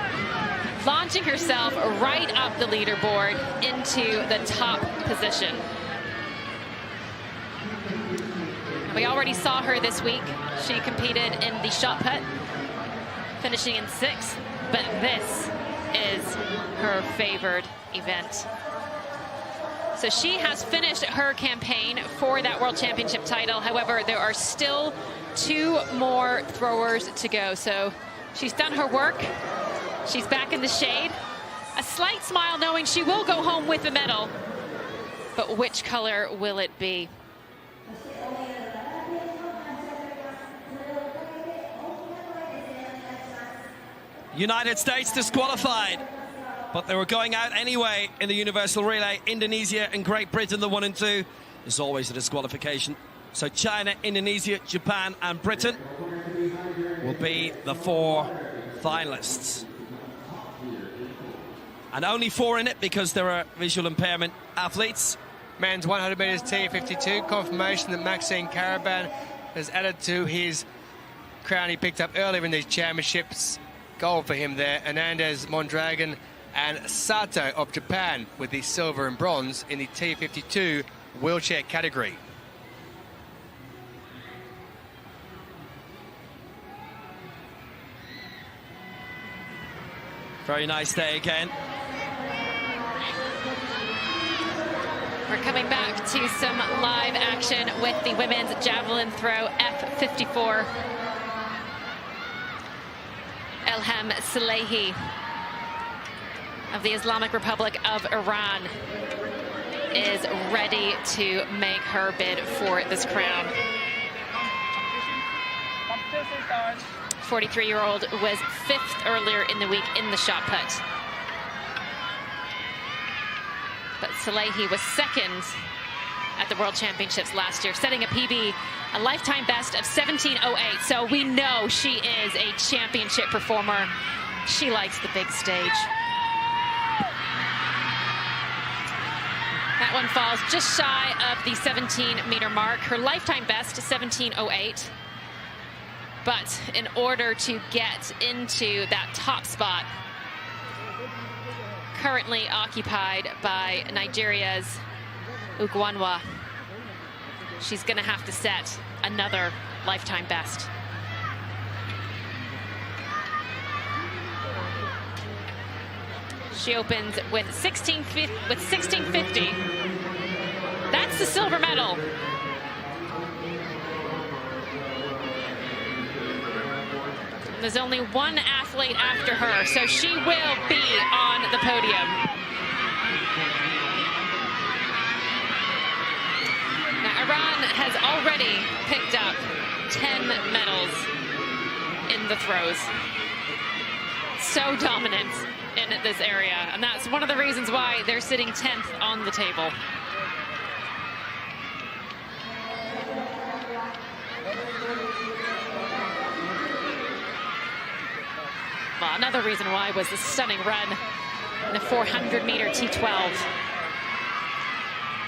launching herself right up the leaderboard into the top position. We already saw her this week. She competed in the shot put, finishing in 6th, but this is her favored event. So she has finished her campaign for that World Championship title. However, there are still 2 more throwers to go. So she's done her work. She's back in the shade. A slight smile knowing she will go home with a medal. But which color will it be? United States disqualified, but they were going out anyway in the universal relay. Indonesia and Great Britain, the 1 and 2. There's always a disqualification. So China, Indonesia, Japan and Britain will be the 4 finalists. And only 4 in it because there are visual impairment athletes. Men's 100 metres T52, confirmation that Maxime Caraban has added to his crown he picked up earlier in these championships. Gold for him there. Hernandez, Mondragon and Sato of Japan with the silver and bronze in the T52 wheelchair category. Very nice day again. We're coming back to some live action with the women's javelin throw F54. Elham Salehi of the Islamic Republic of Iran is ready to make her bid for this crown. 43-year-old was 5th earlier in the week in the shot put. But Salehi was 2nd at the World Championships last year, setting a PB, a lifetime best of 17:08. So we know she is a championship performer. She likes the big stage. That one falls just shy of the 17-meter mark. Her lifetime best, 17:08. But in order to get into that top spot, currently occupied by Nigeria's Ugwanwa, she's going to have to set another lifetime best. She opens with 1650. That's the silver medal. There's only one athlete after her, so she will be on the podium. Now, Iran has already picked up 10 medals in the throws. So dominant in this area, and that's one of the reasons why they're sitting 10th on the table. Well, another reason why was the stunning run in the 400-meter T12.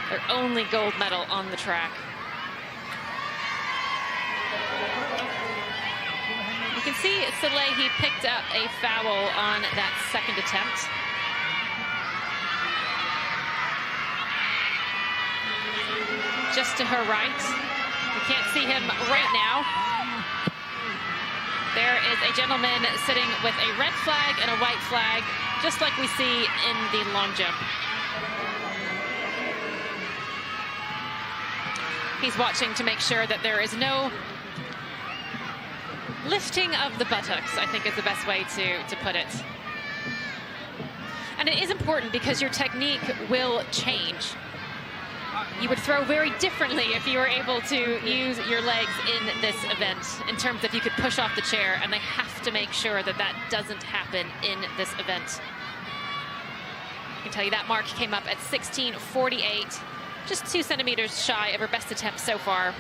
Their only gold medal on the track. can see Salehi picked up a foul on that second attempt. Just to her right. We can't see him right now. There is a gentleman sitting with a red flag and a white flag, just like we see in the long jump. He's watching to make sure that there is no lifting of the buttocks, I think is the best way to put it. And it is important because your technique will change. You would throw very differently if you were able to use your legs in this event, in terms of you could push off the chair, and they have to make sure that that doesn't happen in this event. I can tell you that mark came up at 16:48, just 2 centimeters shy of her best attempt so far.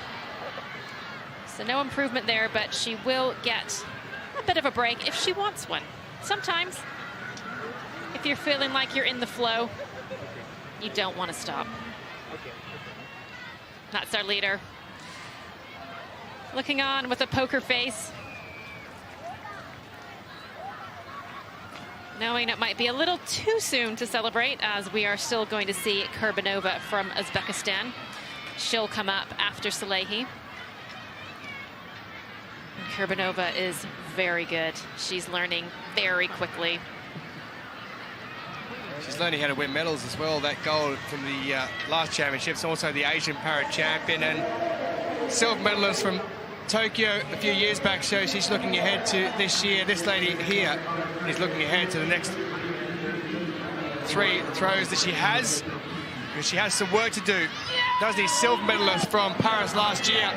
So no improvement there, but she will get a bit of a break if she wants one. Sometimes, if you're feeling like you're in the flow, you don't want to stop. That's our leader. Looking on with a poker face. Knowing it might be a little too soon to celebrate, as we are still going to see Kurbanova from Uzbekistan. She'll come up after Salehi. And Kurbanova is very good. She's learning very quickly. She's learning how to win medals as well. That gold from the last championships, also the Asian para champion and silver medalist from Tokyo a few years back. So she's looking ahead to this year. This lady here is looking ahead to the next 3 throws that she has. Because she has some work to do. Does the silver medalist from Paris last year.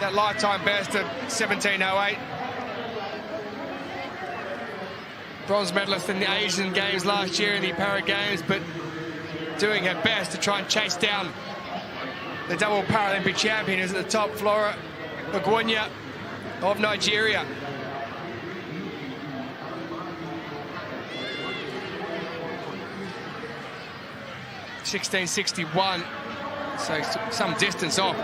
That lifetime best of 17:08. Bronze medalist in the Asian Games last year in the Para Games, but doing her best to try and chase down the double Paralympic champion who's at the top, Flora Ogunya of Nigeria. (16:61), so some distance off.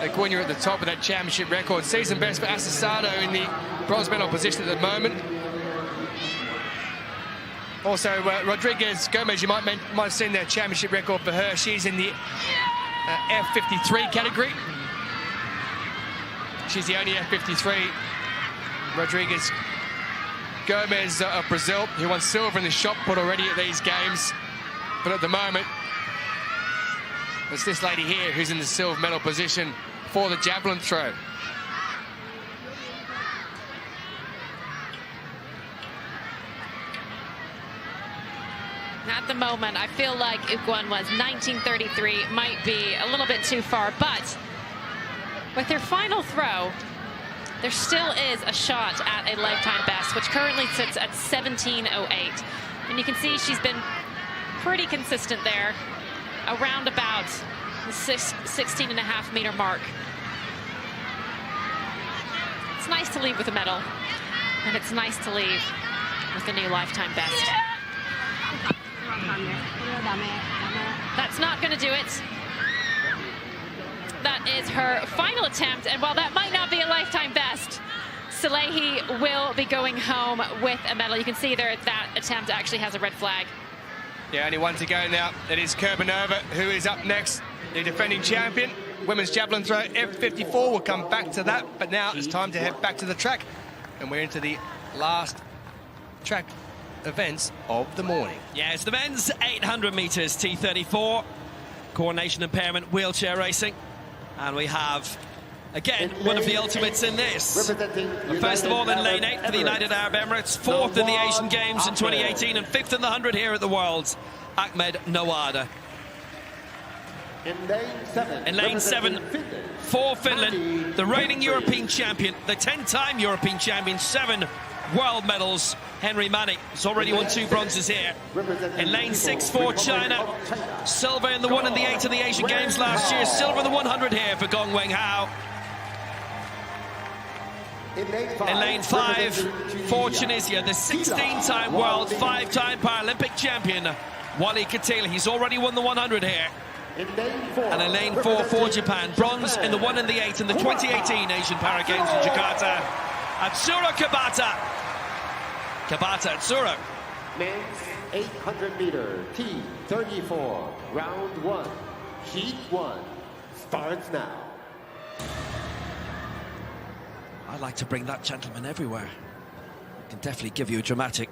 Ogunya at the top of that championship record. Season best for Asasado in the bronze medal position at the moment. Also, Rodriguez Gomez, you might have seen their championship record for her. She's in the F53 category. She's the only F53. Rodriguez Gomez of Brazil, who won silver in the shot put already at these games. But at the moment, it's this lady here who's in the silver medal position for the javelin throw. At the moment, I feel like Iguan was 1933, might be a little bit too far, but with her final throw, there still is a shot at a lifetime best, which currently sits at 17:08. And you can see she's been pretty consistent there, around about the 16.5 meter mark. It's nice to leave with a medal, and it's nice to leave with a new lifetime best. That's not going to do it. That is her final attempt, and while that might not be a lifetime best, Salehi will be going home with a medal. You can see there that attempt actually has a red flag. Yeah, only one to go now. It is Kurbanova who is up next, the defending champion. Women's javelin throw, F54. We'll come back to that, but now it's time to head back to the track, and we're into the last track events of the morning. Yeah, it's the men's 800 meters T34, coordination impairment, wheelchair racing, and we have again one of the ultimates in this. First of all in lane 8 for the United Arab Emirates, 4th in the Asian Games in 2018 and 5th in the 100 here at the Worlds, Ahmed Nawada. In lane 7 for Finland, the reigning European champion, the 10-time European champion, 7 world medals, Henry Manning has already won 2 bronzes here. In lane 6 for China, silver in the 1 and the 8 of the Asian Games last year, silver in the 100 here for Gong Wenhao. In lane 5 for Tunisia, the 16-time world, 5-time Paralympic champion, Wally Katil. He's already won the 100 here. In lane 4. And in lane 4 for Japan. Bronze in the 1 and the 8 in the 2018 Asian Para Games in Jakarta. Atsuro Kabata. Kabata Atsuro. Men's 800 meter T34. Round 1. Heat 1. Starts now. I'd like to bring that gentleman everywhere. Can definitely give you a dramatic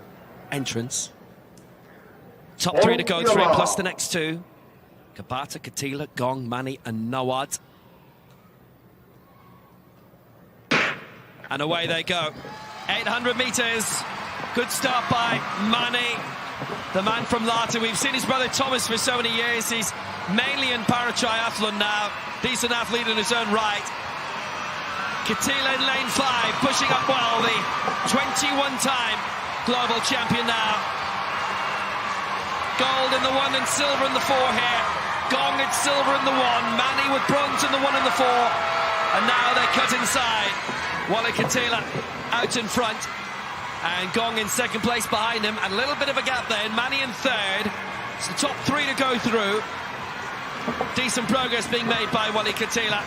entrance. Top 3 to go through, plus the next 2. Kabata, Katila, Gong, Mani, and Nawad. And away they go. 800 meters. Good start by Mani, the man from Lata. We've seen his brother Thomas for so many years. He's mainly in para-triathlon now. Decent athlete in his own right. Katila in lane 5, pushing up well. The 21-time global champion now. Gold in the 1 and silver in the 4 here. Gong at silver in the 1. Mani with bronze in the 1 and the 4. And now they cut inside. Wally Katila out in front. And Gong in second place behind him. And a little bit of a gap there. Mani in third. It's the top 3 to go through. Decent progress being made by Wally Katila.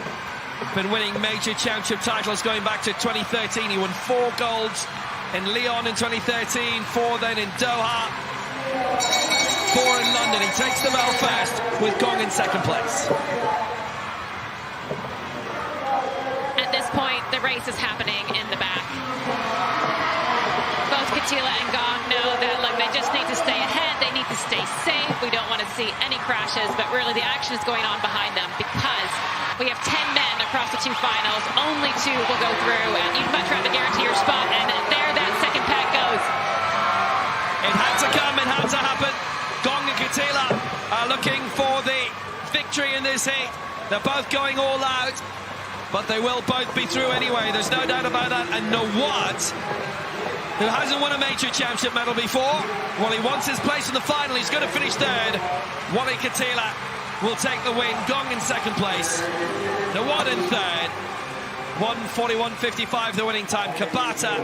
Been winning major championship titles going back to 2013. He won 4 golds in Lyon in 2013, 4 then in Doha, 4 in London. He takes the medal first with Gong in second place. At this point, the race is happening in the back. Both Katila and Gong know that, look, they just need to stay ahead. They need to stay safe. We don't want to see any crashes, but really the action is going on behind them because we have 10 men across the 2 finals. Only 2 will go through, and you'd much rather guarantee your spot, and there that second pack goes. It had to come, it had to happen. Gong and Katila are looking for the victory in this heat. They're both going all out, but they will both be through anyway. There's no doubt about that. And Nawad, who hasn't won a major championship medal before, well, he wants his place in the final. He's going to finish third. Wally Katila will take the win. Gong in second place. Nawad in third. 1:41.55 the winning time. Kabata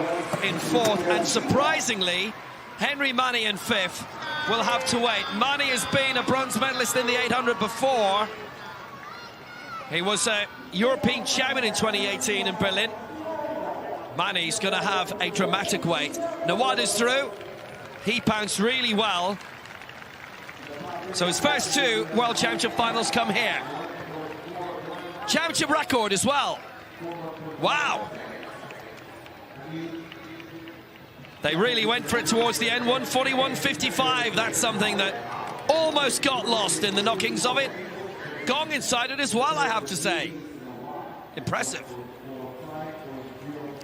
in fourth. And surprisingly, Henry Mani in fifth. Will have to wait. Mani has been a bronze medalist in the 800 before. He was a European champion in 2018 in Berlin. Mani's going to have a dramatic wait. Nawad is through. He pounced really well. So his first 2 World Championship finals come here. Championship record as well. Wow. They really went for it towards the end. 1:41.55. That's something that almost got lost in the knockings of it. Gong inside it as well, I have to say. Impressive.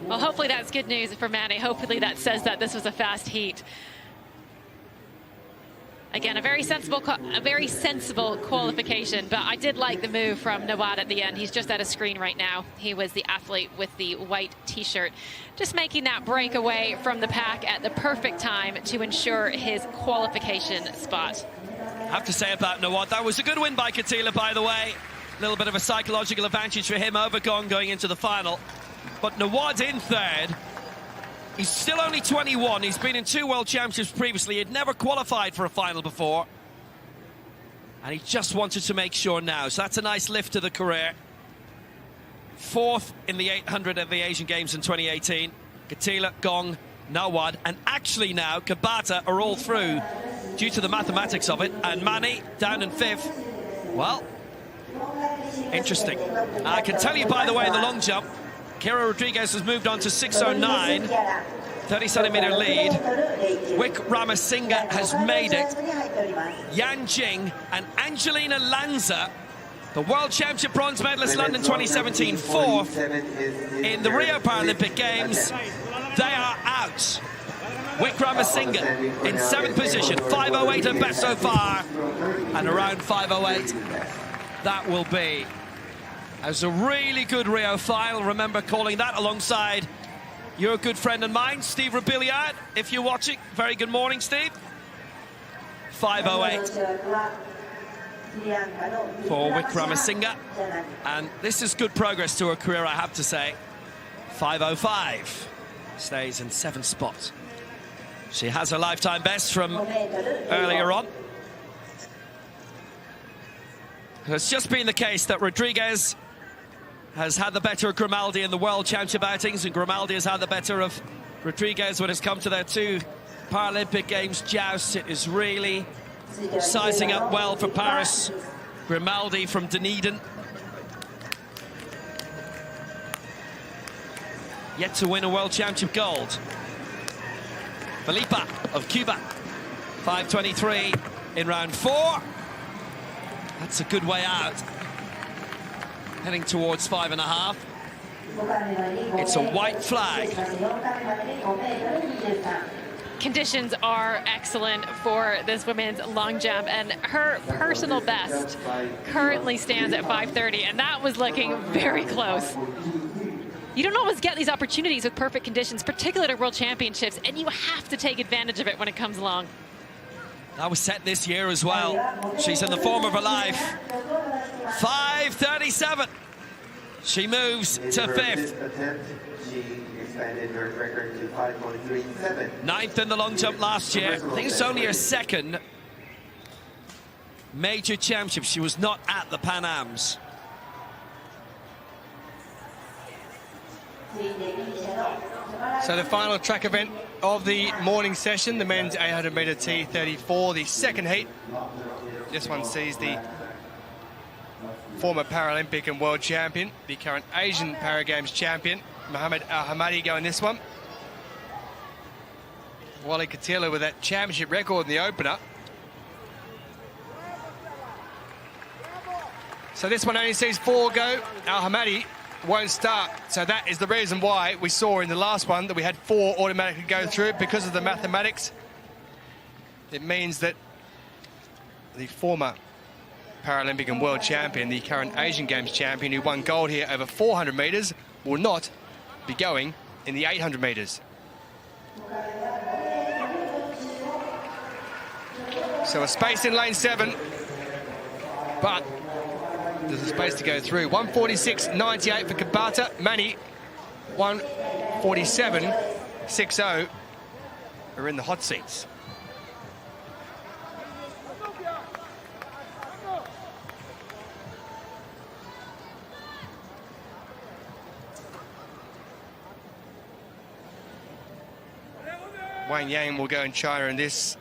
Well, hopefully that's good news for Mani. Hopefully that says that this was a fast heat. Again, a very sensible qualification, but I did like the move from Nawad at the end. He's just at a screen right now. He was the athlete with the white t-shirt, just making that breakaway from the pack at the perfect time to ensure his qualification spot. I have to say about Nawad, that was a good win by Katila, by the way. A little bit of a psychological advantage for him over Gong going into the final. But Nawad in third. He's still only 21. He's been in 2 World Championships previously. He'd never qualified for a final before. And he just wanted to make sure now. So that's a nice lift to the career. 4th in the 800 at the Asian Games in 2018. Katila, Gong, Nawad, and actually now Kabata are all through due to the mathematics of it. And Mani down in 5th. Well, interesting. I can tell you, by the way, in the long jump, Kira Rodriguez has moved on to 6:09, 30-centimeter lead. Wick Ramasinghe has made it. Yan Jing and Angelina Lanza, the World Championship bronze medalist, London 2017, 4th in the Rio Paralympic Games. They are out. Wick Ramasinghe in 7th position, 5:08 at best so far, and around 5:08. That will be as a really good Rio final. Remember calling that alongside your good friend and mine, Steve Robiliard. If you're watching, very good morning, Steve. 5:08 for Wick Ramasinghe. And this is good progress to her career, I have to say. 5:05. Stays in 7th spot. She has her lifetime best from earlier on. It's just been the case that Rodriguez has had the better of Grimaldi in the World Championship outings, and Grimaldi has had the better of Rodriguez when it's come to their two Paralympic Games jousts. It is really sizing up well for Paris. Grimaldi from Dunedin, yet to win a World Championship gold. Felipa of Cuba, 5:23 in round 4. That's a good way out. Heading towards 5.5. It's a white flag. Conditions are excellent for this women's long jump, and her personal best currently stands at 5:30, and that was looking very close. You don't always get these opportunities with perfect conditions, particularly at World Championships, and you have to take advantage of it when it comes along. That was set this year as well. She's in the form of her life. 5:37. She moves to 5th. She expanded her record to 5.37. 9th in the long jump last year. I think it's only her second major championship. She was not at the Pan Ams. So the final track event of the morning session, the men's 800-metre T34, the second heat. This one sees the former Paralympic and world champion, the current Asian Para Games champion, Mohamed Al-Hamadi, go in this one. Wally Katila with that championship record in the opener. So this one only sees 4 go. Al-Hamadi won't start, so that is the reason why we saw in the last one that we had 4 automatically go through, because of the mathematics. It means that the former Paralympic and world champion, the current Asian Games champion who won gold here over 400 metres, will not be going in the 800 metres. So a space in lane 7, but there's a space to go through. 1:46.98 for Kabata. Mani, 1:47.60 are in the hot seats. Wang Yang will go in China in this.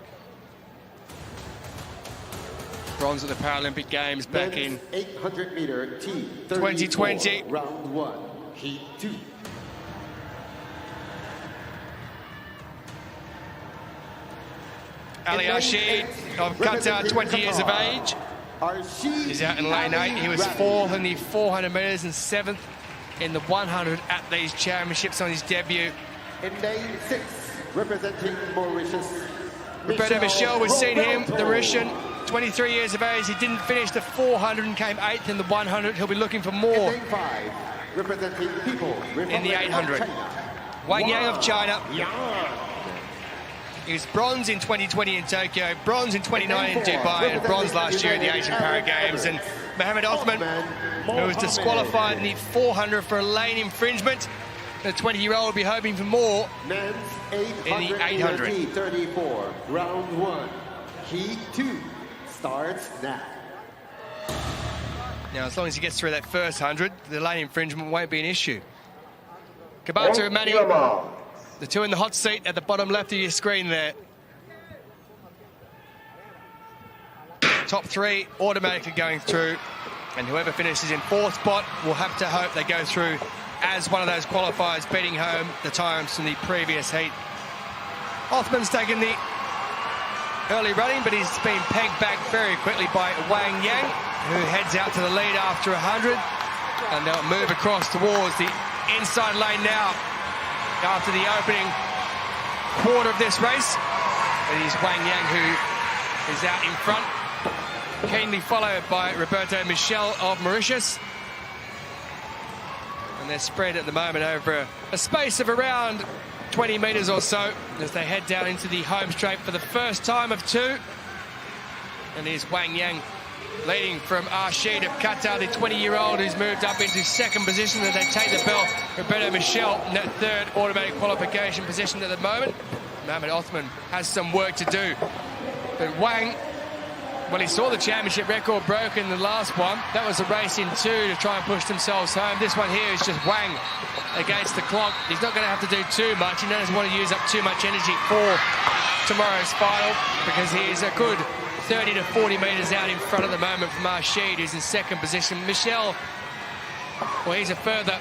Bronze at the Paralympic Games back in 800-meter T 2020. Round 1, Heat 2. Ali Rashid of Qatar, 20 years of age. He's out in lane 8. He was 4th in the 400 metres and 7th in the 100 at these championships on his debut. In lane 6, representing Mauritius, Roberto Michel, we've seen him, the Mauritian, 23 years of age. He didn't finish the 400 and came 8th in the 100. He'll be looking for more in lane 5, representing People in the 800. Wang Yang of China. He was bronze in 2020 in Tokyo, bronze in 2019 in Dubai, and bronze last year at the Asian Para Games. And Mohamed Othman, who was disqualified in the 400 for a lane infringement. The 20-year-old will be hoping for more Men's in the 800. T34, round 1, Heat 2 starts now. Now, as long as he gets through that first 100, the lane infringement won't be an issue. Kabata and Mani, the two in the hot seat at the bottom left of your screen there. Top 3 automatically going through, and whoever finishes in 4th spot will have to hope they go through as one of those qualifiers, beating home the times from the previous heat. Othman's taken the early running, but he's been pegged back very quickly by Wang Yang, who heads out to the lead after 100, and they'll move across towards the inside lane now after the opening quarter of this race. It is Wang Yang who is out in front, keenly followed by Roberto Michel of Mauritius. And they're spread at the moment over a space of around 20 metres or so as they head down into the home straight for the first time of 2. And here's Wang Yang leading from Rashid of Qatar, the 20-year-old who's moved up into 2nd position as they take the belt. Roberto Michel in that 3rd automatic qualification position at the moment. Mohamed Othman has some work to do. But Wang Well, he saw the championship record broken in the last one. That was a race in 2 to try and push themselves home. This one here is just Wang against the clock. He's not going to have to do too much. He doesn't want to use up too much energy for tomorrow's final because he is a good 30 to 40 metres out in front at the moment from Rashid, who's in second position. Michel, well, he's a further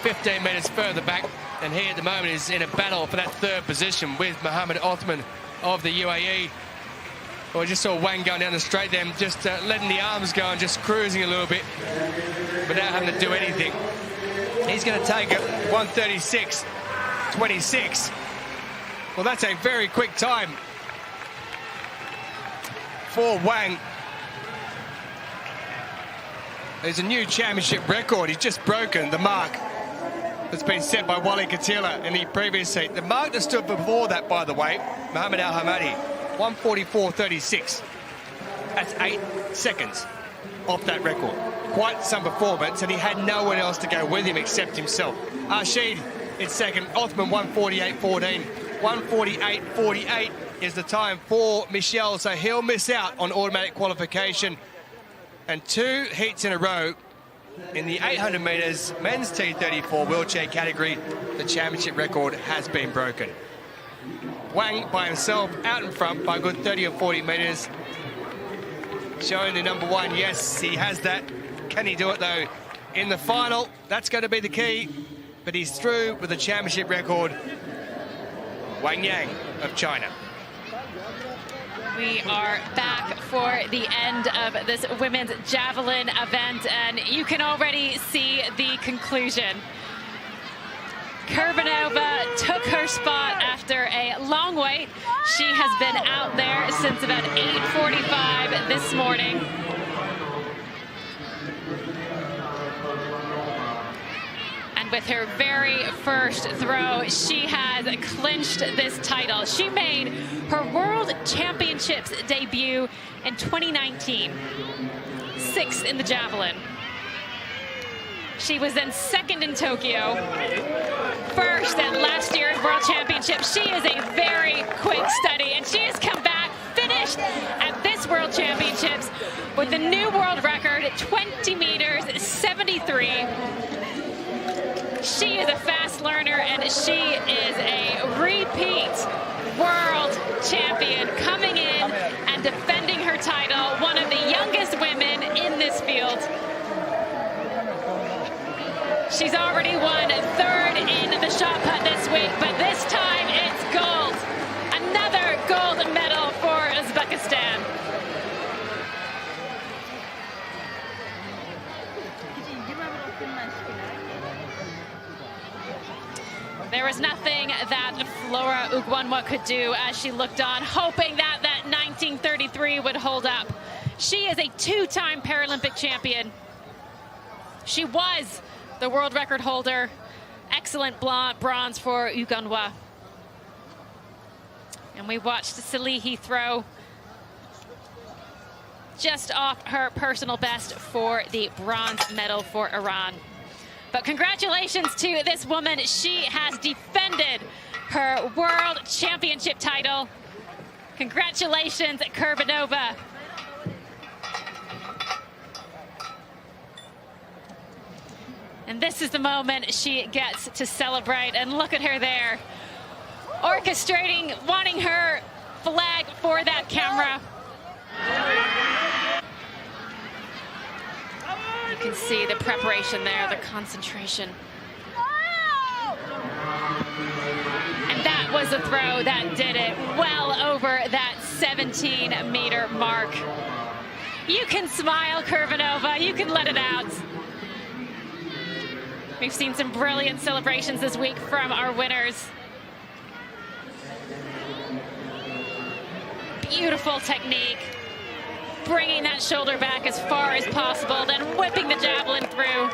15 metres further back, and he at the moment is in a battle for that third position with Mohammed Othman of the UAE. Well, I just saw Wang going down the straight there, just letting the arms go and just cruising a little bit without having to do anything. He's going to take it 1:36.26. Well, that's a very quick time for Wang. There's a new championship record. He's just broken the mark that's been set by Wally Katila in the previous heat. The mark that stood before that, by the way, Mohammed Al Hamadi, 1:44.36. That's 8 seconds off that record. Quite some performance, and he had no one else to go with him except himself. Rashid in second, Othman 1:48.14. 1:48.48 is the time for Michel, so he'll miss out on automatic qualification. And 2 heats in a row in the 800 metres men's T34 wheelchair category. The championship record has been broken. Wang by himself out in front by a good 30 or 40 metres. Showing the number 1, yes, he has that. Can he do it though in the final? That's going to be the key. But he's through with a championship record. Wang Yang of China. We are back for the end of this women's javelin event, and you can already see the conclusion. Kurbanova took her spot after a long wait. She has been out there since about 8:45 this morning. And with her very first throw, she has clinched this title. She made her World Championships debut in 2019, 6th in the javelin. She was then 2nd in Tokyo, 1st at last year's World Championship. She is a very quick study, and she has come back, finished at this World Championships with the new world record, 20 meters, 73. She is a fast learner, and she is a repeat world champion coming in and defending her title, one of the youngest women in this field. She's already won 3rd in the shot put this week, but this time it's gold. Another gold medal for Uzbekistan. There was nothing that Flora Ugwanwa could do as she looked on, hoping that that 1933 would hold up. She is a 2-time Paralympic champion. She was the world record holder. Excellent bronze for Ugwanwa. And we watched Salihi throw just off her personal best for the bronze medal for Iran. But congratulations to this woman. She has defended her world championship title. Congratulations, Kurbanova. And this is the moment she gets to celebrate. And look at her there, orchestrating, wanting her flag for that camera. You can see the preparation there, the concentration. And that was a throw that did it, well over that 17-meter mark. You can smile, Kurbanova, you can let it out. We've seen some brilliant celebrations this week from our winners. Beautiful technique. Bringing that shoulder back as far as possible, then whipping the javelin through.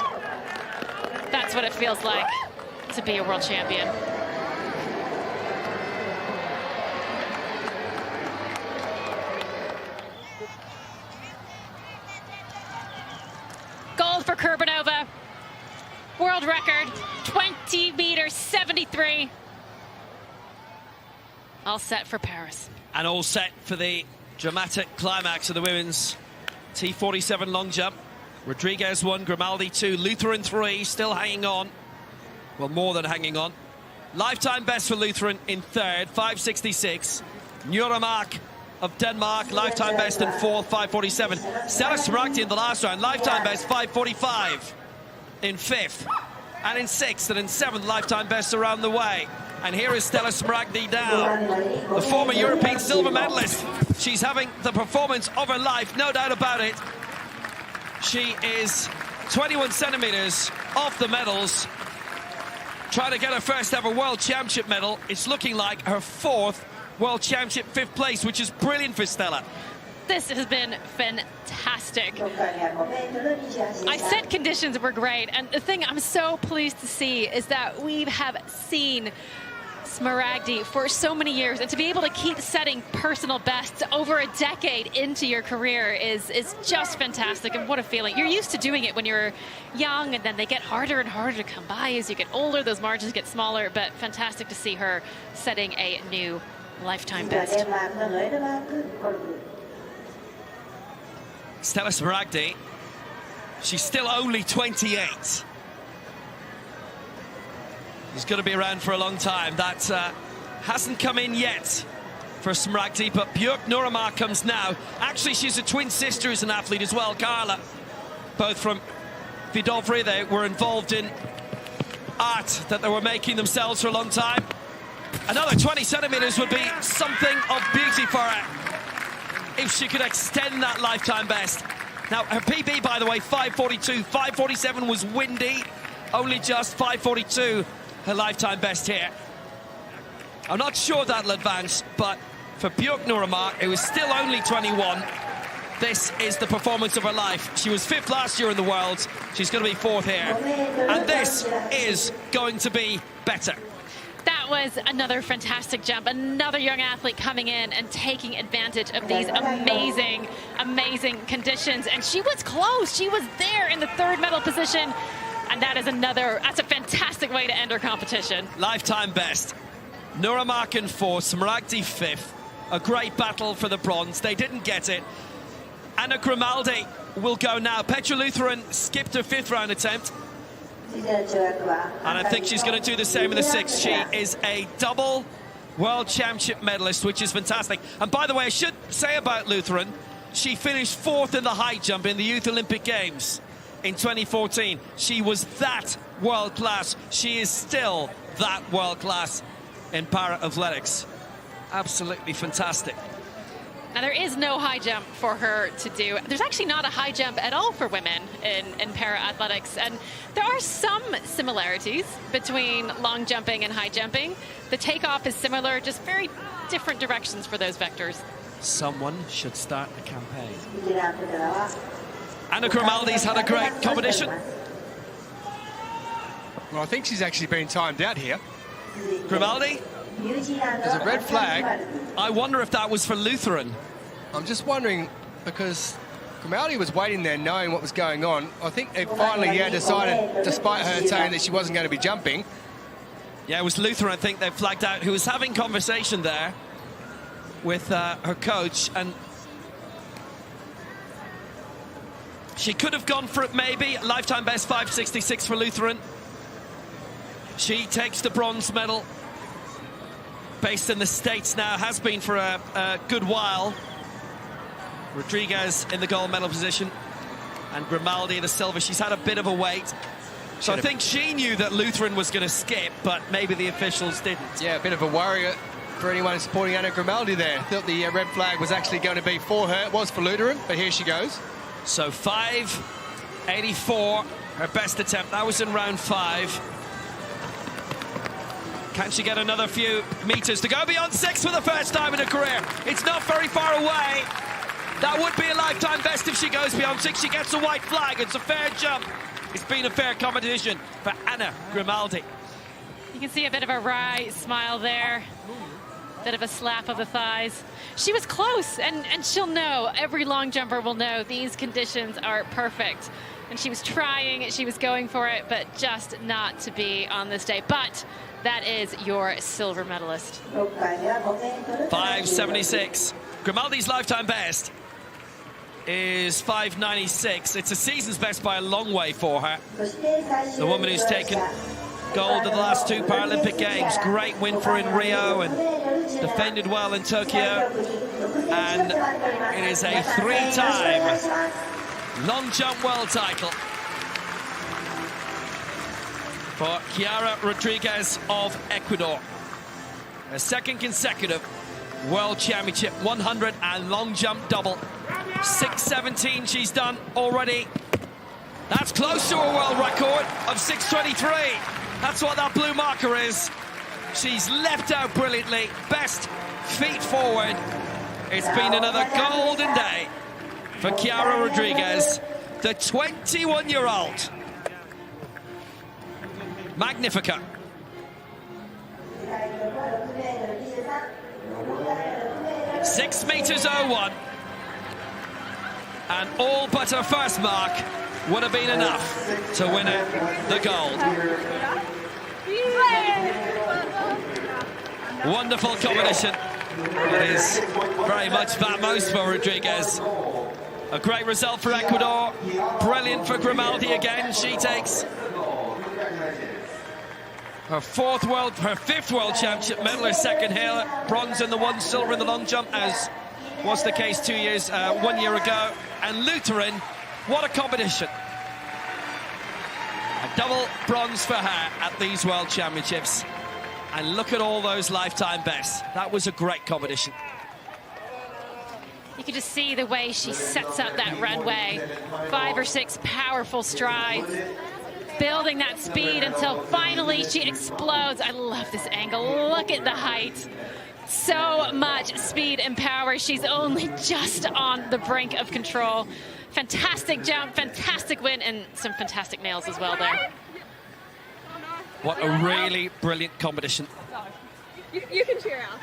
That's what it feels like to be a world champion. Gold for Kurbanova. World record, 20 meters, 73. All set for Paris. And all set for the dramatic climax of the women's T47 long jump. Rodriguez 1, Grimaldi 2, Lutheran 3, still hanging on. Well, more than hanging on. Lifetime best for Lutheran in third, 5.66. Nuramark of Denmark, lifetime best in fourth, 5.47. Stella Smaragdi in the last round, lifetime best 5.45 in fifth. And in sixth and in seventh, lifetime best around the way. And here is Stella Smaragdi down, the former European silver medalist. She's having the performance of her life, no doubt about it. She is 21 centimeters off the medals, trying to get her first ever World Championship medal. It's looking like her fourth World Championship, fifth place, which is brilliant for Stella. This has been fantastic. I said conditions were great, and the thing I'm so pleased to see is that we have seen Smaragdi for so many years, and to be able to keep setting personal bests over a decade into your career is just fantastic. And what a feeling. You're used to doing it when you're young, and then they get harder and harder to come by as you get older. Those margins get smaller, but fantastic to see her setting a new lifetime best. Stella Smaragdi, she's still only 28. He's going to be around for a long time. That hasn't come in yet for Smaragdi, but Björk Nuramark comes now. Actually, she's a twin sister who's an athlete as well, Carla. Both from Vidovre. They were involved in art that they were making themselves for a long time. Another 20 centimeters would be something of beauty for her if she could extend that lifetime best. Now, her PB, by the way, 5.42. 5.47 was windy. Only just 5.42. Her lifetime best here. I'm not sure that'll advance, but for Björk Nuramark, who is still only 21, this is the performance of her life. She was fifth last year in the world. She's going to be fourth here. And this is going to be better. That was another fantastic jump. Another young athlete coming in and taking advantage of these amazing, amazing conditions. And she was close. She was there in the third medal position. And that's a fantastic way to end her competition. Lifetime best. Nuramark in fourth, Smaragdi fifth. A great battle for the bronze. They didn't get it. Anna Grimaldi will go now. Petra Lutheran skipped her fifth round attempt. And I think she's going to do the same in the sixth. She is a double World Championship medalist, which is fantastic. And by the way, I should say about Lutheran, she finished fourth in the high jump in the Youth Olympic Games in 2014. She was that world class. She is still that world class in para-athletics. Absolutely fantastic. Now, there is no high jump for her to do. There's actually not a high jump at all for women in para-athletics. And there are some similarities between long jumping and high jumping. The takeoff is similar, just very different directions for those vectors. Someone should start a campaign. Anna Grimaldi's had a great competition. Well, I think she's actually been timed out here. Grimaldi? There's a red flag. I wonder if that was for Lutheran. I'm just wondering, because Grimaldi was waiting there knowing what was going on. I think they finally, decided, despite her saying that she wasn't going to be jumping. Yeah, it was Lutheran, I think, they flagged out, who was having conversation there with her coach, and she could have gone for it, maybe. Lifetime best 5.66 for Lutheran. She takes the bronze medal. Based in the States now, has been for a good while. Rodriguez in the gold medal position, and Grimaldi the silver. She's had a bit of a wait. So I think she knew that Lutheran was going to skip, but maybe the officials didn't. Yeah, a bit of a worry for anyone supporting Anna Grimaldi there. Thought the red flag was actually going to be for her. It was for Lutheran, but here she goes. So 5.84, her best attempt. That was in round 5. Can she get another few meters to go beyond 6 for the first time in her career? It's not very far away. That would be a lifetime best if she goes beyond 6. She gets a white flag. It's a fair jump. It's been a fair competition for Anna Grimaldi. You can see a bit of a wry smile there. Bit of a slap of the thighs. She was close, and she'll know. Every long jumper will know these conditions are perfect. And she was trying, she was going for it, but just not to be on this day. But that is your silver medalist. 5.76. Grimaldi's lifetime best is 5:96. It's a season's best by a long way for her. The woman who's taken gold at the last 2 Paralympic Games. Great win for in Rio and defended well in Tokyo. And it is a 3-time long jump world title for Chiara Rodriguez of Ecuador. A second consecutive World Championship 100 and long jump double. 6:17 she's done already. That's close to a world record of 6:23. That's what that blue marker is. She's leapt out brilliantly. Best feet forward. It's been another golden day for Chiara Rodriguez, the 21-year-old. Magnifica. $6.01, and all but her first mark would have been enough to win it the gold. Wonderful combination. It is very much Vamos for Rodriguez. A great result for Ecuador. Brilliant for Grimaldi again. She takes her fifth world championship medal, her second here. Bronze in the 1, silver in the long jump, as was the case 1 year ago. And Lutheran, what a combination. A double bronze for her at these world championships. And look at all those lifetime bests. That was a great combination. You can just see the way she sets up that runway. 5 or 6 powerful strides, building that speed until finally she explodes. I love this angle. Look at the height. So much speed and power. She's only just on the brink of control. Fantastic jump, fantastic win, and some fantastic nails as well there. What a really brilliant combination. You can cheer out.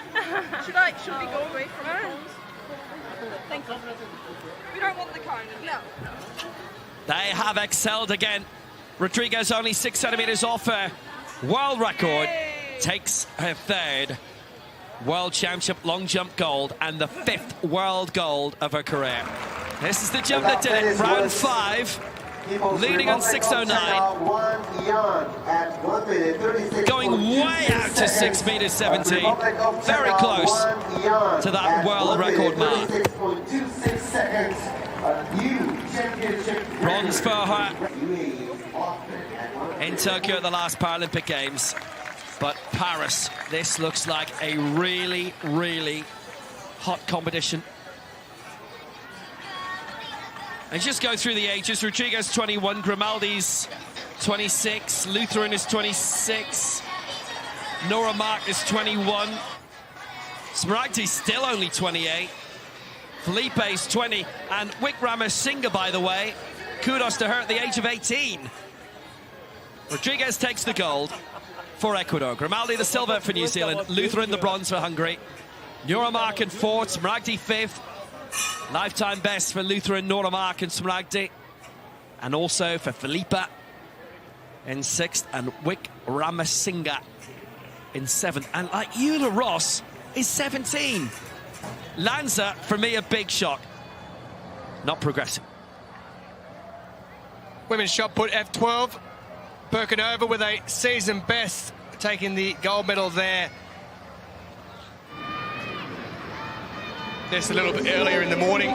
Should we go away from our phones? Thank you. We don't want the cone. No. They have excelled again. Rodriguez only 6 centimeters off her world record. Takes her 3rd world championship long jump gold and the 5th world gold of her career. This is the jump that did it. Round 5, leading on 6:09. Going way out to 6:17. Very close to that world record mark. Bronze for her in Tokyo at the last Paralympic Games. But Paris, this looks like a really, really hot competition. And just go through the ages. Rodriguez 21, Grimaldi's 26, Lutheran is 26, Nora Mark is 21, Smaragdi's still only 28, Felipe's 20, and Wickramasinghe, by the way, kudos to her at the age of 18. Rodriguez takes the gold for Ecuador, Grimaldi the silver for New Zealand, Lutheran the bronze for Hungary, Nora Mark in 4th, Smaragdi 5th, lifetime best for Lutheran, Nora Mark and Smaragdi, and also for Felipe in 6th and Wickramasinghe in 7th. And like Eula Ross is 17. Lanza, for me, a big shock. Not progressing. Women's shot put F12. Perkinova with a season best, taking the gold medal there. Just a little bit earlier in the morning.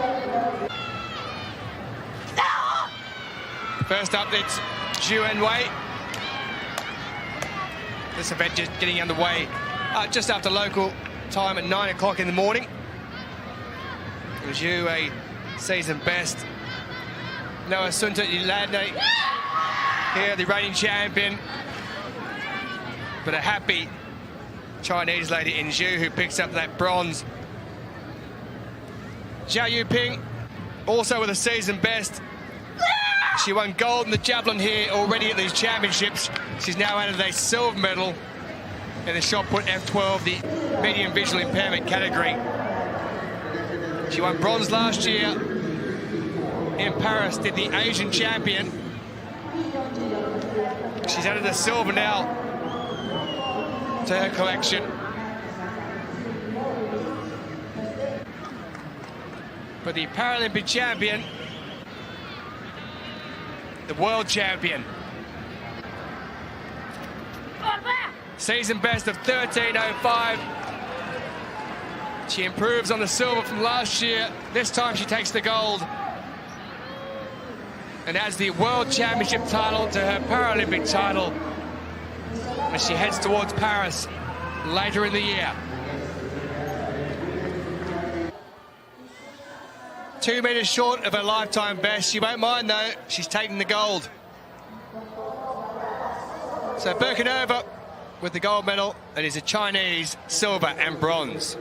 First up, it's Zhu Enwei. This event just getting underway just after local time at 9 o'clock in the morning. Zhu, a season best. Noah Sunta Yilande here, the reigning champion. But a happy Chinese lady in Zhu who picks up that bronze. Zhao Yuping, also with a season best. She won gold in the javelin here already at these championships. She's now added a silver medal in the shot put F12, the medium visual impairment category. She won bronze last year in Paris, did the Asian champion. She's added a silver now to her collection. But the Paralympic champion, the world champion. Season best of 13:05. She improves on the silver from last year. This time she takes the gold and adds the world championship title to her Paralympic title as she heads towards Paris later in the year. 2 meters short of her lifetime best. She won't mind though, she's taking the gold. So Birkenova with the gold medal, and is a Chinese silver and bronze.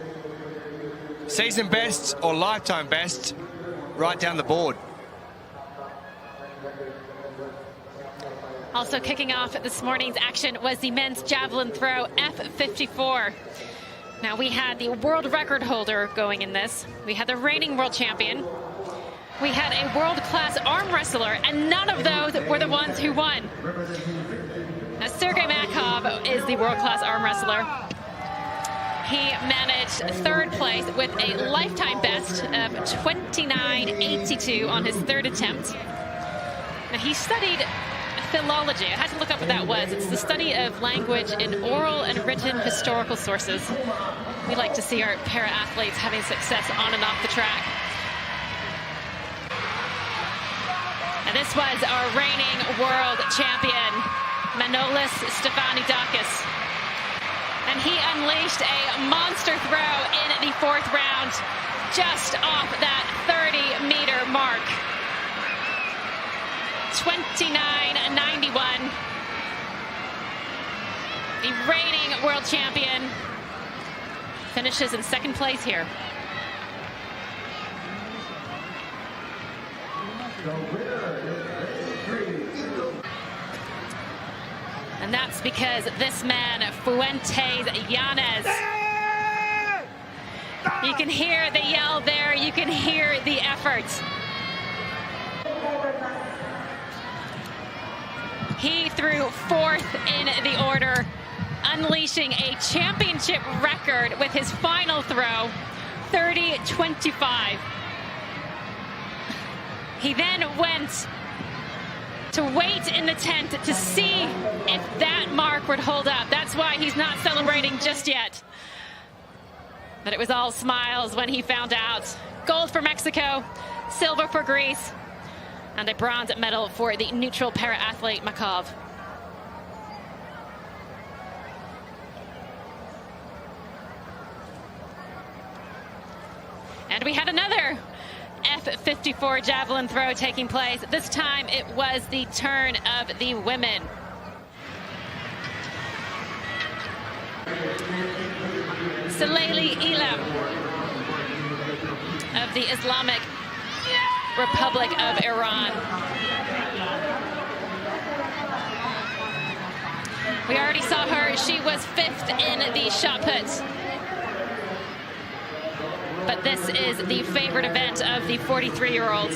Season bests or lifetime bests right down the board. Also kicking off this morning's action was the men's javelin throw F54. Now we had the world record holder going in this. We had the reigning world champion. We had a world-class arm wrestler, and none of those were the ones who won. Now Sergei Makov is the world-class arm wrestler. He managed third place with a lifetime best of 29.82 on his third attempt. Now he studied philology. I had to look up what that was. It's the study of language in oral and written historical sources. We like to see our para-athletes having success on and off the track. And this was our reigning world champion, Manolis Stefanidakis. And he unleashed a monster throw in the fourth round, just off that 30-meter mark. 29.91. The reigning world champion finishes in second place here. And that's because this man, Fuentes Yanez, you can hear the yell there, you can hear the effort. He threw fourth in the order, unleashing a championship record with his final throw, 30.25. He then went to wait in the tent to see if that mark would hold up. That's why he's not celebrating just yet. But it was all smiles when he found out. Gold for Mexico, silver for Greece, and a bronze medal for the neutral para-athlete Makov. And we had another F54 javelin throw taking place. This time it was the turn of the women. Saleli Elam of the Islamic Republic of Iran. We already saw her. She was fifth in the shot put. But this is the favorite event of the 43-year-old.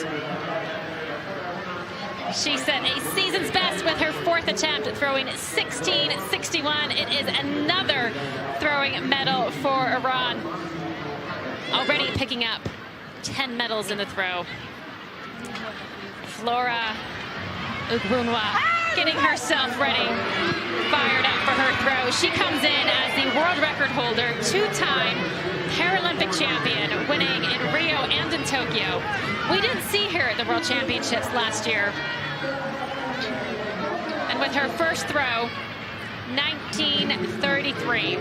She set a season's best with her fourth attempt, throwing 16.61. It is another throwing medal for Iran. Already picking up 10 medals in the throw. Flora Ugwunwa getting herself ready, fired up for her throw. She comes in as the world record holder, two-time Paralympic champion, winning in Rio and in Tokyo. We didn't see her at the World Championships last year. And with her first throw, 19.33.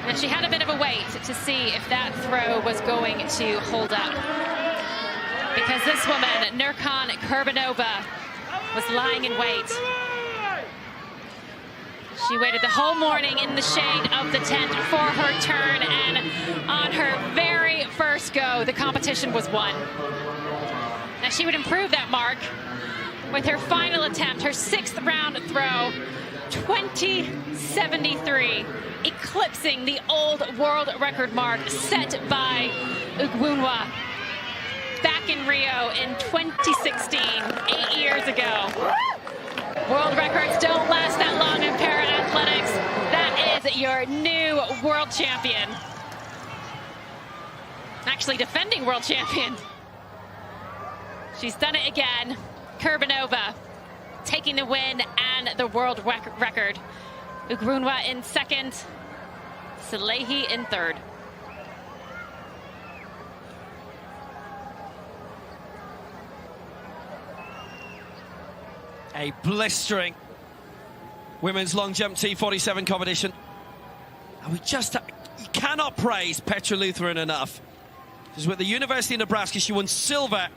And she had a bit of a wait to see if that throw was going to hold up. Because this woman, Nurkan Kurbanova, was lying in wait. She waited the whole morning in the shade of the tent for her turn, and on her very first go, the competition was won. Now she would improve that mark with her final attempt, her sixth round throw, 20.73, eclipsing the old world record mark set by Ugwunwa back in Rio in 2016, 8 years ago. World records don't last that long in para-athletics. That is your new world champion. actually defending world champion. She's done it again. Kurbanova taking the win and the world record. Ugrunwa in second, Salehi in third. A blistering women's long jump T47 competition. And you cannot praise Petra Lutheran enough. She's with the University of Nebraska. She won silver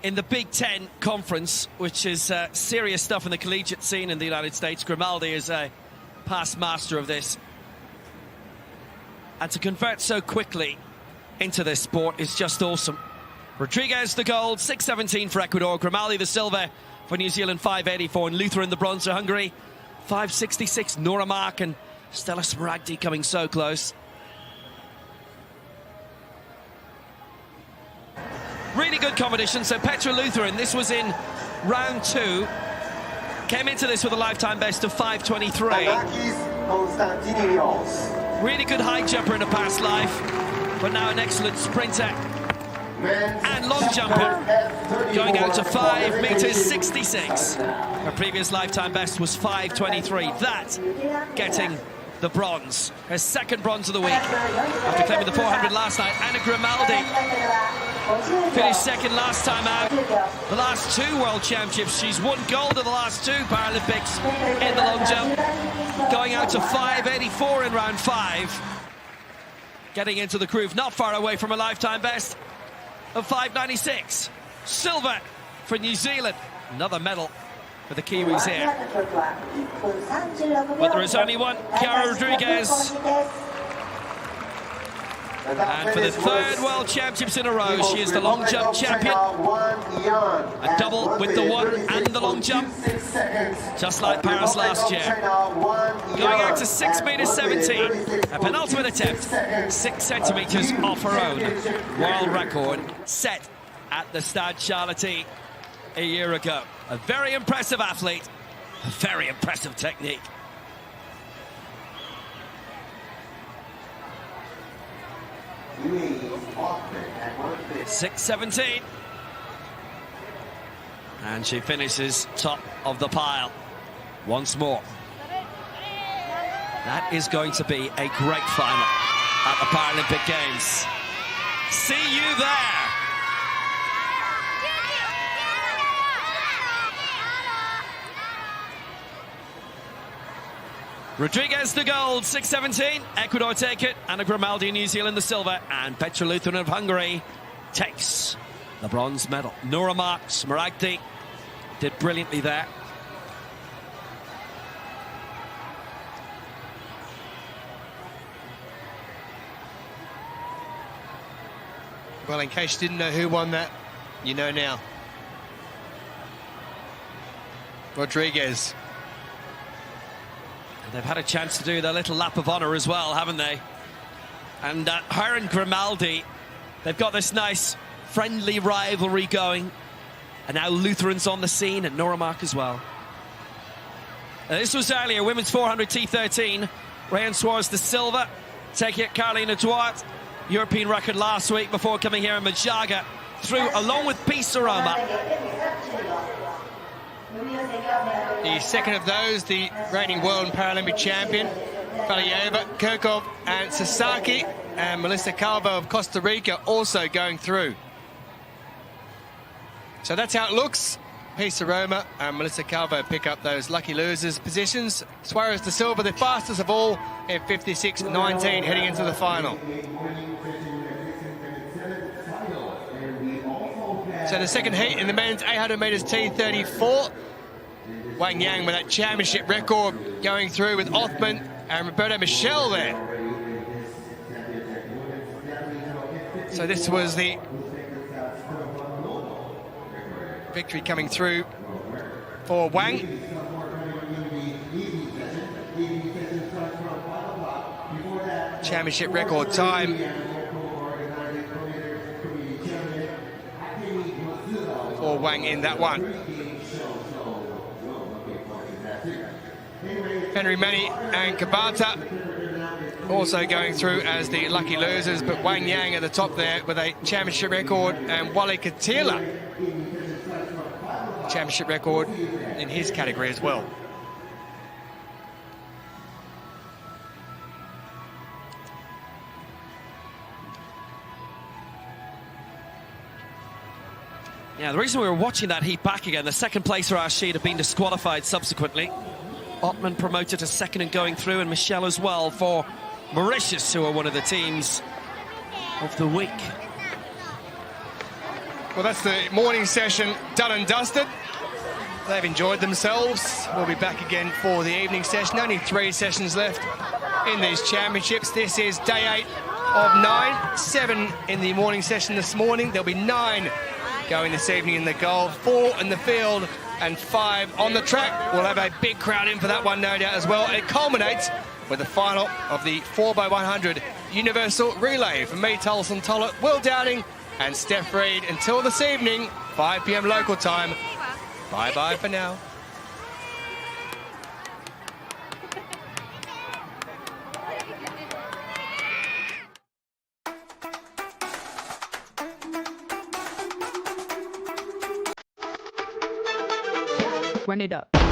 in the Big Ten Conference, which is serious stuff in the collegiate scene in the United States. Grimaldi is a past master of this. And to convert so quickly into this sport is just awesome. Rodriguez the gold, 6:17 for Ecuador. Grimaldi the silver for New Zealand, 5:84. And Lutheran the bronze for Hungary, 5:66. Nora Mark and Stella Smaragdi coming so close. Really good competition. So Petra Lutheran, this was in round 2. Came into this with a lifetime best of 5:23. Really good high jumper in a past life, but now an excellent sprinter and long jumper, going out to 5 meters 66. Her previous lifetime best was 5:23. That getting the bronze, her second bronze of the week after claiming the 400 last night. Anna Grimaldi finished second last time out. The last 2 world championships, she's won gold at the last 2 Paralympics in the long jump, going out to 5:84 in round 5, getting into the groove, not far away from a lifetime best of 5:96. Silver for New Zealand. Another medal for the Kiwis here. But there is only one, Chiara Rodriguez. And for the 3rd World Championships in a row, she is the long jump champion. A double with the 1 and the long jump, just like Paris last year. Going out to 6 meters 17. A penultimate attempt, 6 centimeters off her own world record set at the Stade Charlotte a year ago. A very impressive athlete, a very impressive technique. At 6:17. And she finishes top of the pile once more. That is going to be a great final at the Paralympic Games. See you there. Rodriguez the gold, 6:17. Ecuador take it. Anna Grimaldi, New Zealand the silver. And Petra Lutheran of Hungary takes the bronze medal. Nora Mark, Smaragdi did brilliantly there. Well, in case you didn't know who won that, you know now. Rodriguez. They've had a chance to do their little lap of honor as well, haven't they? And her and Grimaldi, they've got this nice friendly rivalry going. And now Lutheran's on the scene, and Nora Mark as well. This was earlier, women's 400 T13. Rayan Suarez the silver. Take it, Carolina Duarte. European record last week before coming here in Majaga. Through along with Peace Aroma. The second of those, the reigning world and Paralympic champion, Valieva, Kirkov and Sasaki, and Melissa Calvo of Costa Rica also going through. So that's how it looks. Peace Aroma and Melissa Calvo pick up those lucky losers positions. Suarez de Silva, the fastest of all, at 56.19 heading into the final. So the second heat in the men's 800 metres T34. Wang Yang with that championship record going through with Othman and Roberto Michel there. So this was the victory coming through for Wang. Championship record time for Wang in that one. Henry Manny and Kabata also going through as the lucky losers, but Wang Yang at the top there with a championship record, and Wally Katila, championship record in his category as well. Yeah, the reason we were watching that heat back again, the second placer Rashid had been disqualified subsequently. Ottman promoted to second and going through, and Michelle as well for Mauritius, who are one of the teams of the week. Well, that's the morning session done and dusted. They've enjoyed themselves. We'll be back again for the evening session. Only 3 sessions left in these championships. This is day 8 of 9. 7 in the morning session this morning. There'll be 9 going this evening in the goal, 4 in the field and 5 on the track. We'll have a big crowd in for that one, no doubt, as well. It culminates with the final of the 4x100 Universal Relay. For me, Tulson Tollett, Will Downing and Steph Reed. Until this evening, 5 p.m. local time. Bye-bye for now. Run it up.